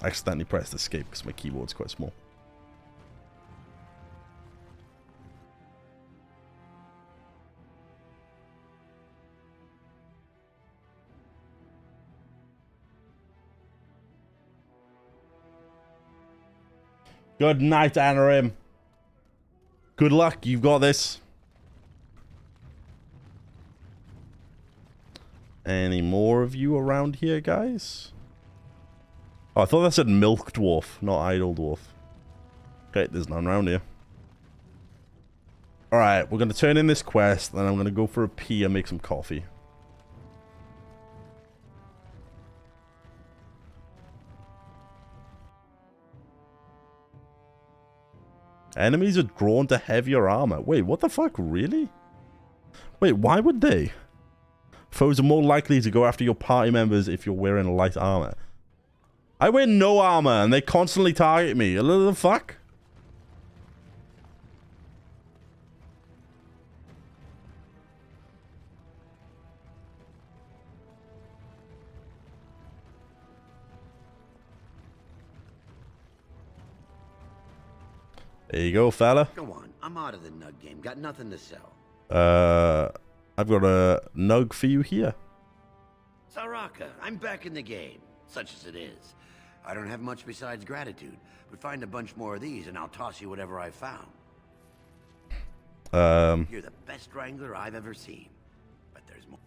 I accidentally pressed escape because my keyboard's quite small. Good night, Anarim. Good luck, you've got this. Any more of you around here, guys? Oh, I thought that said milk dwarf, not idle dwarf. Okay, there's none around here. Alright, we're going to turn in this quest, then I'm going to go for a pee and make some coffee. Enemies are drawn to heavier armor. Wait, what the fuck? Really? Wait, why would they? Foes are more likely to go after your party members if you're wearing light armor. I wear no armor and they constantly target me. What the fuck? There you go, fella. Go on, I'm out of the nug game. Got nothing to sell. I've got a nug for you here. Saraka, I'm back in the game, such as it is. I don't have much besides gratitude, but find a bunch more of these and I'll toss you whatever I found. You're the best wrangler I've ever seen. But there's more.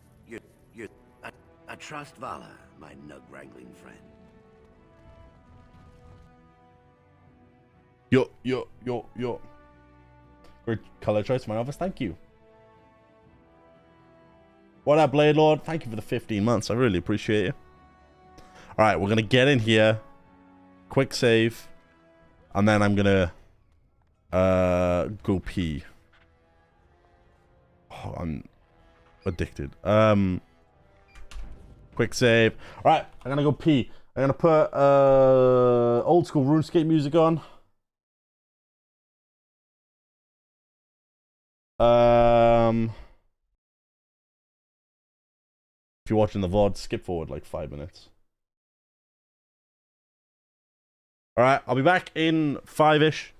I trust Vala, my nug wrangling friend. Yo. Great color choice, my office. Thank you. What up, Blade Lord? Thank you for the 15 months. I really appreciate you. Alright, we're going to get in here. Quick save. And then I'm going to go pee. Oh, I'm addicted. Quick save. Alright, I'm going to go pee. I'm going to put old school RuneScape music on. If you're watching the VOD, skip forward like 5 minutes. Alright, I'll be back in 5-ish.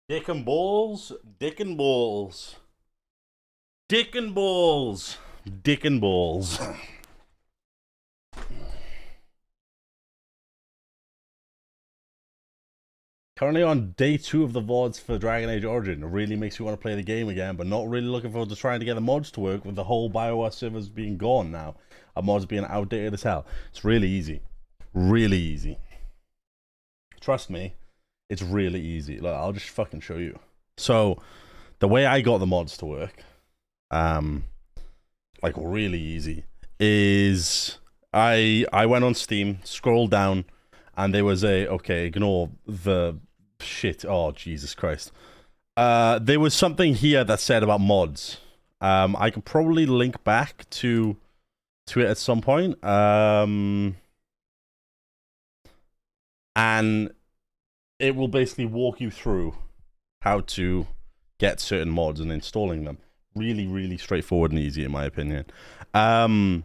Dick and balls, dick and balls. Dick and balls. Dick and balls. Currently on day 2 of the VODs for Dragon Age Origin. It really makes me want to play the game again, but not really looking forward to trying to get the mods to work with the whole BioWare servers being gone now. And mods being outdated as hell. It's really easy. Really easy. Trust me, it's really easy. Look, I'll just fucking show you. So, the way I got the mods to work, like really easy, is I went on Steam, scrolled down, and there was a, okay, ignore the shit. Oh, Jesus Christ. There was something here that said about mods. I could probably link back to it at some point. And it will basically walk you through how to get certain mods and installing them. Really, really straightforward and easy, in my opinion. I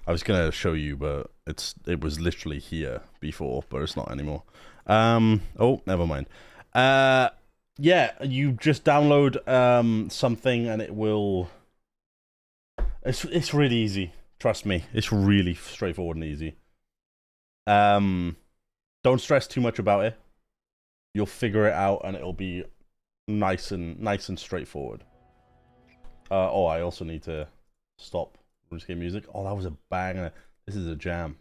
was gonna show you, but it was literally here before, but it's not anymore. Oh, never mind. Yeah, you just download something and it will. It's really easy. Trust me, it's really straightforward and easy. Don't stress too much about it. You'll figure it out, and it'll be nice and straightforward. Oh, I also need to stop RuneScape music. Oh, that was a banger. This is a jam.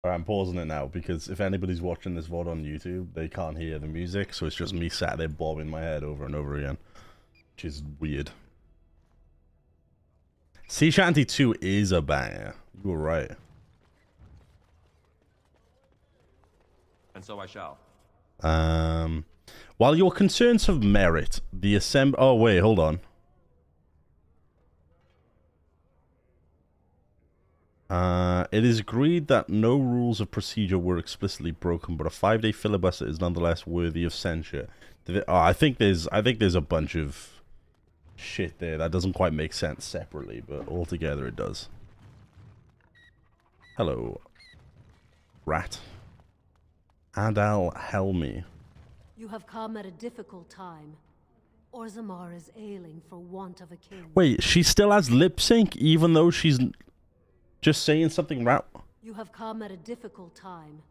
Alright, I'm pausing it now because if anybody's watching this VOD on YouTube, they can't hear the music, so it's just me sat there bobbing my head over and over again, which is weird. Sea Shanty 2 is a banger. You were right. And so I shall. While your concerns have merit, the Oh, wait, hold on. It is agreed that no rules of procedure were explicitly broken, but a 5-day filibuster is nonetheless worthy of censure. Oh, I think there's a bunch of shit there that doesn't quite make sense separately, but altogether it does. Hello, rat. Adal Helmi. You have come at a difficult time. Orzammar is ailing for want of a king. Wait, she still has lip sync even though she's just saying something right. You have come at a difficult time.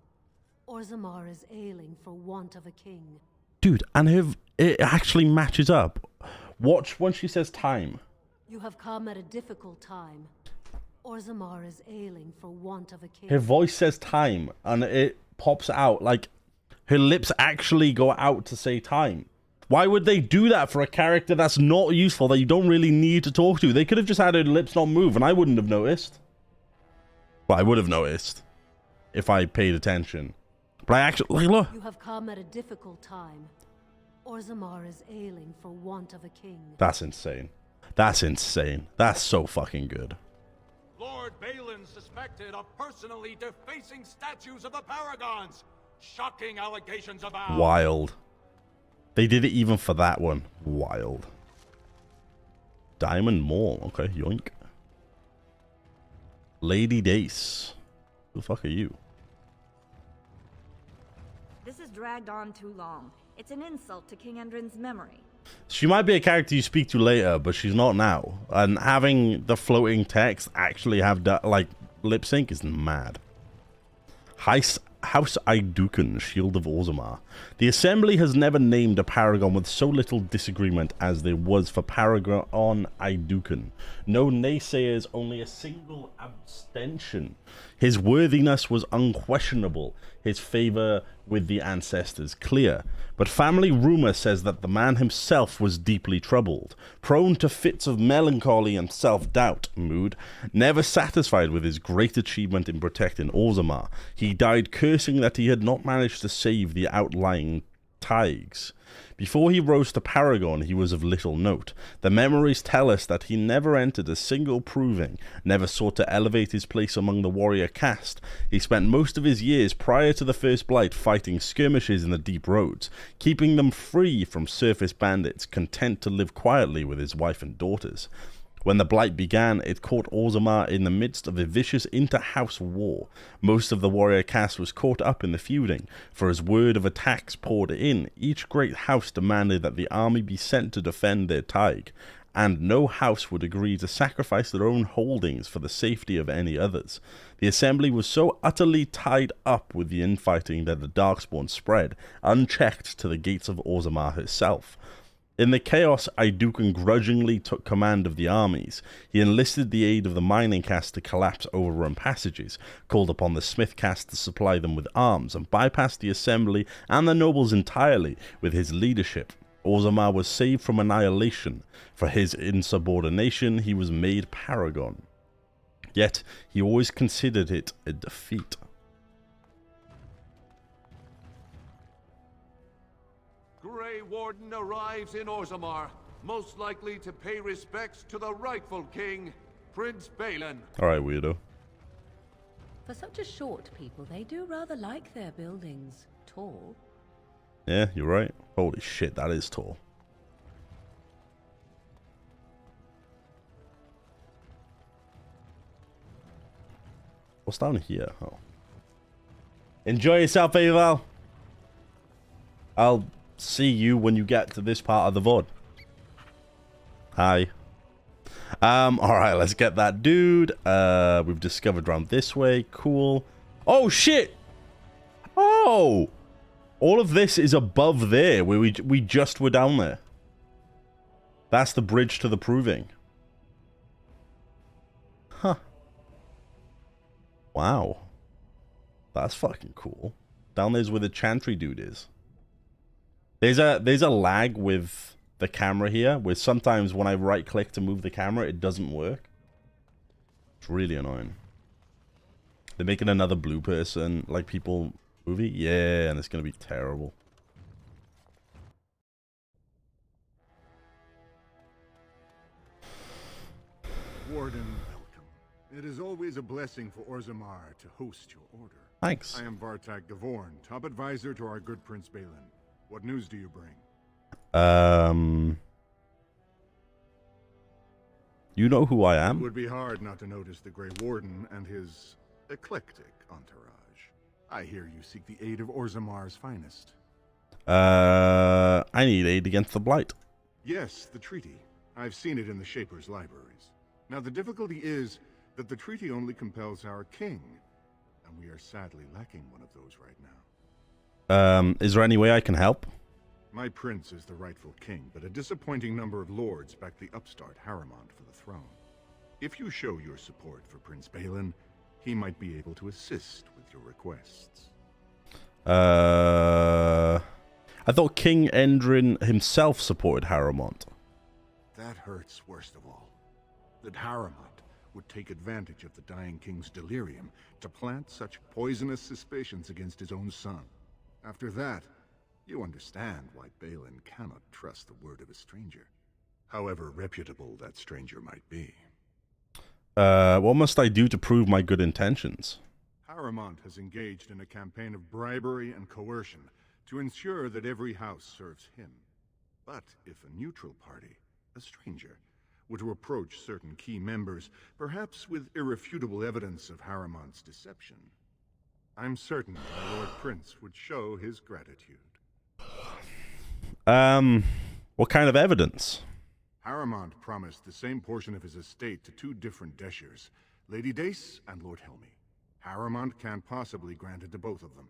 Orzammar is ailing for want of a king. Dude, and it actually matches up. Watch when she says time. You have come at a difficult time. Orzammar is ailing for want of a king. Her voice says time, and it pops out. Like, her lips actually go out to say time. Why would they do that for a character that's not useful, that you don't really need to talk to? They could have just had her lips not move, and I wouldn't have noticed. Well, I would have noticed if I paid attention. But I actually, like, look. You have come at a difficult time. Orzammar is ailing for want of a king. That's insane. That's insane. That's so fucking good. Lord Balin suspected of personally defacing statues of the Paragons. Shocking allegations abound. Wild. They did it even for that one. Wild. Diamond Mall. Okay, yoink. Lady Dace. Who the fuck are you? This has dragged on too long. It's an insult to King Endrin's memory. She might be a character you speak to later, but she's not now. And having the floating text actually have like lip sync is mad. Hi House Aiducan, Shield of Orzammar. The Assembly has never named a paragon with so little disagreement as there was for Paragon Aiducan. No naysayers, only a single abstention. His worthiness was unquestionable, his favor with the ancestors clear. But family rumor says that the man himself was deeply troubled, prone to fits of melancholy and self-doubt mood, never satisfied with his great achievement in protecting Orzammar. He died cursing that he had not managed to save the outlying Tigers. Before he rose to Paragon, he was of little note. The memories tell us that he never entered a single proving, never sought to elevate his place among the warrior caste. He spent most of his years prior to the First Blight fighting skirmishes in the deep roads, keeping them free from surface bandits, content to live quietly with his wife and daughters. When the Blight began, it caught Orzammar in the midst of a vicious inter-house war. Most of the warrior caste was caught up in the feuding, for as word of attacks poured in, each great house demanded that the army be sent to defend their Tig, and no house would agree to sacrifice their own holdings for the safety of any others. The Assembly was so utterly tied up with the infighting that the Darkspawn spread, unchecked, to the gates of Orzammar herself. In the chaos, Aiducan grudgingly took command of the armies. He enlisted the aid of the mining caste to collapse overrun passages, called upon the smith caste to supply them with arms, and bypassed the Assembly and the nobles entirely with his leadership. Orzammar was saved from annihilation. For his insubordination, he was made Paragon. Yet, he always considered it a defeat. Grey Warden arrives in Orzammar, most likely to pay respects to the rightful king, Prince Balin. Alright, weirdo. For such a short people, they do rather like their buildings tall. Yeah, you're right. Holy shit, that is tall. What's down here? Oh. Enjoy yourself, Eval. I'll see you when you get to this part of the VOD. Hi. Alright, let's get that dude. We've discovered around this way. Cool. Oh, shit! Oh! All of this is above there, where we just were down there. That's the bridge to the Proving. Huh. Wow. That's fucking cool. Down there's where the Chantry dude is. There's a lag with the camera here, where sometimes when I right click to move the camera, it doesn't work. It's really annoying. They're making another blue person, like people movie? Yeah, and it's gonna be terrible. Warden, welcome. It is always a blessing for Orzammar to host your order. Thanks. I am Vartak Gavorn, top advisor to our good Prince Balin. What news do you bring? You know who I am? It would be hard not to notice the Grey Warden and his eclectic entourage. I hear you seek the aid of Orzammar's finest. I need aid against the Blight. Yes, the treaty. I've seen it in the Shaper's libraries. Now the difficulty is that the treaty only compels our king, and we are sadly lacking one of those right now. Is there any way I can help? My prince is the rightful king, but a disappointing number of lords back the upstart Harrimont for the throne. If you show your support for Prince Balin, he might be able to assist with your requests. I thought King Endrin himself supported Harrimont. That hurts worst of all. That Harrimont would take advantage of the dying king's delirium to plant such poisonous suspicions against his own son. After that, you understand why Balin cannot trust the word of a stranger, however reputable that stranger might be. What must I do to prove my good intentions? Harrimont has engaged in a campaign of bribery and coercion to ensure that every house serves him. But if a neutral party, a stranger, were to approach certain key members, perhaps with irrefutable evidence of Harrimont's deception, I'm certain the Lord Prince would show his gratitude. What kind of evidence? Harrimont promised the same portion of his estate to two different Deshers, Lady Dace and Lord Helmy. Harrimont can't possibly grant it to both of them,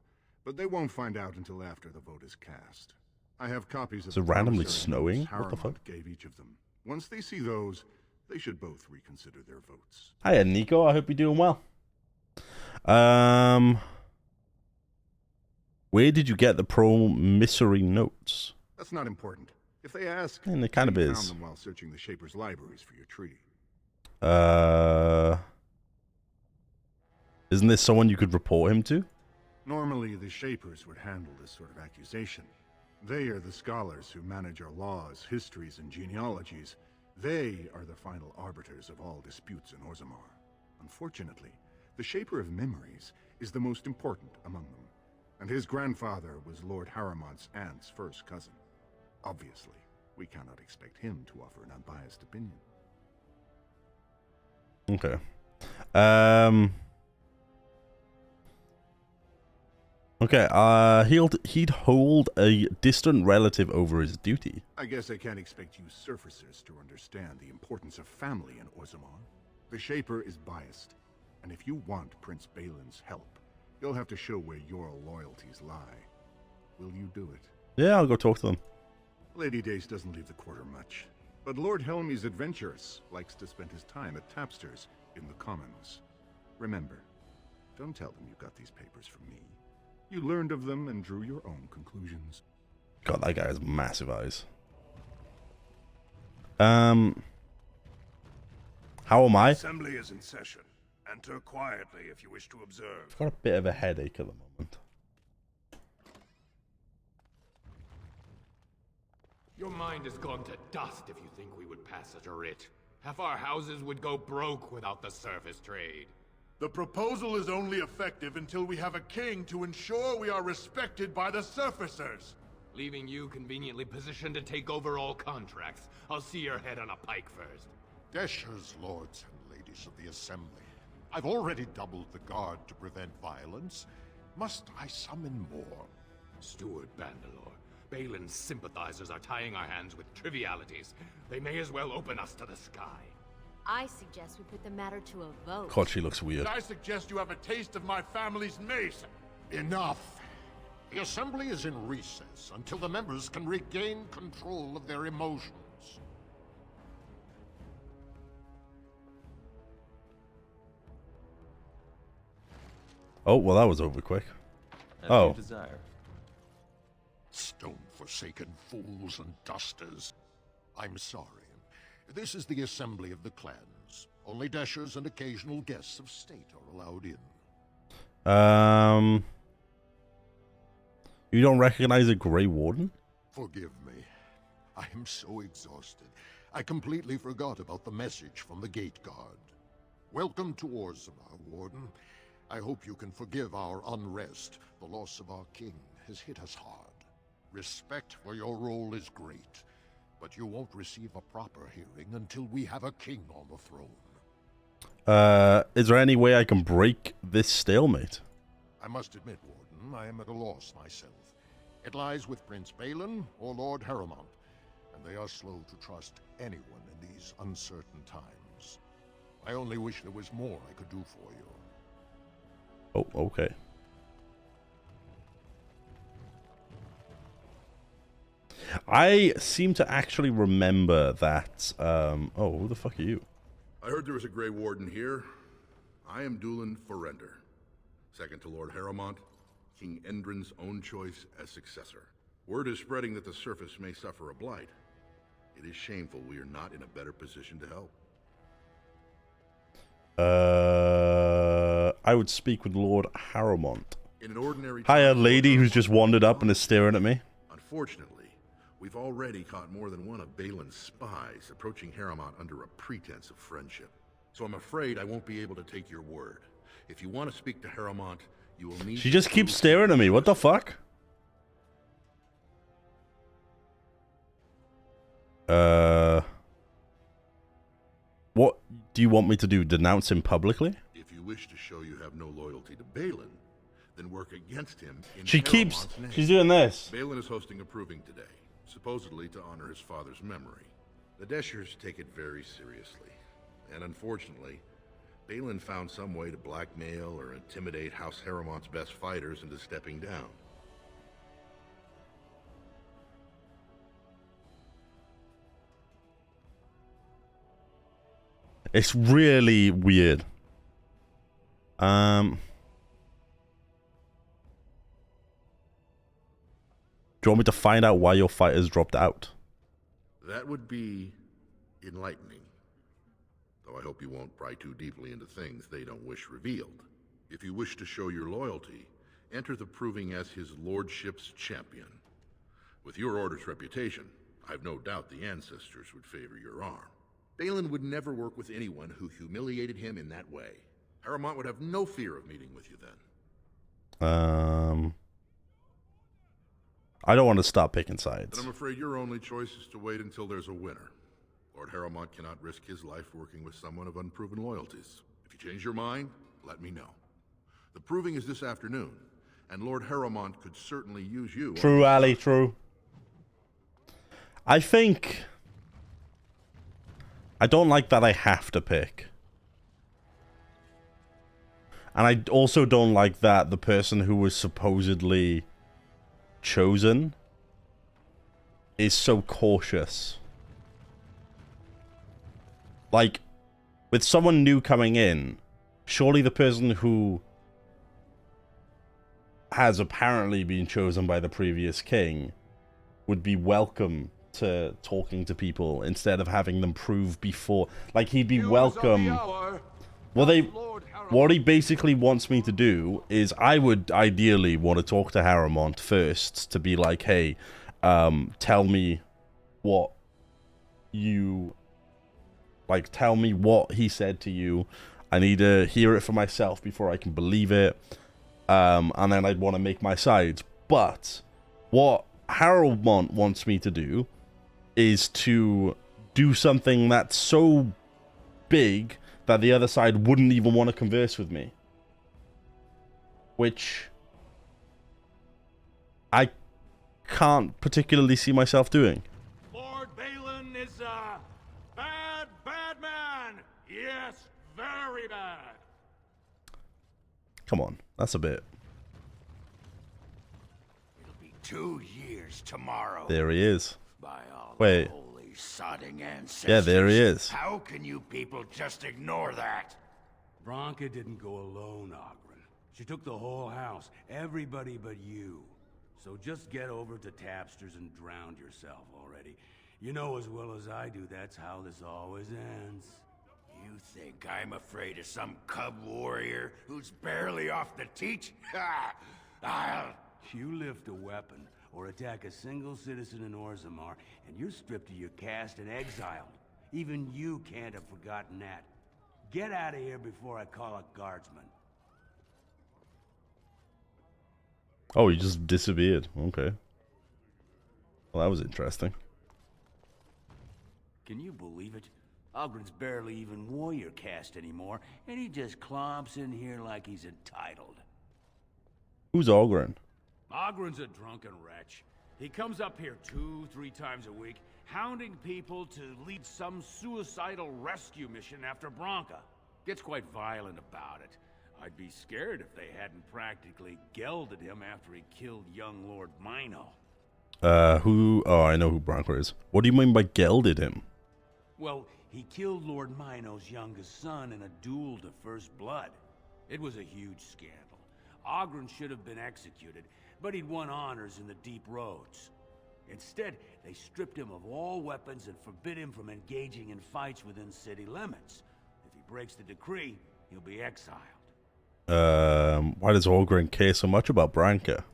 But they won't find out until after the vote is cast. I have copies of Is it randomly snowing? What the fuck? Harrowmont gave each of them. Once they see those, they should both reconsider their votes. Hiya, Nico. I hope you're doing well. Where did you get the promissory notes? That's not important. If they ask, And it kind of you is. found them while searching the Shaper's libraries for your treaty. Isn't this someone you could report him to? Normally, the Shapers would handle this sort of accusation. They are the scholars who manage our laws, histories, and genealogies. They are the final arbiters of all disputes in Orzammar. Unfortunately, the Shaper of Memories is the most important among them, and his grandfather was Lord Harrowmont's aunt's first cousin. Obviously, we cannot expect him to offer an unbiased opinion. Okay. Okay, he'd hold a distant relative over his duty. I guess I can't expect you surfacers to understand the importance of family in Orzammar. The Shaper is biased, and if you want Prince Balin's help, you'll have to show where your loyalties lie. Will you do it? Yeah, I'll go talk to them. Lady Dace doesn't leave the quarter much, but Lord Helmy's adventurous, likes to spend his time at Tapster's in the Commons. Remember, don't tell them you got these papers from me. You learned of them and drew your own conclusions. God, that guy has massive eyes. How am I? Assembly is in session. Enter quietly if you wish to observe. I've got a bit of a headache at the moment. Your mind has gone to dust if you think we would pass such a writ. Half our houses would go broke without the surface trade. The proposal is only effective until we have a king to ensure we are respected by the surfacers. Leaving you conveniently positioned to take over all contracts. I'll see your head on a pike first. Desher's lords and ladies of the Assembly. I've already doubled the guard to prevent violence. Must I summon more? Steward Bandalore, Balin's sympathizers are tying our hands with trivialities. They may as well open us to the sky. I suggest we put the matter to a vote. God, she looks weird. I suggest you have a taste of my family's mace. Enough! The Assembly is in recess until the members can regain control of their emotions. Oh, well, that was over quick. As Oh. you desire. Stone-forsaken fools and dusters. I'm sorry. This is the Assembly of the Clans. Only Deshers and occasional guests of state are allowed in. You don't recognize a Grey Warden? Forgive me. I am so exhausted. I completely forgot about the message from the Gate Guard. Welcome to Orzammar, Warden. I hope you can forgive our unrest. The loss of our king has hit us hard. Respect for your role is great, but you won't receive a proper hearing until we have a king on the throne. Is there any way I can break this stalemate? I must admit, Warden, I am at a loss myself. It lies with Prince Balin or Lord Harrowmont, and they are slow to trust anyone in these uncertain times. I only wish there was more I could do for you. Oh, okay. I seem to actually remember that, oh, who the fuck are you? I heard there was a Grey Warden here. I am Dulin Forrender, second to Lord Harrowmont, King Endrin's own choice as successor. Word is spreading that the surface may suffer a blight. It is shameful we are not in a better position to help. I would speak with Lord Harrowmont. In an ordinary Hi, a time, lady who's just wandered up and is staring at me. Unfortunately, we've already caught more than one of Balin's spies approaching Harrowmont under a pretense of friendship. So I'm afraid I won't be able to take your word. If you want to speak to Harrowmont, you will need She just keeps staring at me. What the fuck? What do you want me to do? Denounce him publicly? If you wish to show you have no loyalty to Balin, then work against him in She Harrowmont's keeps... name. She's doing this. Balin is hosting a proving today, supposedly to honor his father's memory. The Deshers take it very seriously, and unfortunately, Balin found some way to blackmail or intimidate House Harrowmont's best fighters into stepping down. It's really weird. Do you want me to find out why your fighters dropped out? That would be enlightening. Though I hope you won't pry too deeply into things they don't wish revealed. If you wish to show your loyalty, enter the proving as his lordship's champion. With your order's reputation, I've no doubt the ancestors would favor your arm. Balin would never work with anyone who humiliated him in that way. Harrowmont would have no fear of meeting with you then. I don't want to stop picking sides. Then I'm afraid your only choice is to wait until there's a winner. Lord Harrowmont cannot risk his life working with someone of unproven loyalties. If you change your mind, let me know. The proving is this afternoon, and Lord Harrowmont could certainly use you. True, Ali, true. I think... I don't like that I have to pick. And I also don't like that the person who was supposedly chosen is so cautious. Like, with someone new coming in, surely the person who has apparently been chosen by the previous king would be welcome to talking to people instead of having them prove before. Like, he'd be welcome. Well, what he basically wants me to do is, I would ideally want to talk to Harrowmont first to be like, hey, tell me what you, like, tell me what he said to you. I need to hear it for myself before I can believe it. And then I'd want to make my sides. But what Harrowmont wants me to do is to do something that's so big that the other side wouldn't even want to converse with me. Which I can't particularly see myself doing. Lord Balin is a bad, bad man. Yes, very bad. Come on, that's a bit. It'll be 2 years tomorrow. There he is. By all Wait. the holy sodding ancestors. Yeah, there he is. How can you people just ignore that? Branka didn't go alone, Ogren. She took the whole house, everybody but you. So just get over to Tapster's and drown yourself already. You know as well as I do that's how this always ends. You think I'm afraid of some cub warrior who's barely off the teach? Ha! You lift a weapon or attack a single citizen in Orzammar, and you're stripped of your caste and exiled. Even you can't have forgotten that. Get out of here before I call a guardsman. Oh, he just disappeared. Okay. Well, that was interesting. Can you believe it? Ogren's barely even warrior caste anymore, and he just clomps in here like he's entitled. Who's Ogren? Ogren's a drunken wretch. He comes up here 2-3 times a week, hounding people to lead some suicidal rescue mission after Branka. Gets quite violent about it. I'd be scared if they hadn't practically gelded him after he killed young Lord Mino. Who? Oh, I know who Branka is. What do you mean by gelded him? Well, he killed Lord Mino's youngest son in a duel to first blood. It was a huge scandal. Ogren should have been executed, but he'd won honors in the Deep Roads. Instead, they stripped him of all weapons and forbid him from engaging in fights within city limits. If he breaks the decree, he'll be exiled. Why does Ogren care so much about Branka?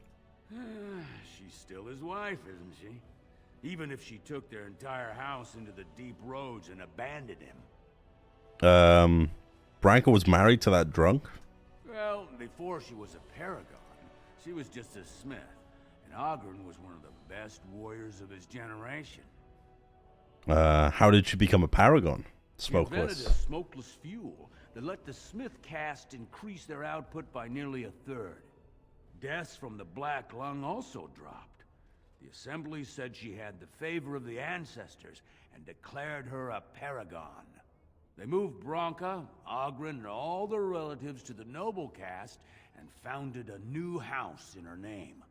She's still his wife, isn't she? Even if she took their entire house into the Deep Roads and abandoned him. Branka was married to that drunk? Well, before she was a paragon, she was just a smith, and Ogren was one of the best warriors of his generation. How did she become a paragon? Smokeless. He invented a smokeless fuel that let the smith caste increase their output by nearly 1/3. Deaths from the Black Lung also dropped. The Assembly said she had the favor of the ancestors and declared her a paragon. They moved Branca, Ogren, and all their relatives to the noble caste and founded a new house in her name.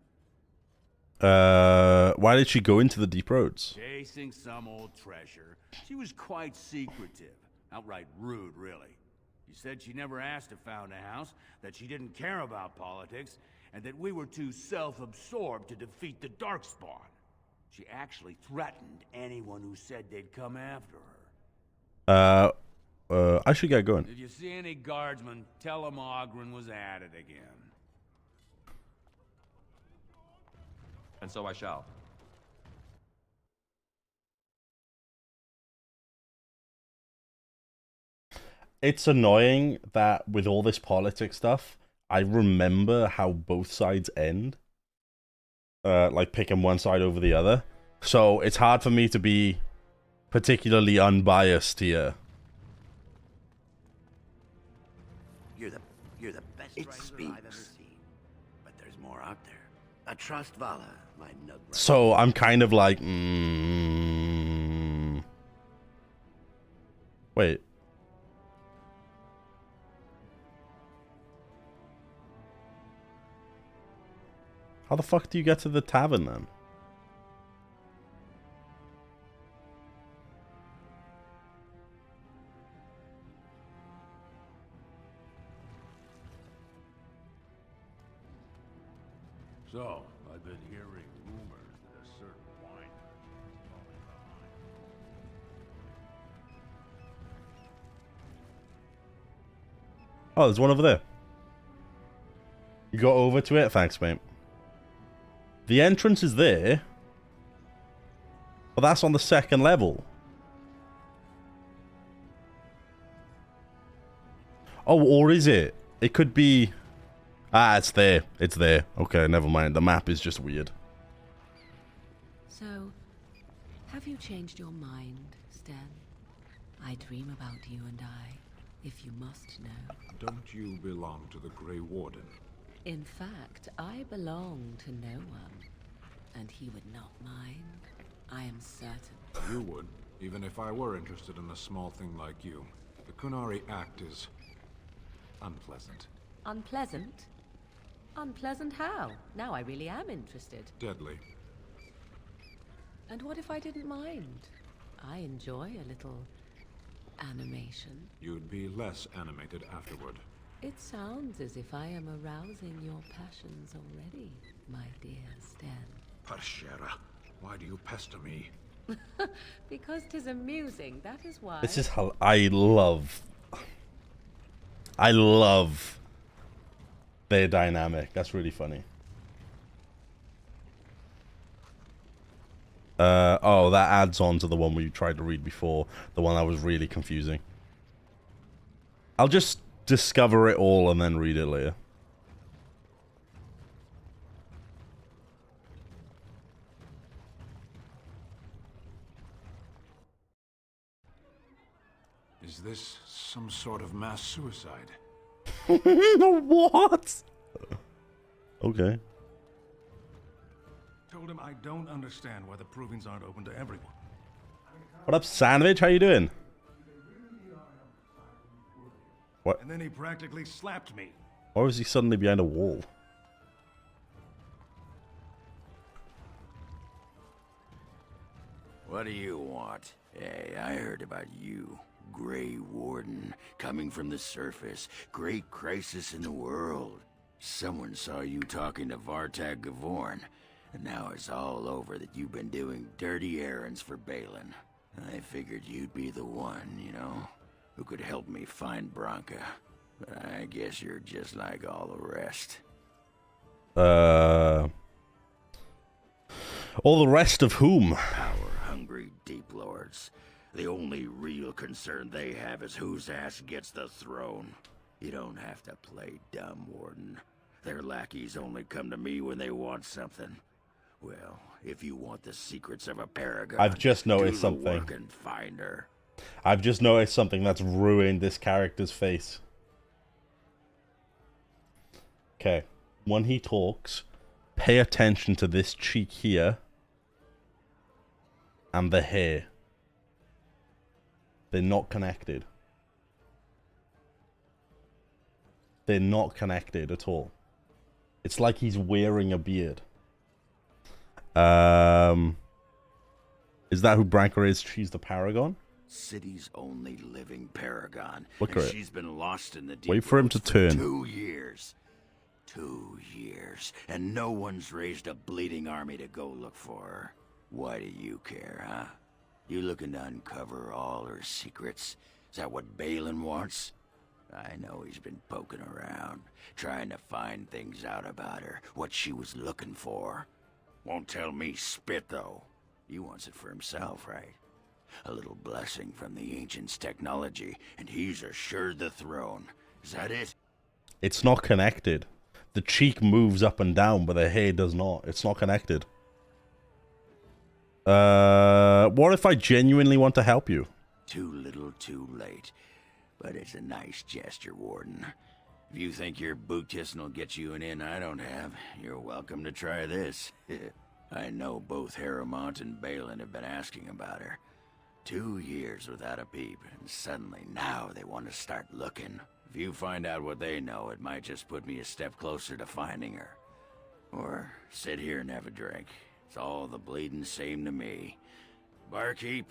Why did she go into the deep roads? Chasing some old treasure. She was quite secretive. Outright rude, really. She said she never asked to found a house, that she didn't care about politics, and that we were too self-absorbed to defeat the Darkspawn. She actually threatened anyone who said they'd come after her. I should get going. If you see any guardsmen, tell them Ogren was at it again. And so I shall. It's annoying that with all this politics stuff, I remember how both sides end. Like picking one side over the other. So it's hard for me to be particularly unbiased here. You're the best rider I've ever seen. But there's more out there. A trust Vala, my nug. So I'm kind of like, wait. How the fuck do you get to the tavern then? So, I've been hearing rumors that a certain wine is falling behind. Oh, there's one over there. You got over to it? Thanks, mate. The entrance is there. But that's on the second level. Oh, or is it? It could be... Ah, it's there. It's there. Okay, never mind. The map is just weird. So, have you changed your mind, Stan? I dream about you and I, if you must know. Don't you belong to the Grey Warden? In fact, I belong to no one, and he would not mind. I am certain. You would, even if I were interested in a small thing like you. The Kunari Act is unpleasant. Unpleasant? Unpleasant how? Now I really am interested. Deadly. And what if I didn't mind? I enjoy a little animation. You'd be less animated afterward. It sounds as if I am arousing your passions already, my dear Stan. Parshera, why do you pester me? Because 'tis amusing, that is why. This is how I love their dynamic. That's really funny. Oh, that adds on to the one we tried to read before. The one that was really confusing. I'll just discover it all and then read it later. Is this some sort of mass suicide? What? Okay. Told him I don't understand why the provings aren't open to everyone. What up, Sandwich? How you doing? What? And then he practically slapped me. Why was he suddenly behind a wall? What do you want? Hey, I heard about you. Grey Warden, coming from the surface. Great crisis in the world. Someone saw you talking to Vartag Gavorn, and now it's all over that you've been doing dirty errands for Balin. I figured you'd be the one, you know, who could help me find Branca. But I guess you're just like all the rest. All the rest of whom? Power-hungry deep lords. The only real concern they have is whose ass gets the throne. You don't have to play dumb, Warden. Their lackeys only come to me when they want something. Well, if you want the secrets of a paragon, I've just noticed do the something. work and find her. I've just noticed something that's ruined this character's face. Okay. When he talks, pay attention to this cheek here and the hair. They're not connected. they're not connected at all. It's like he's wearing a beard. Is that who Branka is? She's the Paragon? City's only living paragon. Look and at it. She's been lost in the deep Wait for him to woods turn. 2 years. 2 years. And no one's raised a bleeding army to go look for her. Why do you care, huh? You looking to uncover all her secrets? Is that what Balin wants? I know he's been poking around, trying to find things out about her, what she was looking for. Won't tell me spit, though. He wants it for himself, right? A little blessing from the Ancients' technology, and he's assured the throne. Is that it? It's not connected. The cheek moves up and down, but the hair does not. It's not connected. What if I genuinely want to help you? Too little, too late. But it's a nice gesture, Warden. If you think your boot kissing will get you an in I don't have, you're welcome to try this. I know both Harrowmont and Balin have been asking about her. 2 years without a peep, and suddenly now they want to start looking. If you find out what they know, it might just put me a step closer to finding her. Or sit here and have a drink. It's all the bleeding same to me. Barkeep?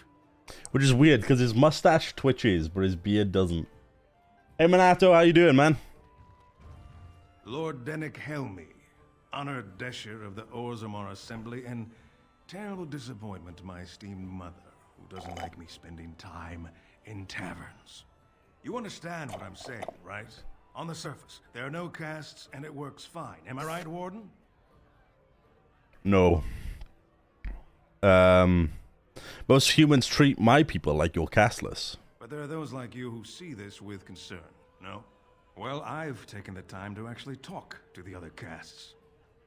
Which is weird, because his mustache twitches, but his beard doesn't. Hey, Minato, how you doing, man? Lord Dennick Helmi, honored Desher of the Orzammar Assembly, and terrible disappointment to my esteemed mother, who doesn't like me spending time in taverns. You understand what I'm saying, right? On the surface, there are no castes, and it works fine. Am I right, Warden? No. Most humans treat my people like you're casteless. But there are those like you who see this with concern, no? Well, I've taken the time to actually talk to the other castes.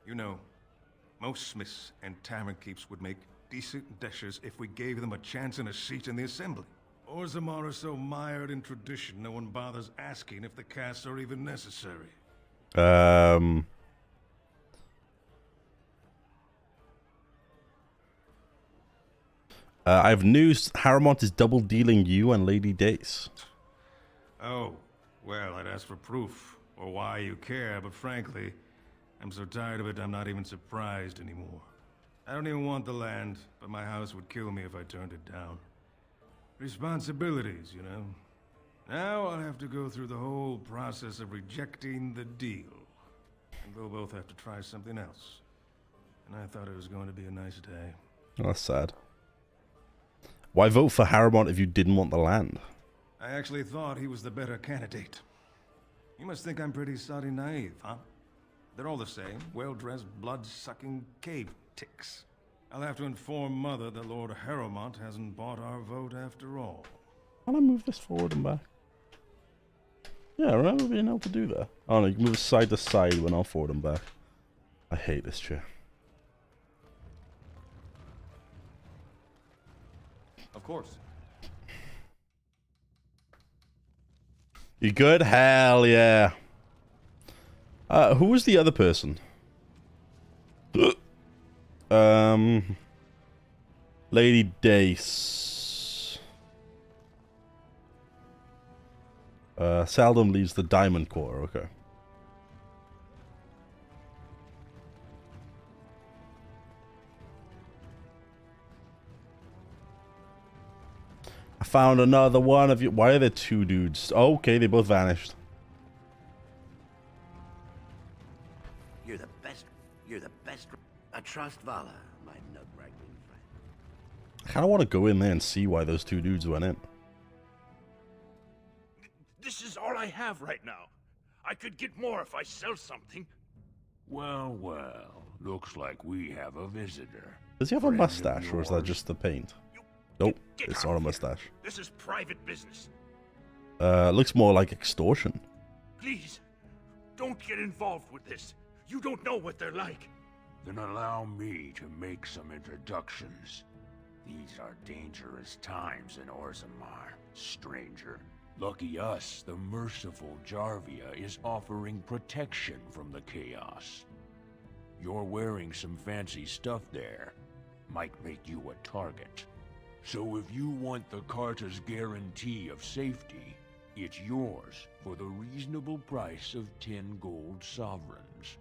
You know, most smiths and tavern keeps would make decent deshers if we gave them a chance and a seat in the assembly. Orzammar are so mired in tradition, no one bothers asking if the castes are even necessary. I have news. Harrowmont is double dealing you and Lady Dace. Oh, well, I'd ask for proof, or why you care, but frankly, I'm so tired of it I'm not even surprised anymore. I don't even want the land, but my house would kill me if I turned it down. Responsibilities, you know. Now I'll have to go through the whole process of rejecting the deal. And we'll both have to try something else. And I thought it was going to be a nice day. Oh, that's sad. Why vote for Harrowmont if you didn't want the land? I actually thought he was the better candidate. You must think I'm pretty soddy naive, huh? They're all the same, well-dressed, blood-sucking cave ticks. I'll have to inform Mother that Lord Harrowmont hasn't bought our vote after all. Can I move this forward and back? Yeah, I remember being able to do that. Oh no, you can move side to side when I'm forward and back. I hate this chair. Of course. You good? Hell yeah. Who was the other person? Lady Dace. Seldom leaves the Diamond Core, okay. I found another one of you. Why are there two dudes? Oh, okay, they both vanished. You're the best. You're the best. I trust Vala, my nut-wrangling friend. I kind of want to go in there and see why those two dudes went in. This is all I have right now. I could get more if I sell something. Well, well. Looks like we have a visitor. Does he have a mustache, or is that just the paint? Nope, it's not a mustache. This is private business. Looks more like extortion. Please, don't get involved with this. You don't know what they're like. Then allow me to make some introductions. These are dangerous times in Orzammar, stranger. Lucky us, the merciful Jarvia is offering protection from the chaos. You're wearing some fancy stuff there. Might make you a target. So if you want the Carta's guarantee of safety, It's yours for the reasonable price of 10 gold sovereigns.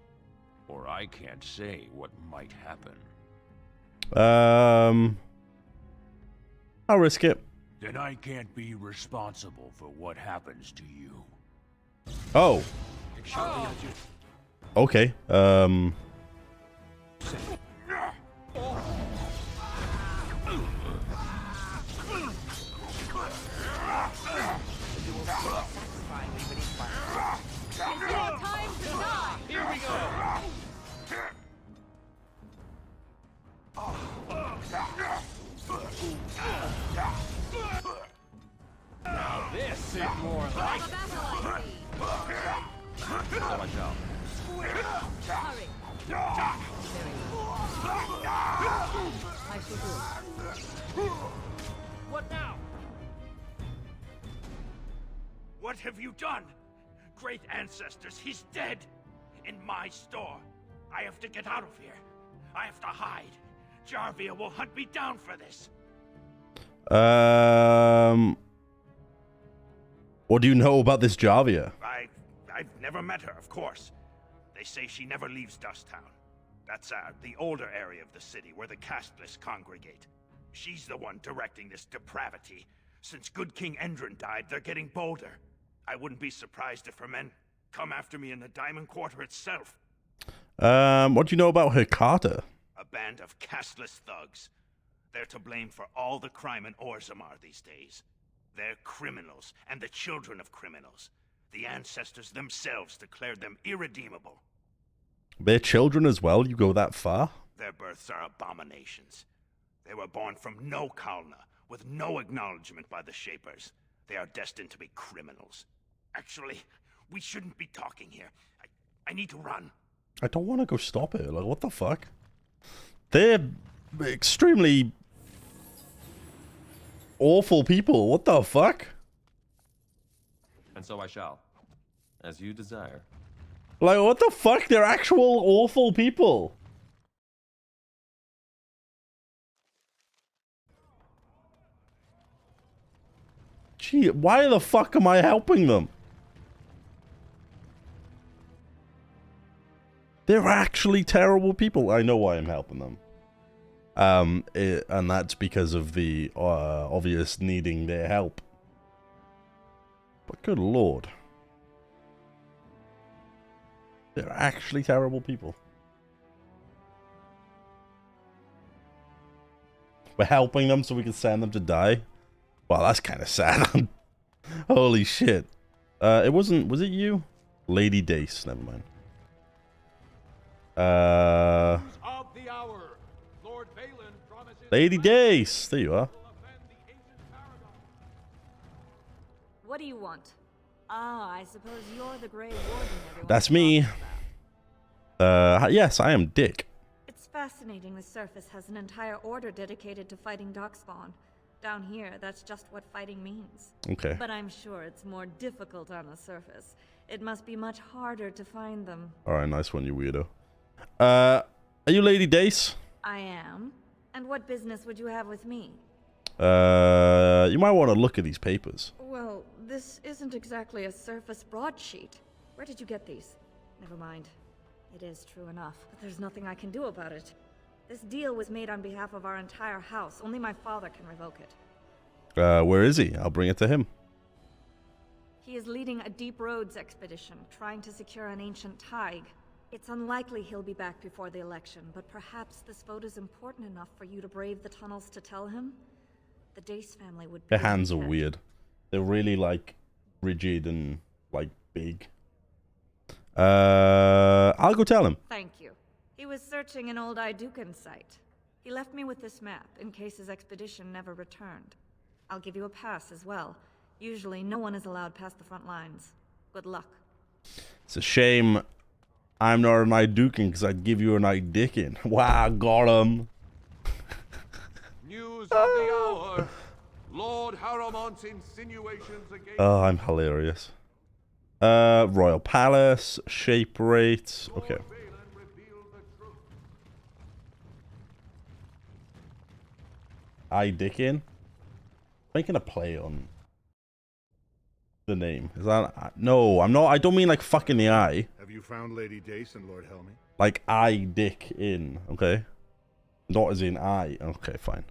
Or I can't say what might happen. I'll risk it. Then I can't be responsible for what happens to you. Oh. Okay. Here we go. Now this is more like So I shall. Hurry. I shall do it. What now? What have you done? Great ancestors, he's dead. In my store. I have to get out of here. I have to hide. Jarvia will hunt me down for this. What do you know about this Jarvia? I've never met her, of course. They say she never leaves Dusttown. That's the older area of the city where the casteless congregate. She's the one directing this depravity. Since good King Endrin died, they're getting bolder. I wouldn't be surprised if her men come after me in the Diamond Quarter itself. What do you know about her Carter? A band of casteless thugs. They're to blame for all the crime in Orzammar these days. They're criminals, and the children of criminals. The ancestors themselves declared them irredeemable. They're children as well? You go that far? Their births are abominations. They were born from no Kalna, with no acknowledgement by the Shapers. They are destined to be criminals. Actually, we shouldn't be talking here. I need to run. I don't want to go stop her. Like, what the fuck? They're extremely awful people. What the fuck? And so I shall. As you desire. Like, what the fuck? They're actual awful people. Gee, why the fuck am I helping them? They're actually terrible people. I know why I'm helping them. And that's because of the obvious needing their help. But good lord. They're actually terrible people. We're helping them so we can send them to die? Wow, that's kind of sad. Holy shit. It wasn't... Was it you? Lady Dace. Never mind. Of the hour, Lord Balin promises Lady Dace. There you are. What do you want? Ah, I suppose you're the Grey Warden everyone That's me. Yes, I am Dick. It's fascinating the surface has an entire order dedicated to fighting Darkspawn. Down here, that's just what fighting means. Okay. But I'm sure it's more difficult on the surface. It must be much harder to find them. Alright, nice one, you weirdo. Are you Lady Dace? I am. And what business would you have with me? You might want to look at these papers. Well, this isn't exactly a surface broadsheet. Where did you get these? Never mind. It is true enough, but there's nothing I can do about it. This deal was made on behalf of our entire house. Only my father can revoke it. Where is he? I'll bring it to him. He is leading a Deep Roads expedition, trying to secure an ancient Tig. It's unlikely he'll be back before the election, but perhaps this vote is important enough for you to brave the tunnels to tell him? The Dace family would be... Their hands are weird. They're really, like, rigid and, like, big. I'll go tell him. Thank you. He was searching an old Idukan site. He left me with this map, in case his expedition never returned. I'll give you a pass as well. Usually, no one is allowed past the front lines. Good luck. It's a shame I'm not an Idukan, because I'd give you an Idickin. Wow, got him. News of the hour. Lord Haramont's insinuations against... Oh, I'm hilarious. Royal Palace, shape rate. Okay. Idickin. Making a play on the name. Is that... No, I'm not. I don't mean like fuck in the eye. Have you found Lady Dace and Lord Helmy? Like eye dick in, okay? Not as in eye. Okay, fine.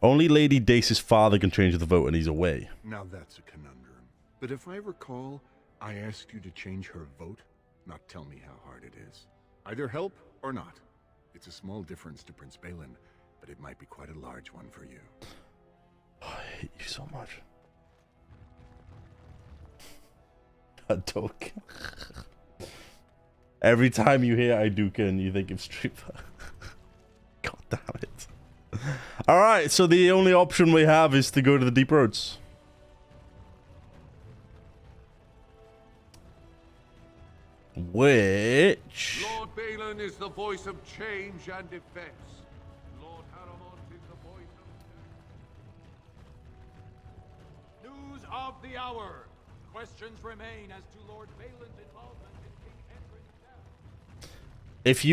Only Lady Dace's father can change the vote and he's away. Now that's a conundrum. But if I recall, I asked you to change her vote, not tell me how hard it is. Either help or not. It's a small difference to Prince Balin, but it might be quite a large one for you. Oh, I hate you so much. Hadouken. Every time you hear Hadouken, you think of Street Fighter. God damn it. Alright, so the only option we have is to go to the deep roads. Which... Lord Balin is the voice of change and defense. Lord Haramont is the voice of... News of the hour. Questions remain as to Lord Balin's involvement in King Henry's death. If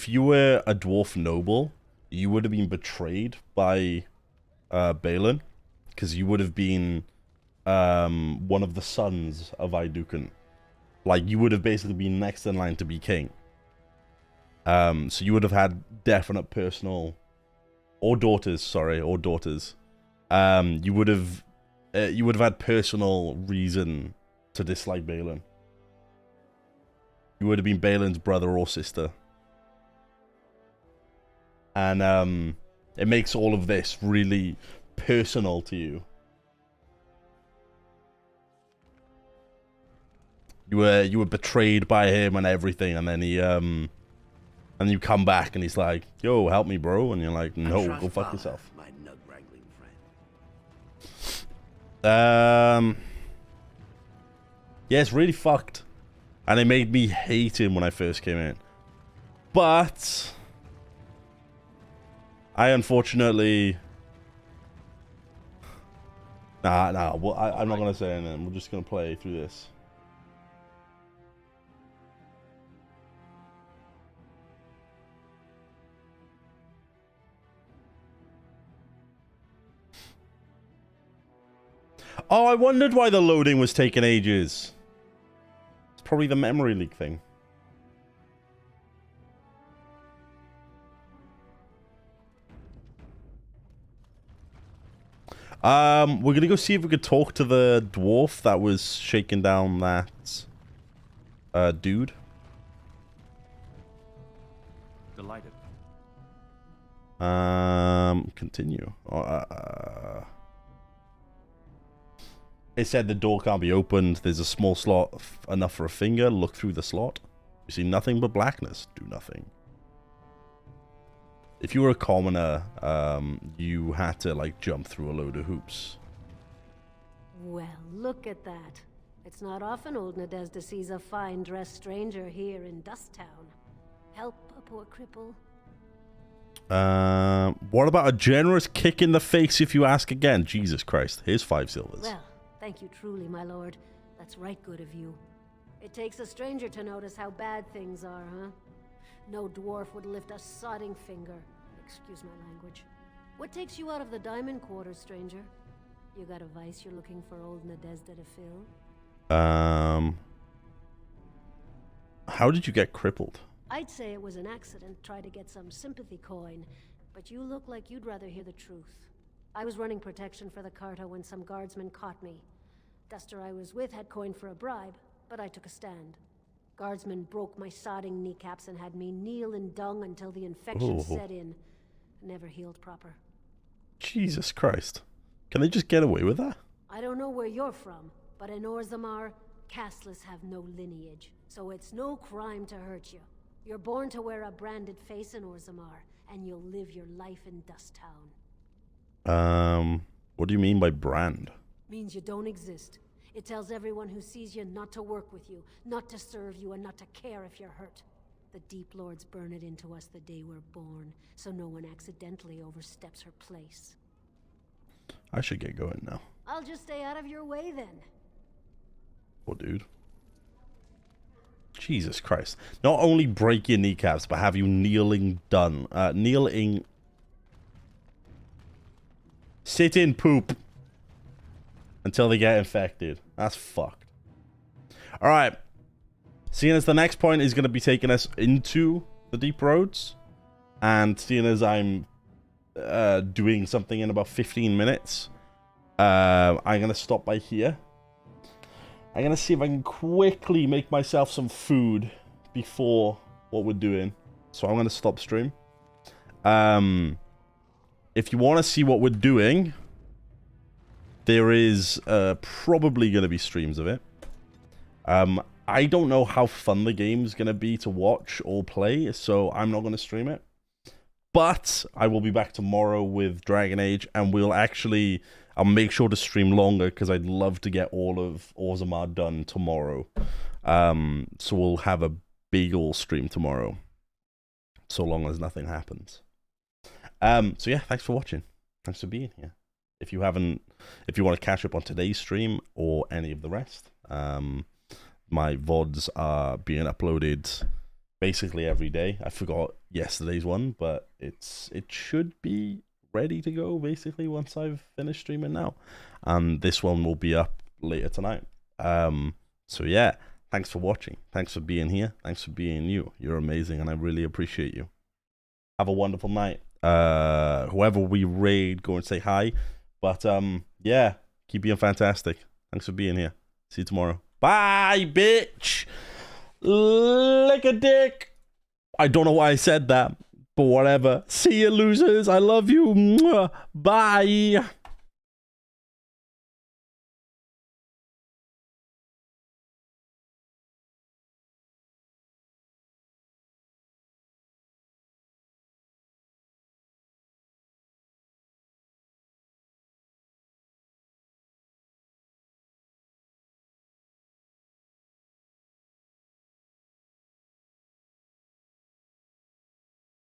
you were a dwarf noble, you would have been betrayed by Balin, because you would have been one of the sons of Hadouken. Like, you would have basically been next in line to be king. So you would have had definite personal... Or daughters, sorry, or daughters. You would have had personal reason to dislike Balin. You would have been Balin's brother or sister. And it makes all of this really personal to you. You were betrayed by him and everything, and then he and you come back and he's like, "Yo, help me, bro," and you're like, "No, go fuck yourself." My nug-wrangling Yeah, it's really fucked, and it made me hate him when I first came in. But I unfortunately, nah. Well, I'm not gonna say anything. We're just gonna play through this. Oh, I wondered why the loading was taking ages. It's probably the memory leak thing. We're gonna go see if we could talk to the dwarf that was shaking down that dude. Delighted. Continue. It said the door can't be opened. There's a small slot enough for a finger. Look through the slot. You see nothing but blackness. Do nothing. If you were a commoner, you had to like jump through a load of hoops. Well, look at that. It's not often old Nadezda sees a fine-dressed stranger here in Dusttown. Help a poor cripple. What about a generous kick in the face if you ask again? Jesus Christ. Here's 5 silvers. Well, thank you truly, my lord. That's right good of you. It takes a stranger to notice how bad things are, huh? No dwarf would lift a sodding finger. Excuse my language. What takes you out of the diamond quarter, stranger? You got a vice you're looking for old Nadezda to fill? How did you get crippled? I'd say it was an accident, try to get some sympathy coin, but you look like you'd rather hear the truth. I was running protection for the Carta when some guardsmen caught me. Duster I was with had coin for a bribe, but I took a stand. Guardsmen broke my sodding kneecaps and had me kneel in dung until the infection set in. Never healed proper. Jesus Christ. Can they just get away with that? I don't know where you're from, but in Orzammar, casteless have no lineage, so it's no crime to hurt you. You're born to wear a branded face in Orzammar, and you'll live your life in Dusttown. What do you mean by brand? Means you don't exist. It tells everyone who sees you not to work with you, not to serve you, and not to care if you're hurt. The Deep Lords burn it into us the day we're born, so no one accidentally oversteps her place. I should get going now. I'll just stay out of your way then. Oh, dude. Jesus Christ. Not only break your kneecaps, but have you kneeling sit in poop until they get infected. That's fucked. Alright. Seeing as the next point is going to be taking us into the deep roads, and seeing as I'm doing something in about 15 minutes, I'm going to stop by here. I'm going to see if I can quickly make myself some food before what we're doing. So I'm going to stop stream. If you want to see what we're doing, there is probably going to be streams of it. I don't know how fun the game's going to be to watch or play, so I'm not going to stream it. But I will be back tomorrow with Dragon Age, and I'll make sure to stream longer, because I'd love to get all of Orzammar done tomorrow. So we'll have a big ol' stream tomorrow, so long as nothing happens. So yeah, thanks for watching. Thanks for being here. If you want to catch up on today's stream or any of the rest, my VODs are being uploaded basically every day. I forgot yesterday's one, but it should be ready to go basically once I've finished streaming now. And this one will be up later tonight. So yeah, thanks for watching. Thanks for being here. Thanks for being you. You're amazing, and I really appreciate you. Have a wonderful night. Whoever we raid, go and say hi. But yeah, keep being fantastic. Thanks for being here. See you tomorrow. Bye, bitch. Lick a dick. I don't know why I said that, but whatever. See you, losers. I love you. Bye.